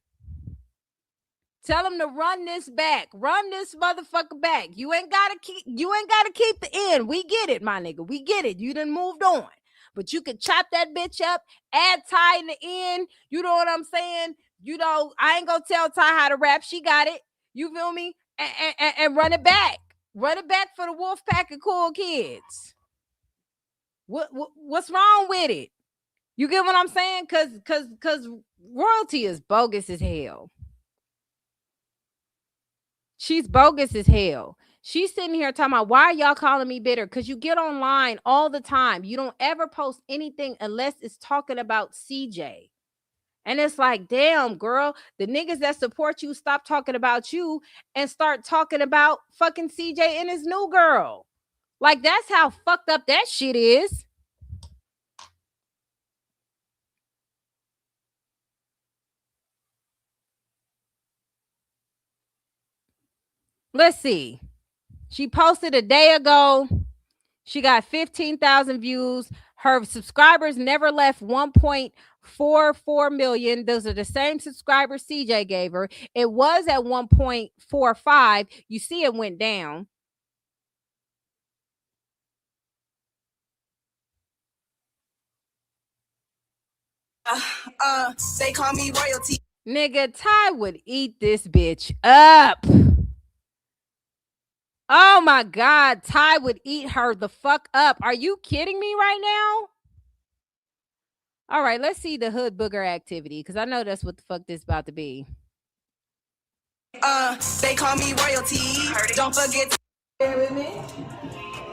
Tell him to run this back. Run this motherfucker back. You ain't gotta keep the end. We get it, my nigga. We get it. You done moved on. But you can chop that bitch up, add Ty in the end. You know what I'm saying? You know, I ain't gonna tell Ty how to rap. She got it. You feel me? And run it back. Run it back for the wolf pack of cool kids. What's wrong with it? You get what I'm saying? Cause royalty is bogus as hell. She's bogus as hell. She's sitting here talking about, why are y'all calling me bitter? Because you get online all the time. You don't ever post anything unless it's talking about CJ. And it's like, damn, girl, the niggas that support you stop talking about you and start talking about fucking CJ and his new girl. Like, that's how fucked up that shit is. Let's see. She posted a day ago. She got 15,000 views. Her subscribers never left 1.44 million. Those are the same subscribers CJ gave her. It was at 1.45. You see it went down. They call me royalty. Nigga, Ty would eat this bitch up. Oh my God, Ty would eat her the fuck up. Are you kidding me right now? All right, let's see the hood booger activity because I know that's what the fuck this about to be. They call me royalty. Don't forget to bear with me.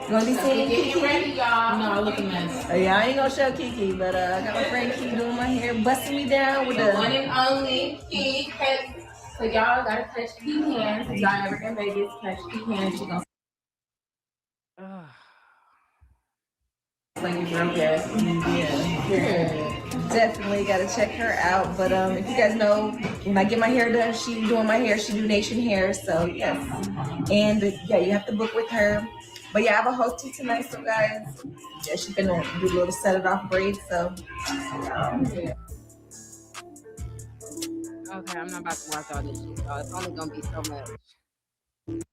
You gonna be seeing Kiki? Ready, y'all. No, I look a mess. Oh, yeah, I ain't gonna show Kiki, but I got my friend Kiki doing my hair, busting me down with the one and only Kiki. So y'all gotta catch Kiki hands. If y'all ever in Vegas, catch Kiki hands. She gonna. like girl, yeah, definitely gotta check her out. But if you guys know, when I get my hair done, she doing my hair. She do Nation Hair, so yes. And yeah, you have to book with her. But yeah, I have a host tea tonight, so guys, yeah, she's gonna do a little set it off braids. So Okay, I'm not about to watch all this shit, y'all. It's only gonna be so much.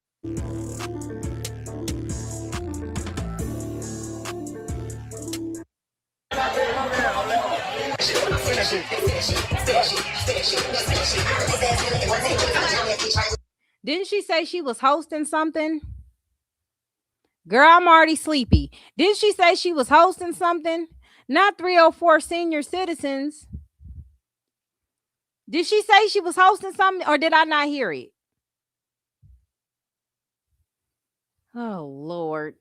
Didn't she say she was hosting something? Girl, I'm already sleepy. Didn't she say she was hosting something? Not 304 senior citizens. Did she say she was hosting something or did I not hear it? Oh, Lord.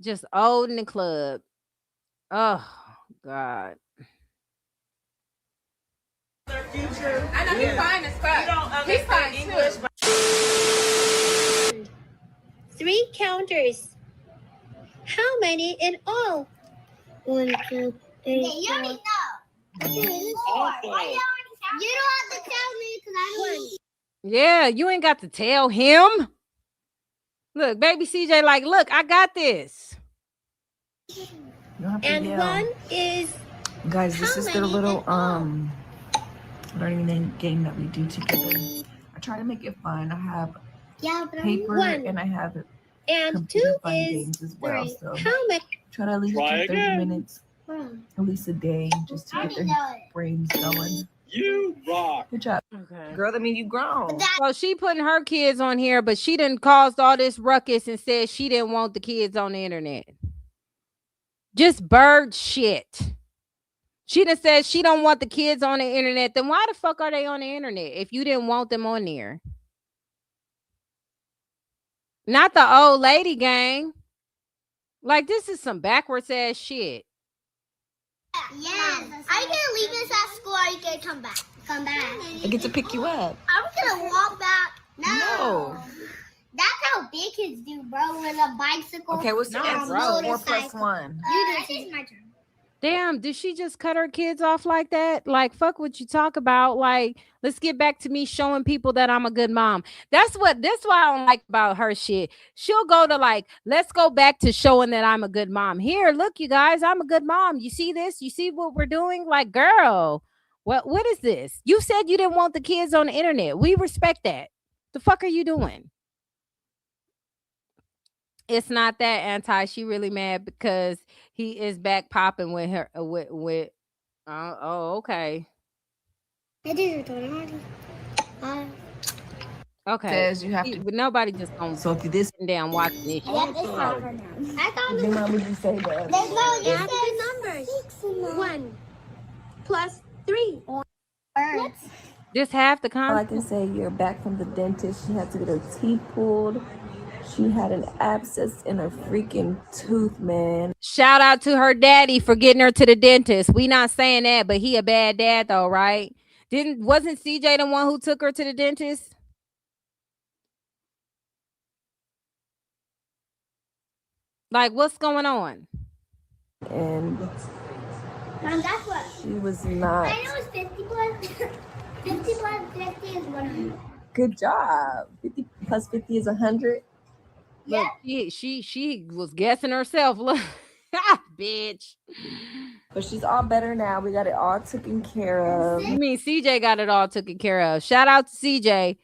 Just old in the club. Oh, God. I know he's fine as fuck. He's fine English. 3 counters. How many in all? 1, 2, 3, You already know. You don't have to tell me because I don't. Yeah, you ain't got to tell him. Look, baby CJ, like, look, I got this. And yell. 1 is. Guys, this how is the many little in all? learning game that we do together. I try to make it fun. I have paper 1. and I have And 2 computer fun is games as well. 3. So How many? try to at least do 30 minutes, at least a day, just to I get already their know it. brains going. You rock. Good job, Okay. girl. That means you grown. So she putting her kids on here, but she didn't caused all this ruckus and said she didn't want the kids on the internet. Just bird shit. She done said she don't want the kids on the internet. Then why the fuck are they on the internet if you didn't want them on there? Not the old lady gang. Like, this is some backwards ass shit. Yes. Are you gonna leave us at school or are you gonna come back? Come back. I get to pick you up. Are we gonna walk back? No. That's how big kids do, bro. With a bicycle. Okay, what's the No, answer? bro. 4 plus 1. You do it. My turn. Damn, did she just cut her kids off like that? Like, fuck what you talk about. Like, let's get back to me showing people that I'm a good mom. That's why I don't like about her shit. She'll go to like, let's go back to showing that I'm a good mom. Here, look, you guys, I'm a good mom. You see this? You see what we're doing? Like, girl, what is this? You said you didn't want the kids on the internet. We respect that. The fuck are you doing? It's not that anti. She really mad because he is back popping with her with oh, okay. It is your turn already. Okay. Says you have to. But nobody just gonna So if you this, sit down watching this shit. Yep, it's not for now. I thought then why would you say that? there's no you Add the numbers. 1 plus 3. What's Just half the All I con. can say, you're back from the dentist. She had to get her teeth pulled. She had an abscess in her freaking tooth, man. Shout out to her daddy for getting her to the dentist. We not saying that, but he a bad dad though, right? Wasn't CJ the one who took her to the dentist? Like, what's going on? And Mom, that's what. she was not. I know it's 50 plus. 50 plus 50 is 100. Good job. 50 plus 50 is 100. Look, she was guessing herself. Look, bitch. But she's all better now. We got it all taken care of. You mean CJ got it all taken care of? Shout out to CJ.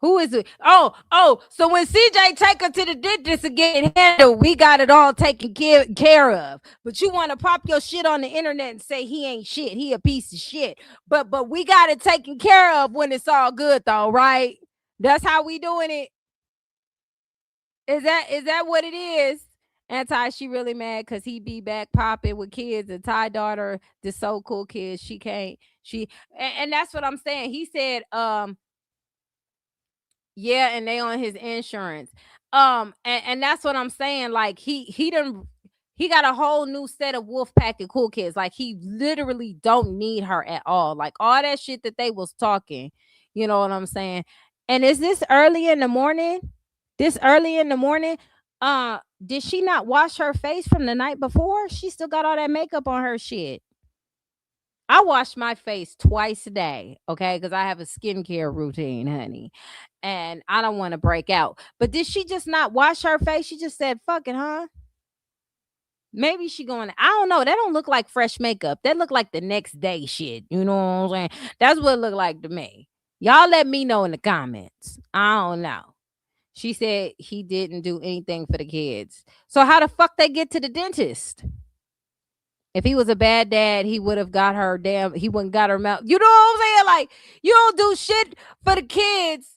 Who is it? Oh, so when CJ take her to the dentist and get it handled, we got it all taken care of. But you want to pop your shit on the internet and say he ain't shit. He a piece of shit. But we got it taken care of when it's all good though, right? That's how we doing it. Is that what it is? Anti, she really mad because he be back popping with kids. And Ty daughter, the so cool kids, she can't. And that's what I'm saying. He said, yeah, and they on his insurance. And that's what I'm saying. Like he got a whole new set of wolf pack of cool kids. Like he literally don't need her at all. Like all that shit that they was talking, you know what I'm saying? And is this early in the morning? This early in the morning? Did she not wash her face from the night before? She still got all that makeup on her shit. I wash my face twice a day, okay? Because I have a skincare routine, honey. And I don't want to break out. But did she just not wash her face? She just said, fuck it, huh? Maybe she going, I don't know. That don't look like fresh makeup. That look like the next day shit. You know what I'm saying? That's what it looked like to me. Y'all let me know in the comments. I don't know. She said he didn't do anything for the kids. So how the fuck they get to the dentist? If he was a bad dad, he would have got her he wouldn't got her mouth. You know what I'm saying? Like, you don't do shit for the kids.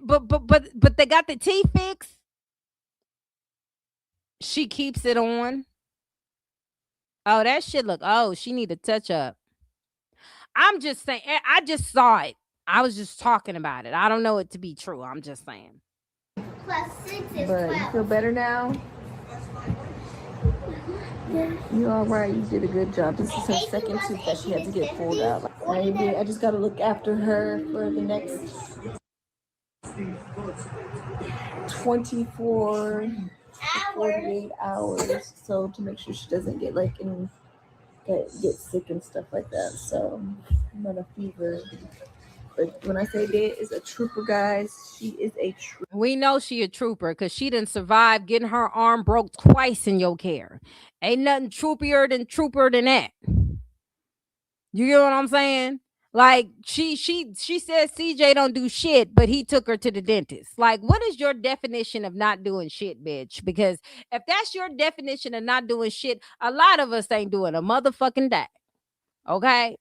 But they got the teeth fixed. She keeps it on. Oh, that shit look. Oh, she need to touch up. I'm just saying. I just saw it. I was just talking about it. I don't know it to be true. I'm just saying. Plus 6 is But 12. you feel better now? You all right? You did a good job. This is her second tooth that she had to get pulled out. Maybe I just got to look after her for the next 24 to 48 hours, so to make sure she doesn't get get sick and stuff like that. So I'm on a fever. But when I say Dad is a trooper, guys, she is a trooper. We know she a trooper because she didn't survive getting her arm broke twice in your care. Ain't nothing trooper than that. You get what I'm saying? Like she says CJ don't do shit, but he took her to the dentist. Like, what is your definition of not doing shit, bitch? Because if that's your definition of not doing shit, a lot of us ain't doing a motherfucking thing. Okay?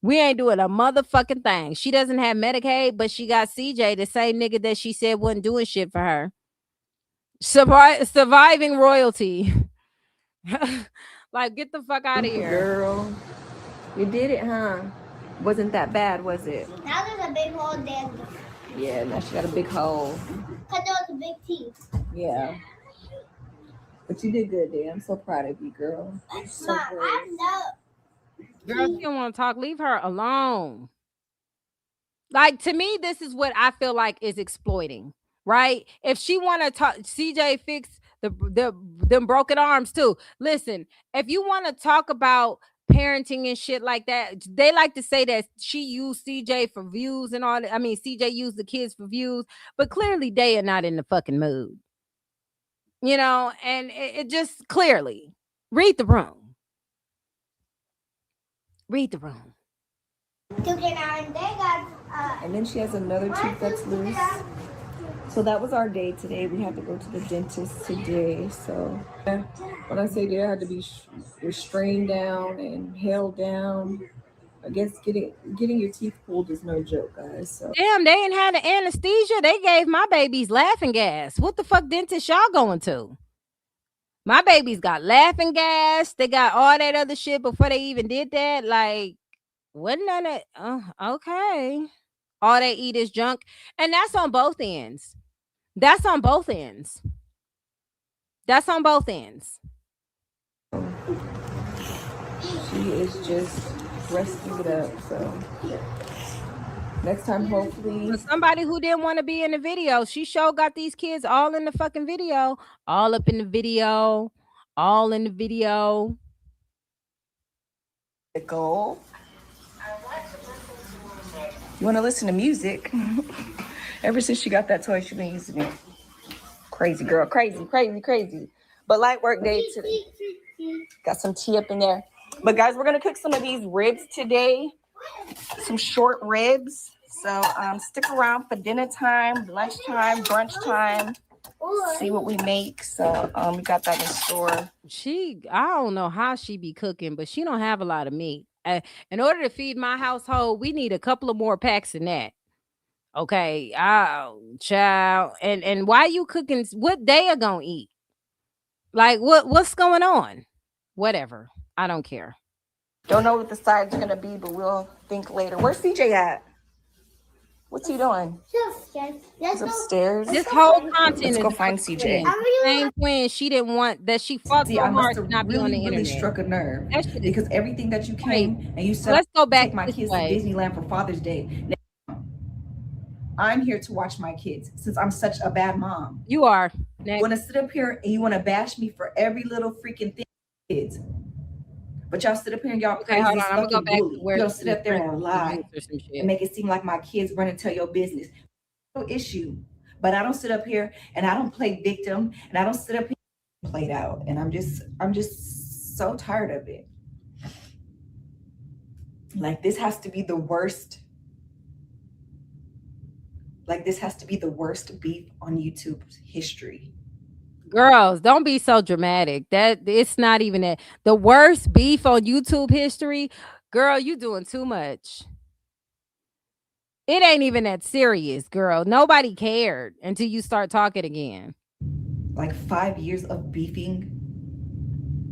We ain't doing a motherfucking thing. She doesn't have Medicaid, but she got CJ, the same nigga that she said wasn't doing shit for her. Surviving royalty. Like, get the fuck out of here. Girl, you did it, huh? Wasn't that bad, was it? Now there's a big hole there. Yeah, now she got a big hole. Because there was a big teeth. Yeah. But you did good, Dan. I'm so proud of you, girl. So Mom, I know. Girl, she don't want to talk. Leave her alone. Like, to me, this is what I feel like is exploiting, right? If she want to talk, CJ fix them broken arms too. Listen, if you want to talk about parenting and shit like that, they like to say that she used CJ for views and all that. I mean, CJ used the kids for views, but clearly they are not in the fucking mood. You know, and it just clearly read the room. Read the room. And then she has another tooth that's loose. So that was our day today. We had to go to the dentist today. So when I say they had to be restrained down and held down, I guess getting your teeth pulled is no joke, guys. So Damn, they ain't had the anesthesia. They gave my babies laughing gas. What the fuck dentist y'all going to? My babies got laughing gas. They got all that other shit before they even did that. Like, wasn't none of okay. All they eat is junk. And that's on both ends. That's on both ends. That's on both ends. she is just resting it up. So next time, hopefully. For somebody who didn't want to be in the video, she sure got these kids all in the fucking video. All up in the video. All in the video. Go. You want to listen to music? Ever since she got that toy, she's been using it. Crazy girl, crazy. But light work day today. Got some tea up in there. But guys, we're gonna cook some of these ribs today. Some short ribs. So stick around for dinner time, lunchtime, brunch time. See what we make. So we got that in store. I don't know how she be cooking, but she don't have a lot of meat. In order to feed my household, we need a couple of more packs than that. Okay, child, and why you cooking? What they are gonna eat? Like what's going on? Whatever, I don't care. Don't know what the sides are gonna be, but we'll think later. Where's CJ at? What's he doing? He's upstairs. This whole Let's content is go about find the CJ. twins. The same twin she didn't want that she fought See, so I must hard to have not be on really, the really internet. struck a nerve That shit is because everything that you crazy. came and you So said let's go back take my this kids to way. Disneyland for Father's Day. Now, I'm here to watch my kids since I'm such a bad mom. You are. You want to sit up here and you want to bash me for every little freaking thing, kids. But y'all sit up here and y'all Okay, praise hold this on. I'm gonna go fucking back to bully. where Y'all she sit was up there drinking and some lie juice or some and shit. make it seem like my kids run and tell your business. No issue. But I don't sit up here and I don't play victim and I don't sit up here and play it out. And I'm just so tired of it. Like this has to be the worst. Like this has to be the worst beef on YouTube's history. Girls, don't be so dramatic. That it's not even that. The worst beef on YouTube history, girl, you doing too much. It ain't even that serious, girl. Nobody cared until you start talking again. Like 5 years of beefing.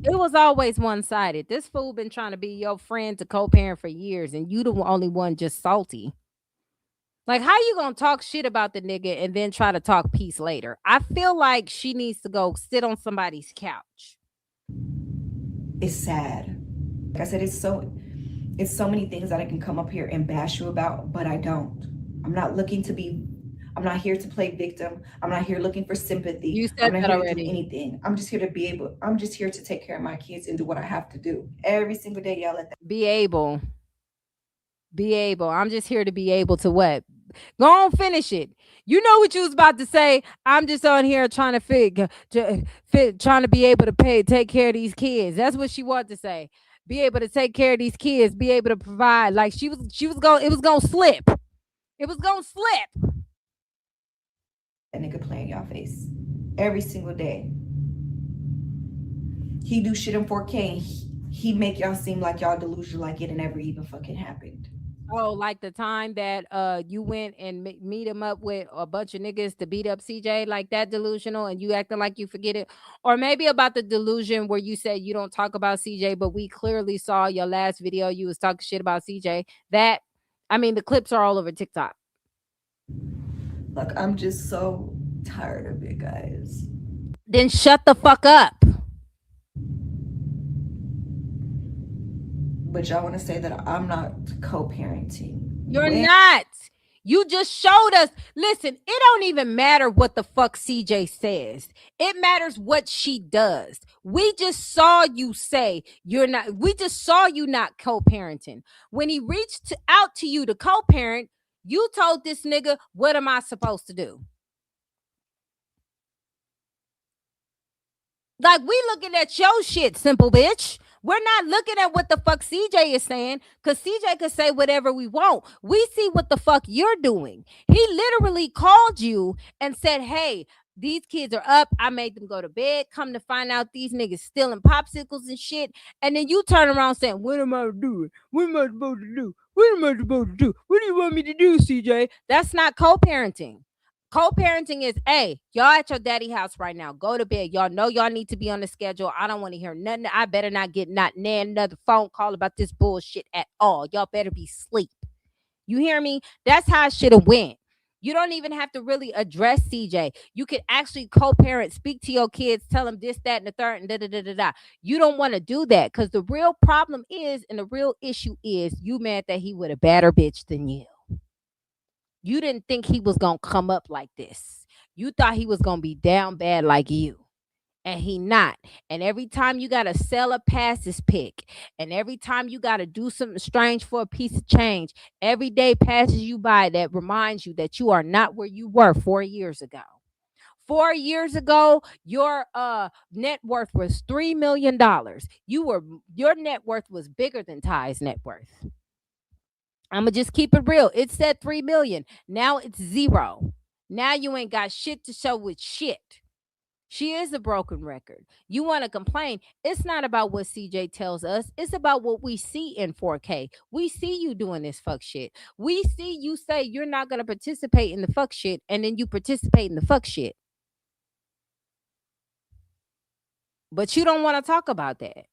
It was always one sided. This fool been trying to be your friend to co-parent for years, and you the only one just salty. Like, how you gonna talk shit about the nigga and then try to talk peace later? I feel like she needs to go sit on somebody's couch. It's sad. Like I said, it's so many things that I can come up here and bash you about, but I don't. I'm not looking to be I'm not here to play victim. I'm not here looking for sympathy. You I'm said not that here to do already. anything. I'm just here to take care of my kids and do what I have to do. Every single day, y'all let that. Be able. Be able. I'm just here to be able to what? Go on, finish it. You know what you was about to say. I'm just on here trying to trying to be able to take care of these kids. That's what she wanted to say. Be able to take care of these kids. Be able to provide. Like she was going. It was gonna slip. It was gonna slip. That nigga play in y'all face every single day. He do shit in 4K and he make y'all seem like y'all delusional, like it never even fucking happened. Oh, like the time that you went and meet him up with a bunch of niggas to beat up CJ, like that delusional, and you acting like you forget it, or maybe about the delusion where you said you don't talk about CJ, but we clearly saw your last video you was talking shit about CJ. That, I mean, the clips are all over TikTok. Look, I'm just so tired of it, guys. Then shut the fuck up. But y'all want to say that I'm not co-parenting. You're not. You just showed us. Listen, it don't even matter what the fuck CJ says. It matters what she does. We just saw you say you're not. We just saw you not co-parenting. When he reached out to you to co-parent, you told this nigga, what am I supposed to do? Like, we looking at your shit, simple bitch. We're not looking at what the fuck CJ is saying, because CJ could say whatever we want. We see what the fuck you're doing. He literally called you and said, hey, these kids are up. I made them go to bed. Come to find out these niggas stealing popsicles and shit. And then you turn around saying, what am I doing? What am I supposed to do? What am I supposed to do? What do you want me to do, CJ? That's not co-parenting. Co-parenting is, hey, y'all at your daddy house right now. Go to bed. Y'all know y'all need to be on the schedule. I don't want to hear nothing. I better not get another phone call about this bullshit at all. Y'all better be asleep. You hear me? That's how it should have went. You don't even have to really address CJ. You could actually co-parent, speak to your kids, tell them this, that, and the third, and da-da-da-da-da. You don't want to do that because the real problem is, and the real issue is, you mad that he with a badder bitch than you. You didn't think he was going to come up like this. You thought he was going to be down bad like you. And he not. And every time you got to sell a passes pick, and every time you got to do something strange for a piece of change, every day passes you by that reminds you that you are not where you were 4 years ago. 4 years ago, your net worth was $3 million. Your net worth was bigger than Ty's net worth. I'm gonna just keep it real. It said 3 million. Now it's 0. Now you ain't got shit to show with shit. She is a broken record. You want to complain. It's not about what CJ tells us. It's about what we see in 4K. We see you doing this fuck shit. We see you say you're not going to participate in the fuck shit, and then you participate in the fuck shit. But you don't want to talk about that.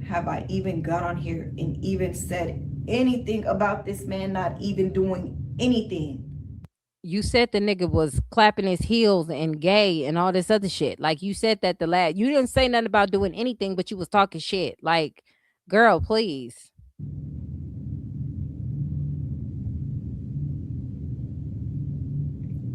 Have I even got on here and even said anything about this man not even doing anything? You said the nigga was clapping his heels and gay and all this other shit. Like, you said that the lad, you didn't say nothing about doing anything, but you was talking shit. Like, girl, please.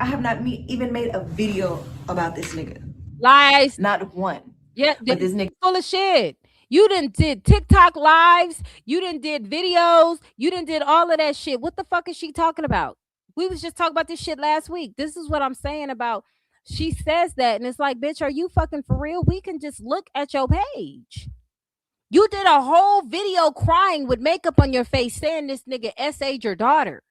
I have not even made a video about this nigga. Lies. Not one. Yeah, but this nigga full of shit. You done did TikTok lives. You done did videos. You done did all of that shit. What the fuck is she talking about? We was just talking about this shit last week. This is what I'm saying about, she says that, and it's like, bitch, are you fucking for real? We can just look at your page. You did a whole video crying with makeup on your face saying this nigga S.A.'d your daughter.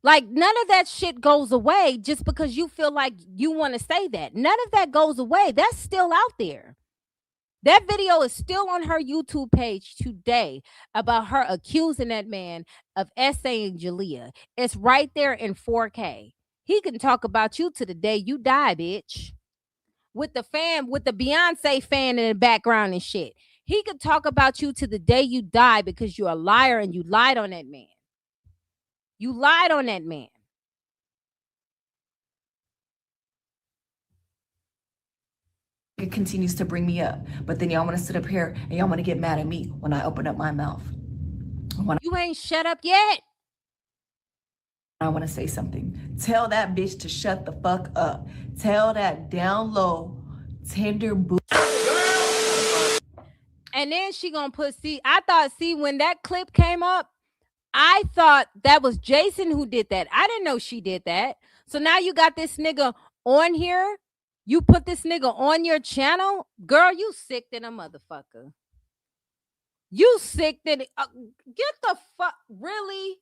Like, none of that shit goes away just because you feel like you want to say that. None of that goes away. That's still out there. That video is still on her YouTube page today about her accusing that man of essaying Jalea. It's right there in 4K. He can talk about you to the day you die, bitch. With the Beyonce fan in the background and shit. He could talk about you to the day you die because you're a liar and you lied on that man. You lied on that man. It continues to bring me up, but then y'all want to sit up here and y'all want to get mad at me when I open up my mouth. You ain't shut up yet. I want to say something. Tell that bitch to shut the fuck up. Tell that down low, tender boo. And then she gonna put, when that clip came up, I thought that was Jason who did that. I didn't know she did that. So now you got this nigga on here. You put this nigga on your channel. Girl, you sick than a motherfucker. You sick than get the fuck, really?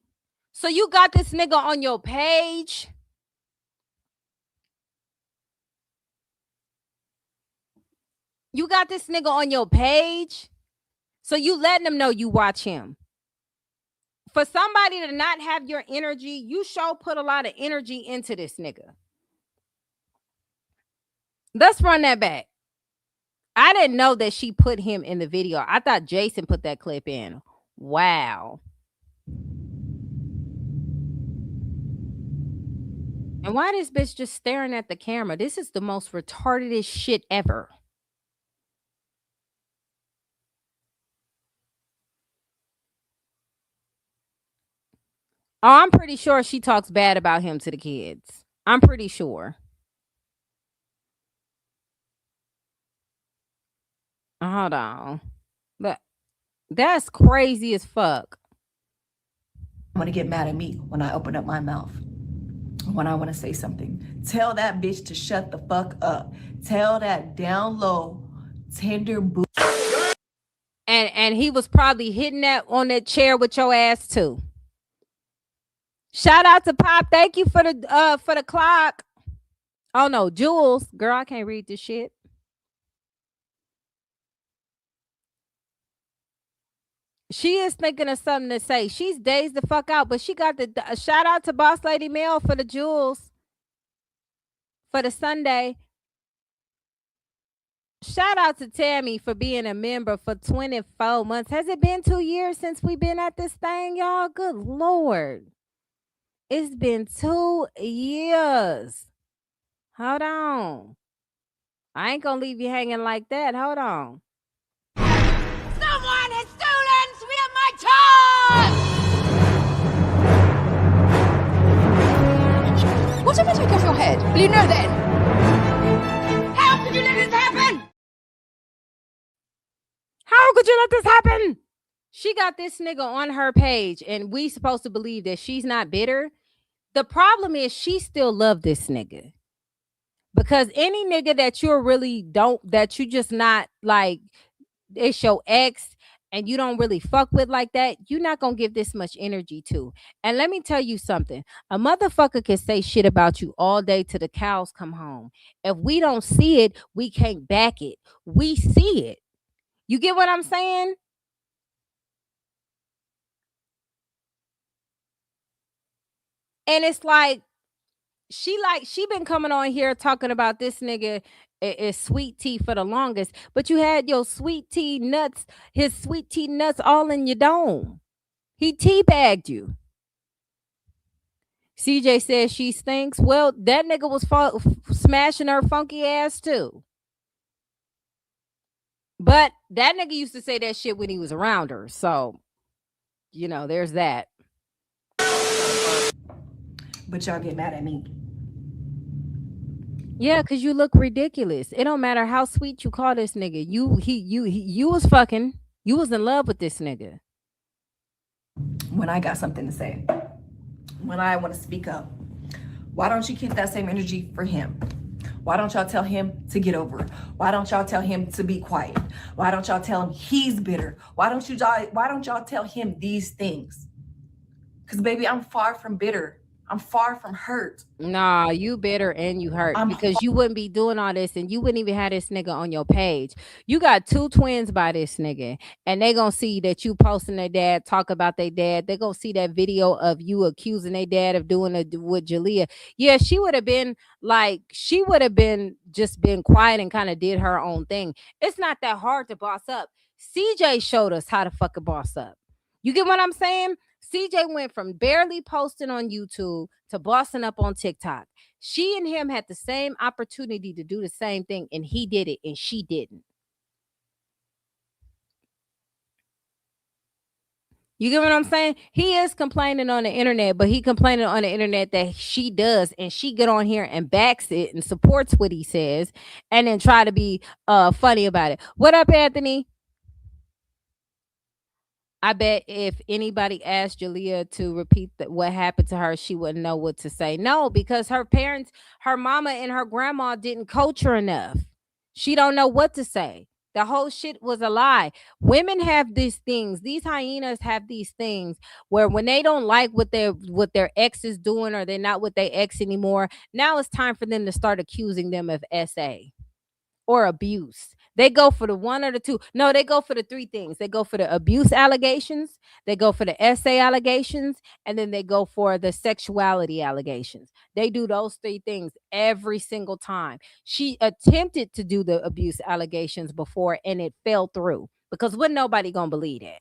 So you got this nigga on your page? You got this nigga on your page? So you letting them know you watch him. For somebody to not have your energy, you sure put a lot of energy into this nigga. Let's run that back. I didn't know that she put him in the video. I thought Jason put that clip in. Wow. And why this bitch just staring at the camera? This is the most retarded shit ever. Oh, I'm pretty sure she talks bad about him to the kids. I'm pretty sure. Hold on. But that's crazy as fuck. I want to get mad at me when I open up my mouth. When I want to say something. Tell that bitch to shut the fuck up. Tell that down low, tender boo. And he was probably hitting that on that chair with your ass too. Shout out to Pop. Thank you for the clock. Oh no, Jules. Girl, I can't read this shit. She is thinking of something to say. She's dazed the fuck out, but she got the shout out to Boss Lady Mel for the jewels for the Sunday. Shout out to Tammy for being a member for 24 months. Has it been 2 years since we've been at this thing, y'all? Good Lord. It's been 2 years. Hold on. I ain't gonna leave you hanging like that. Hold on. Someone has stolen 3 of my toys! What if I take off your head? Will you know then? How could you let this happen? How could you let this happen? She got this nigga on her page, and we supposed to believe that she's not bitter. The problem is she still love this nigga. Because any nigga that you're really that you just not like, it's your ex and you don't really fuck with like that, you're not gonna give this much energy to. And let me tell you something. A motherfucker can say shit about you all day till the cows come home. If we don't see it, we can't back it. We see it. You get what I'm saying? And it's like she been coming on here talking about this nigga is sweet tea for the longest, but you had your sweet tea nuts, his sweet tea nuts all in your dome. He teabagged you. CJ says she stinks. Well, that nigga was smashing her funky ass too. But that nigga used to say that shit when he was around her. So, there's that. But y'all get mad at me. Yeah, cause you look ridiculous. It don't matter how sweet you call this nigga. You was fucking. You was in love with this nigga. When I got something to say, when I want to speak up, why don't you keep that same energy for him? Why don't y'all tell him to get over it? Why don't y'all tell him to be quiet? Why don't y'all tell him he's bitter? Why don't y'all tell him these things? Because baby, I'm far from bitter. I'm far from hurt. Nah, you bitter and you hurt because you wouldn't be doing all this and you wouldn't even have this nigga on your page. You got 2 twins by this nigga and they gonna see that you posting their dad, talk about their dad. They gonna see that video of you accusing their dad of doing it with Jalea. Yeah, she would have been just been quiet and kind of did her own thing. It's not that hard to boss up. CJ showed us how to fucking boss up. You get what I'm saying? CJ went from barely posting on YouTube to bossing up on TikTok. She and him had the same opportunity to do the same thing, and he did it, and she didn't. You get what I'm saying? He is complaining on the internet, but he complaining on the internet that she does, and she get on here and backs it and supports what he says, and then try to be funny about it. What up, Anthony? I bet if anybody asked Jalea to repeat what happened to her, she wouldn't know what to say. No, because her parents, her mama and her grandma didn't coach her enough. She don't know what to say. The whole shit was a lie. Women have these things. These hyenas have these things where when they don't like what their ex is doing or they're not with their ex anymore, now it's time for them to start accusing them of SA or abuse. They go for the one or the two. No, they go for the 3 things. They go for the abuse allegations, they go for the SA allegations, and then they go for the sexuality allegations. They do those 3 things every single time. She attempted to do the abuse allegations before and it fell through because wasn't nobody gonna believe that.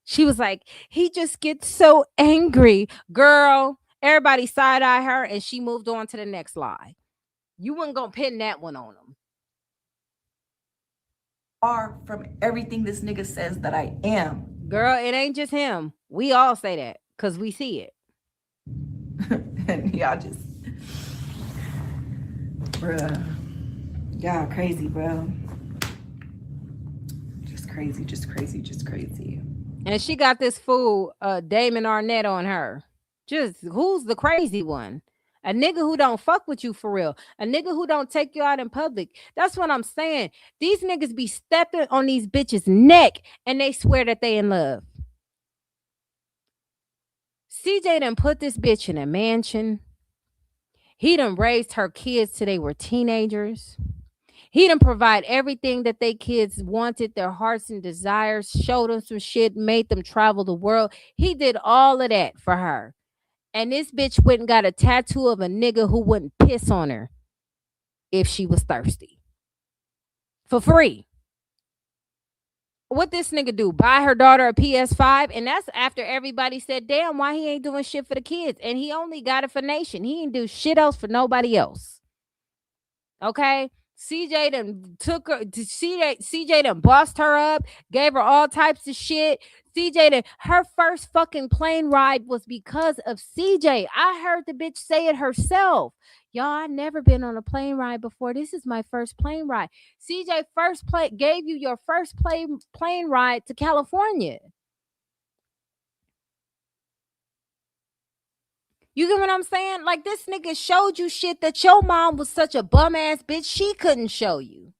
She was like, he just gets so angry. Girl, everybody side-eye her and she moved on to the next lie. You weren't gonna pin that one on them. Far from everything this nigga says that I am. Girl, it ain't just him. We all say that because we see it. And y'all just, bruh, y'all crazy, bro. Just crazy, just crazy, just crazy. And she got this fool, Damon Arnett, on her. Just who's the crazy one? A nigga who don't fuck with you for real. A nigga who don't take you out in public. That's what I'm saying. These niggas be stepping on these bitches' neck and they swear that they in love. CJ done put this bitch in a mansion. He done raised her kids till they were teenagers. He done provide everything that they kids wanted, their hearts and desires, showed them some shit, made them travel the world. He did all of that for her. And this bitch went and got a tattoo of a nigga who wouldn't piss on her if she was thirsty. For free. What this nigga do? Buy her daughter a PS5? And that's after everybody said, damn, why he ain't doing shit for the kids? And he only got it for Nation. He ain't do shit else for nobody else. Okay? CJ done took her, CJ done bossed her up, gave her all types of shit. CJ done, her first fucking plane ride was because of CJ. I heard the bitch say it herself. Y'all, I never been on a plane ride before. This is my first plane ride. CJ gave you your first plane ride to California. You get what I'm saying? Like, this nigga showed you shit that your mom was such a bum ass bitch she couldn't show you.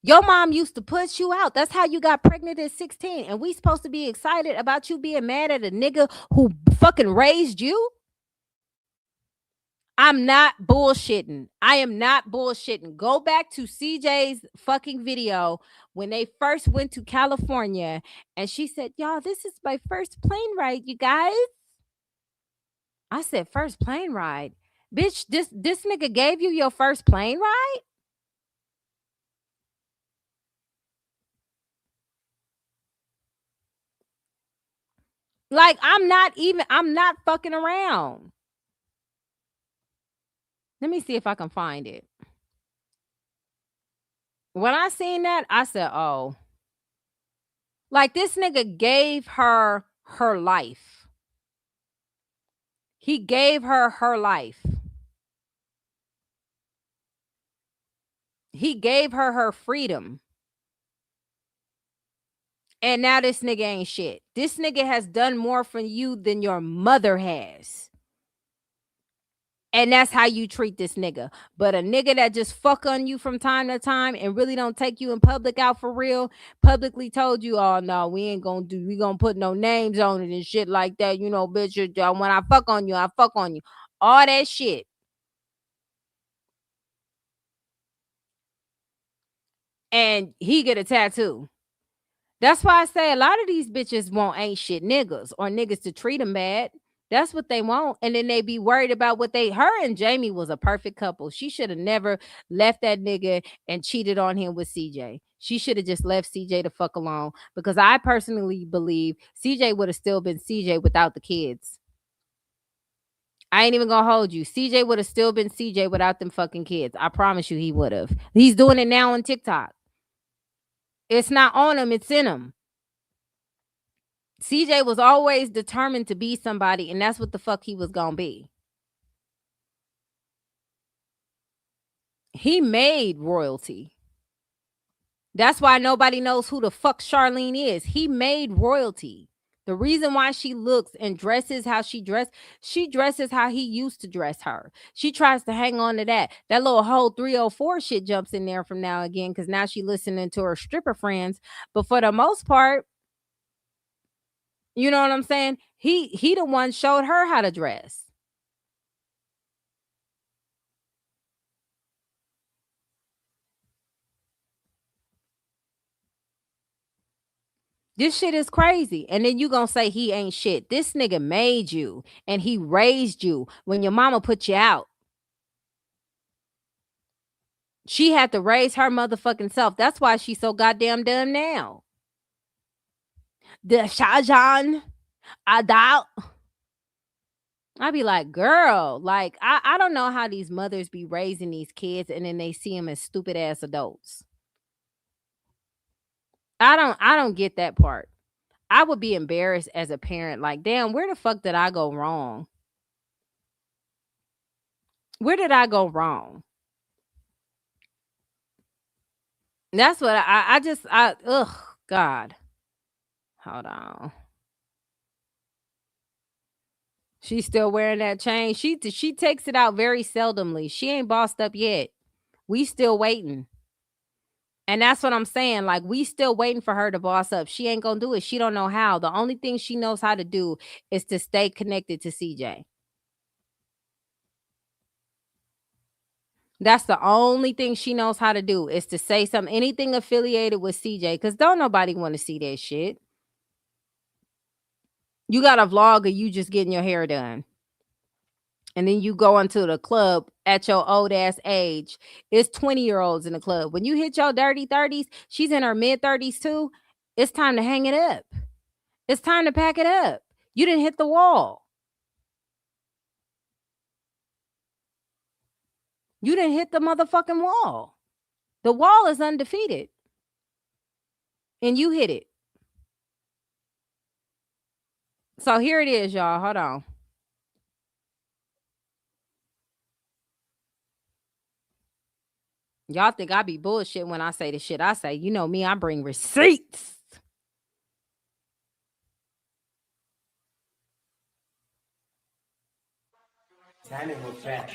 Your mom used to push you out. That's how you got pregnant at 16. And we supposed to be excited about you being mad at a nigga who fucking raised you? I'm not bullshitting. I am not bullshitting. Go back to CJ's fucking video when they first went to California and she said, "Y'all, this is my first plane ride, you guys." I said, "First plane ride? Bitch, this nigga gave you your first plane ride?" Like, I'm not fucking around. Let me see if I can find it. When I seen that, I said, "Oh." Like, this nigga gave her her life. He gave her her life. He gave her her freedom. And now this nigga ain't shit. This nigga has done more for you than your mother has. And that's how you treat this nigga. But a nigga that just fuck on you from time to time and really don't take you in public out for real, publicly told you, "Oh no, we gonna put no names on it and shit like that. You know, bitch, when I fuck on you, I fuck on you." All that shit. And he get a tattoo. That's why I say a lot of these bitches want ain't shit niggas or niggas to treat them bad. That's what they want. And then they be worried about her and Jamie was a perfect couple. She should have never left that nigga and cheated on him with CJ. She should have just left CJ to fuck alone, because I personally believe CJ would have still been CJ without the kids. I ain't even gonna hold you. CJ would have still been CJ without them fucking kids. I promise you he would have. He's doing it now on TikTok. It's not on him, it's in him. CJ was always determined to be somebody, and that's what the fuck he was gonna be. He made royalty. That's why nobody knows who the fuck Charlene is. He made royalty. The reason why she looks and dresses how she dresses how he used to dress her. She tries to hang on to that. That little whole 304 shit jumps in there from now again, because now she listening to her stripper friends. But for the most part, you know what I'm saying? He the one showed her how to dress. This shit is crazy. And then you gonna say he ain't shit. This nigga made you and he raised you when your mama put you out. She had to raise her motherfucking self. That's why she's so goddamn dumb now. The Shahjahan Adal. I be like, girl, like, I don't know how these mothers be raising these kids and then they see them as stupid ass adults. I don't get that part. I would be embarrassed as a parent. Like, damn, where the fuck did I go wrong? Where did I go wrong? That's what ugh, God. Hold on. She's still wearing that chain. She takes it out very seldomly. She ain't bossed up yet. We still waiting. And that's what I'm saying. Like, we still waiting for her to boss up. She ain't gonna do it. She don't know how. The only thing she knows how to do is to stay connected to CJ. That's the only thing she knows how to do, is to say something, anything affiliated with CJ, because don't nobody want to see that shit. You got a vlog of you just getting your hair done. And then you go into the club at your old ass age. It's 20-year-olds in the club. When you hit your dirty 30s, she's in her mid 30s too. It's time to hang it up. It's time to pack it up. You didn't hit the wall. You didn't hit the motherfucking wall. The wall is undefeated. And you hit it. So here it is, y'all. Hold on. Y'all think I be bullshit when I say the shit I say. You know me, I bring receipts. Tanning was fat.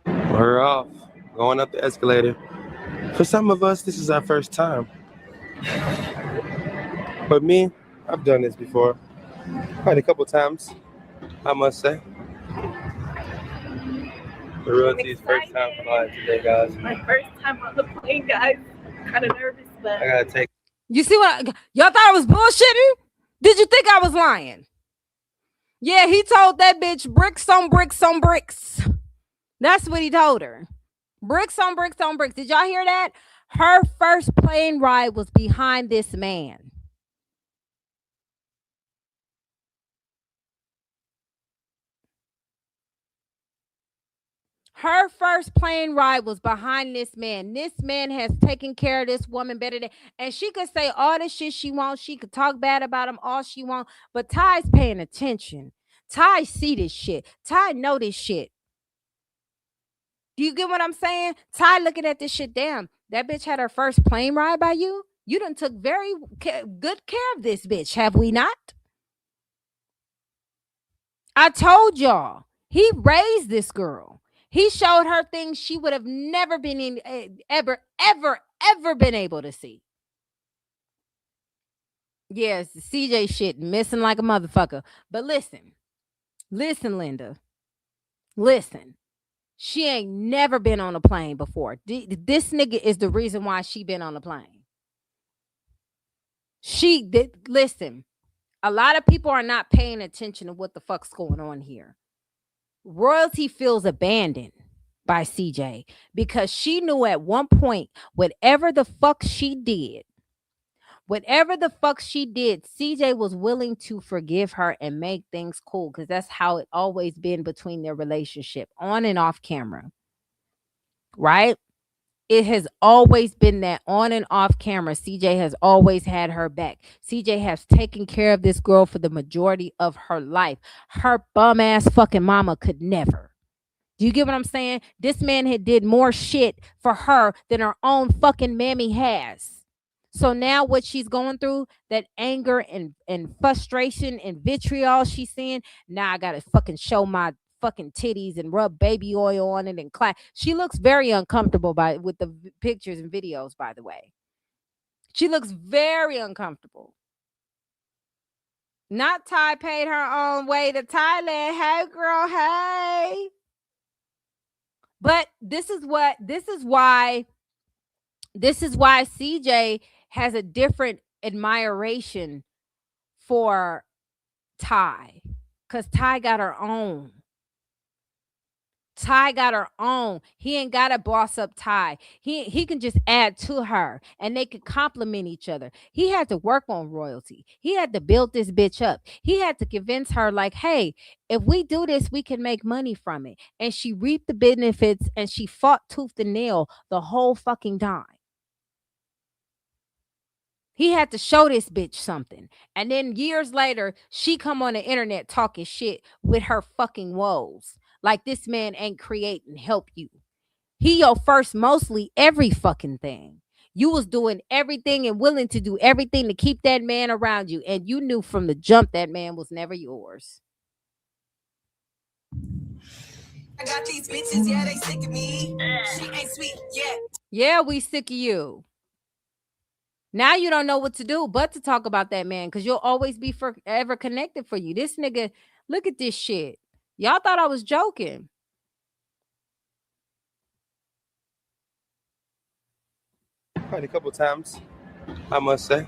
We're off, going up the escalator. For some of us, this is our first time. But me, I've done this before. Quite a couple times, I must say. The Realty's first time flying today, guys. My first time on the plane, guys. Kind of nervous, but I gotta take. You see what y'all thought I was bullshitting? Did you think I was lying? Yeah, he told that bitch bricks on bricks on bricks. That's what he told her. Bricks on bricks on bricks. Did y'all hear that? Her first plane ride was behind this man. Her first plane ride was behind this man. This man has taken care of this woman better than, and she could say all the shit she wants. She could talk bad about him all she wants, but Ty's paying attention. Ty see this shit. Ty know this shit. Do you get what I'm saying? Ty looking at this shit. Damn, that bitch had her first plane ride by you. You done took very good care of this bitch, have we not? I told y'all, he raised this girl. He showed her things she would have never been in, ever been able to see. Yes, the CJ shit missing like a motherfucker. But listen, Linda, listen. She ain't never been on a plane before. This nigga is the reason why she been on a plane. She did. Listen, a lot of people are not paying attention to what the fuck's going on here. Royalty feels abandoned by CJ because she knew at one point whatever the fuck she did, CJ was willing to forgive her and make things cool because that's how it always been between their relationship, on and off camera. Right? It has always been that on and off camera. CJ has always had her back. CJ has taken care of this girl for the majority of her life. Her bum ass fucking mama could never. Do you get what I'm saying? This man had did more shit for her than her own fucking mammy has. So now what she's going through, that anger and frustration and vitriol she's seeing, now I gotta fucking show my fucking titties and rub baby oil on it and clap. She looks very uncomfortable with the pictures and videos, by the way. She looks very uncomfortable. Not Ty paid her own way to Thailand. Hey girl, hey. But this is why CJ has a different admiration for Ty. Because Ty got her own. He ain't got to boss up Ty. He can just add to her and they could complement each other. He had to work on Royalty. He had to build this bitch up. He had to convince her like, hey, if we do this, we can make money from it. And she reaped the benefits and she fought tooth and nail the whole fucking time. He had to show this bitch something. And then years later, she come on the internet talking shit with her fucking woes. Like this man ain't create and help you. He your first mostly every fucking thing. You was doing everything and willing to do everything to keep that man around you. And you knew from the jump that man was never yours. I got these bitches, yeah, they sick of me. She ain't sweet, yeah. Yeah, we sick of you. Now you don't know what to do but to talk about that man because you'll always be forever connected for you. This nigga, look at this shit. Y'all thought I was joking. Quite a couple times, I must say.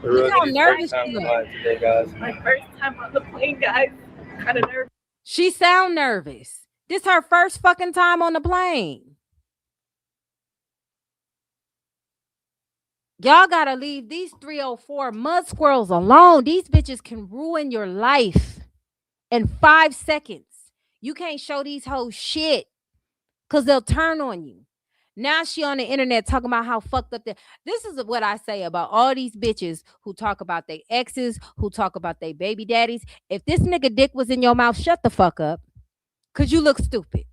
Look how nervous she is. Today, guys. My first time on the plane, guys. Kind of nervous. She sound nervous. This her first fucking time on the plane. Y'all gotta leave these 304 mud squirrels alone. These bitches can ruin your life in 5 seconds. You can't show these hoes shit because they'll turn on you. Now she on the internet talking about how fucked up this is what I say about all these bitches who talk about their exes, who talk about their baby daddies. If this nigga dick was in your mouth, shut the fuck up. Cause you look stupid.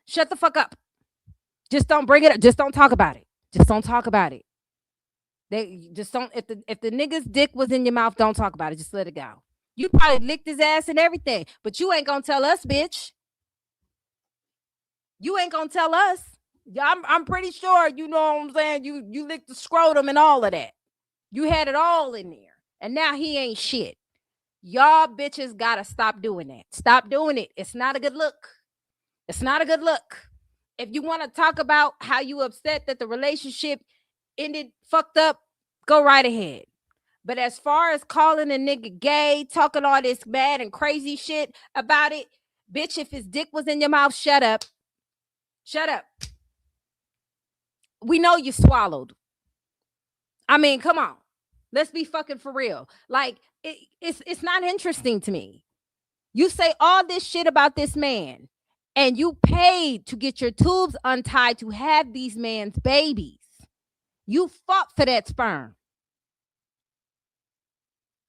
Shut the fuck up. Just don't bring it up. Just don't talk about it. Just don't talk about it. They just don't. If the nigga's dick was in your mouth, don't talk about it. Just let it go. You probably licked his ass and everything, but you ain't gonna tell us, bitch. You ain't gonna tell us. I'm pretty sure, you know what I'm saying, you licked the scrotum and all of that. You had it all in there, and now he ain't shit. Y'all bitches gotta stop doing that. Stop doing it. It's not a good look. It's not a good look. If you want to talk about how you upset that the relationship ended fucked up, go right ahead. But as far as calling a nigga gay, talking all this bad and crazy shit about it, bitch, if his dick was in your mouth, shut up. Shut up. We know you swallowed. I mean, come on. Let's be fucking for real. Like, it's not interesting to me. You say all this shit about this man, and you paid to get your tubes untied to have these man's babies. You fought for that sperm.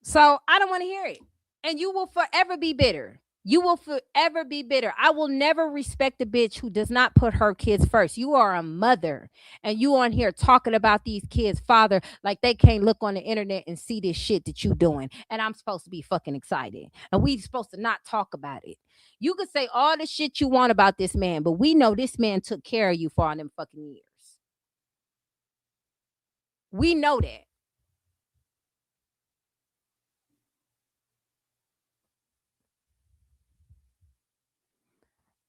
So I don't want to hear it. And you will forever be bitter. You will forever be bitter. I will never respect a bitch who does not put her kids first. You are a mother, and you on here talking about these kids' father like they can't look on the internet and see this shit that you doing. And I'm supposed to be fucking excited. And we supposed to not talk about it. You can say all the shit you want about this man, but we know this man took care of you for all them fucking years. We know that.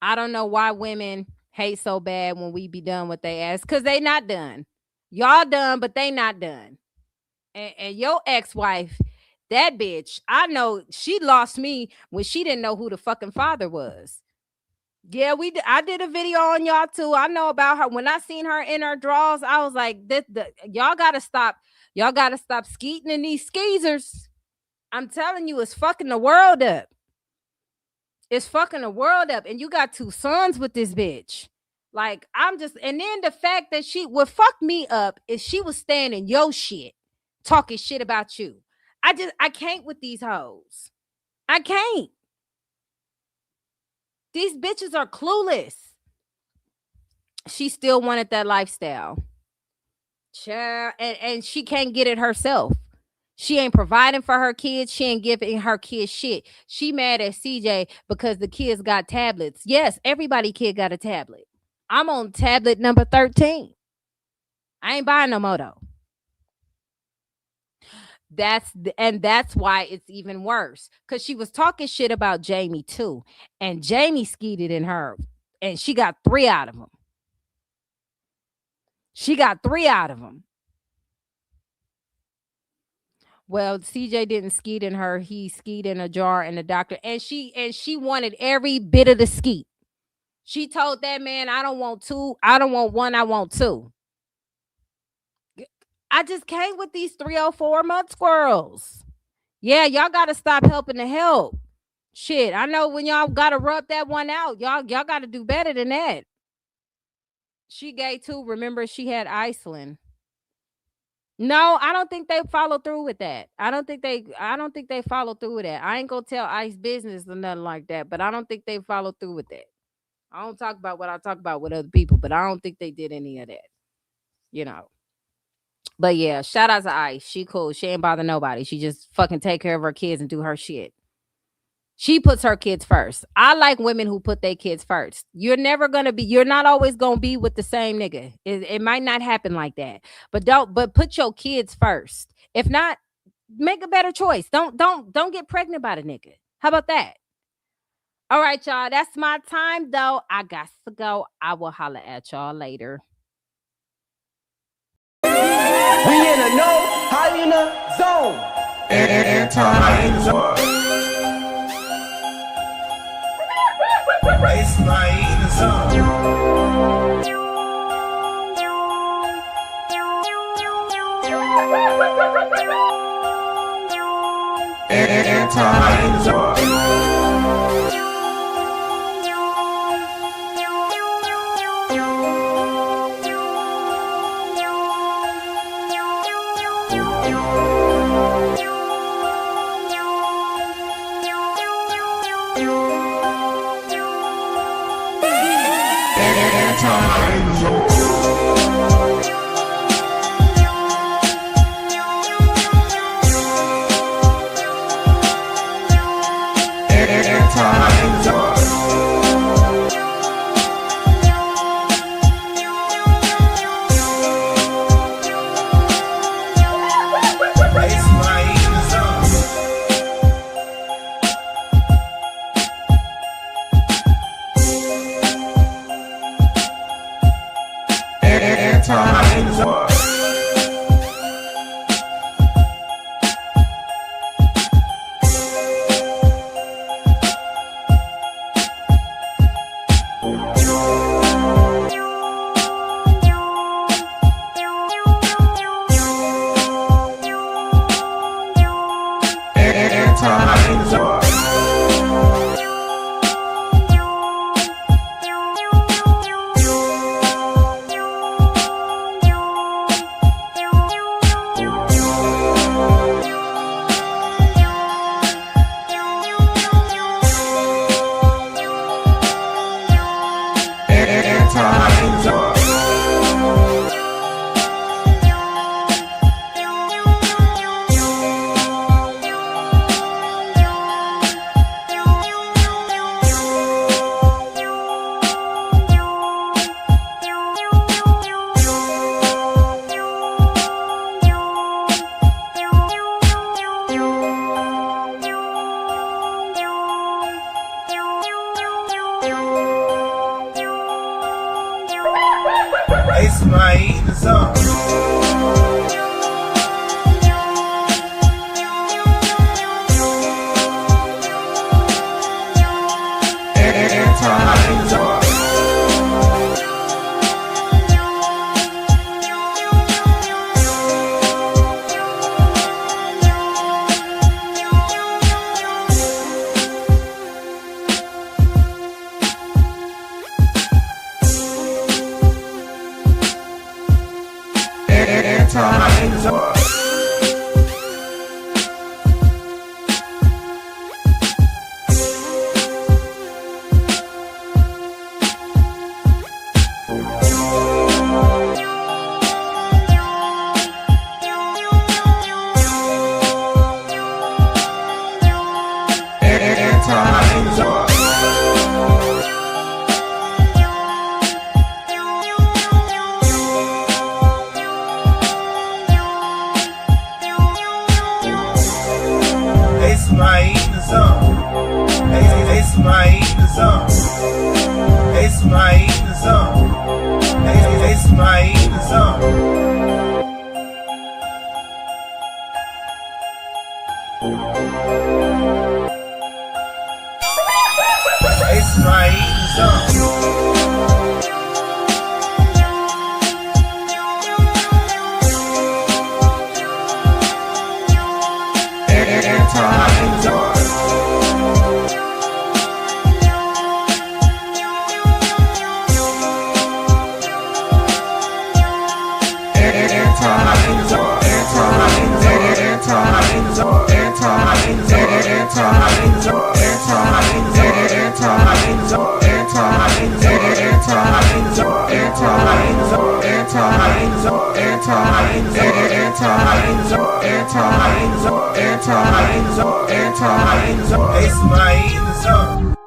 I don't know why women hate so bad when we be done with they ass, because they not done. Y'all done, but they not done. And your ex-wife, that bitch, I know she lost me when she didn't know who the fucking father was. Yeah, I did a video on y'all too. I know about her. When I seen her in her drawers, I was like, y'all gotta stop. Y'all gotta stop skeeting in these skeezers. I'm telling you, it's fucking the world up. It's fucking the world up. And you got 2 sons with this bitch. Like, and then the fact that what fucked me up is she was staying in your shit, talking shit about you. I can't with these hoes. I can't. These bitches are clueless. She still wanted that lifestyle. Child, and she can't get it herself. She ain't providing for her kids. She ain't giving her kids shit. She mad at CJ because the kids got tablets. Yes, everybody kid got a tablet. I'm on tablet number 13. I ain't buying no more though. That's why it's even worse. Because she was talking shit about Jamie too. And Jamie skeeted in her. And she got 3 out of them. She got 3 out of them. Well, CJ didn't skeet in her. He skeet in a jar in the doctor. And she wanted every bit of the skeet. She told that man, I don't want 2. I don't want 1. I want 2. I just can't with these 3 or 4 month squirrels. Yeah, y'all got to stop helping to help. Shit, I know when y'all got to rub that one out. Y'all got to do better than that. She gay too. Remember, she had Iceland. No, I don't think they follow through with that. I don't think they follow through with that. I ain't gonna tell Ice business or nothing like that, but I don't think they follow through with that. I don't talk about what I talk about with other people, but I don't think they did any of that. You know. But yeah, shout out to Ice. She cool. She ain't bother nobody. She just fucking take care of her kids and do her shit. She puts her kids first. I like women who put their kids first. You're not always gonna be with the same nigga. It might not happen like that. But put your kids first. If not, make a better choice. Don't get pregnant by the nigga. How about that? All right, y'all. That's my time though. I got to go. I will holler at y'all later. We in a no hyena zone. Anti-hyena zone. It's my hyena zone. Anti-hyena zone. anti-hydrazone. It's my eating zone. It's my eating zone. It's my eating zone. It's my eating zone. It's my eating zone. It's my eating zone. It's my eating zone.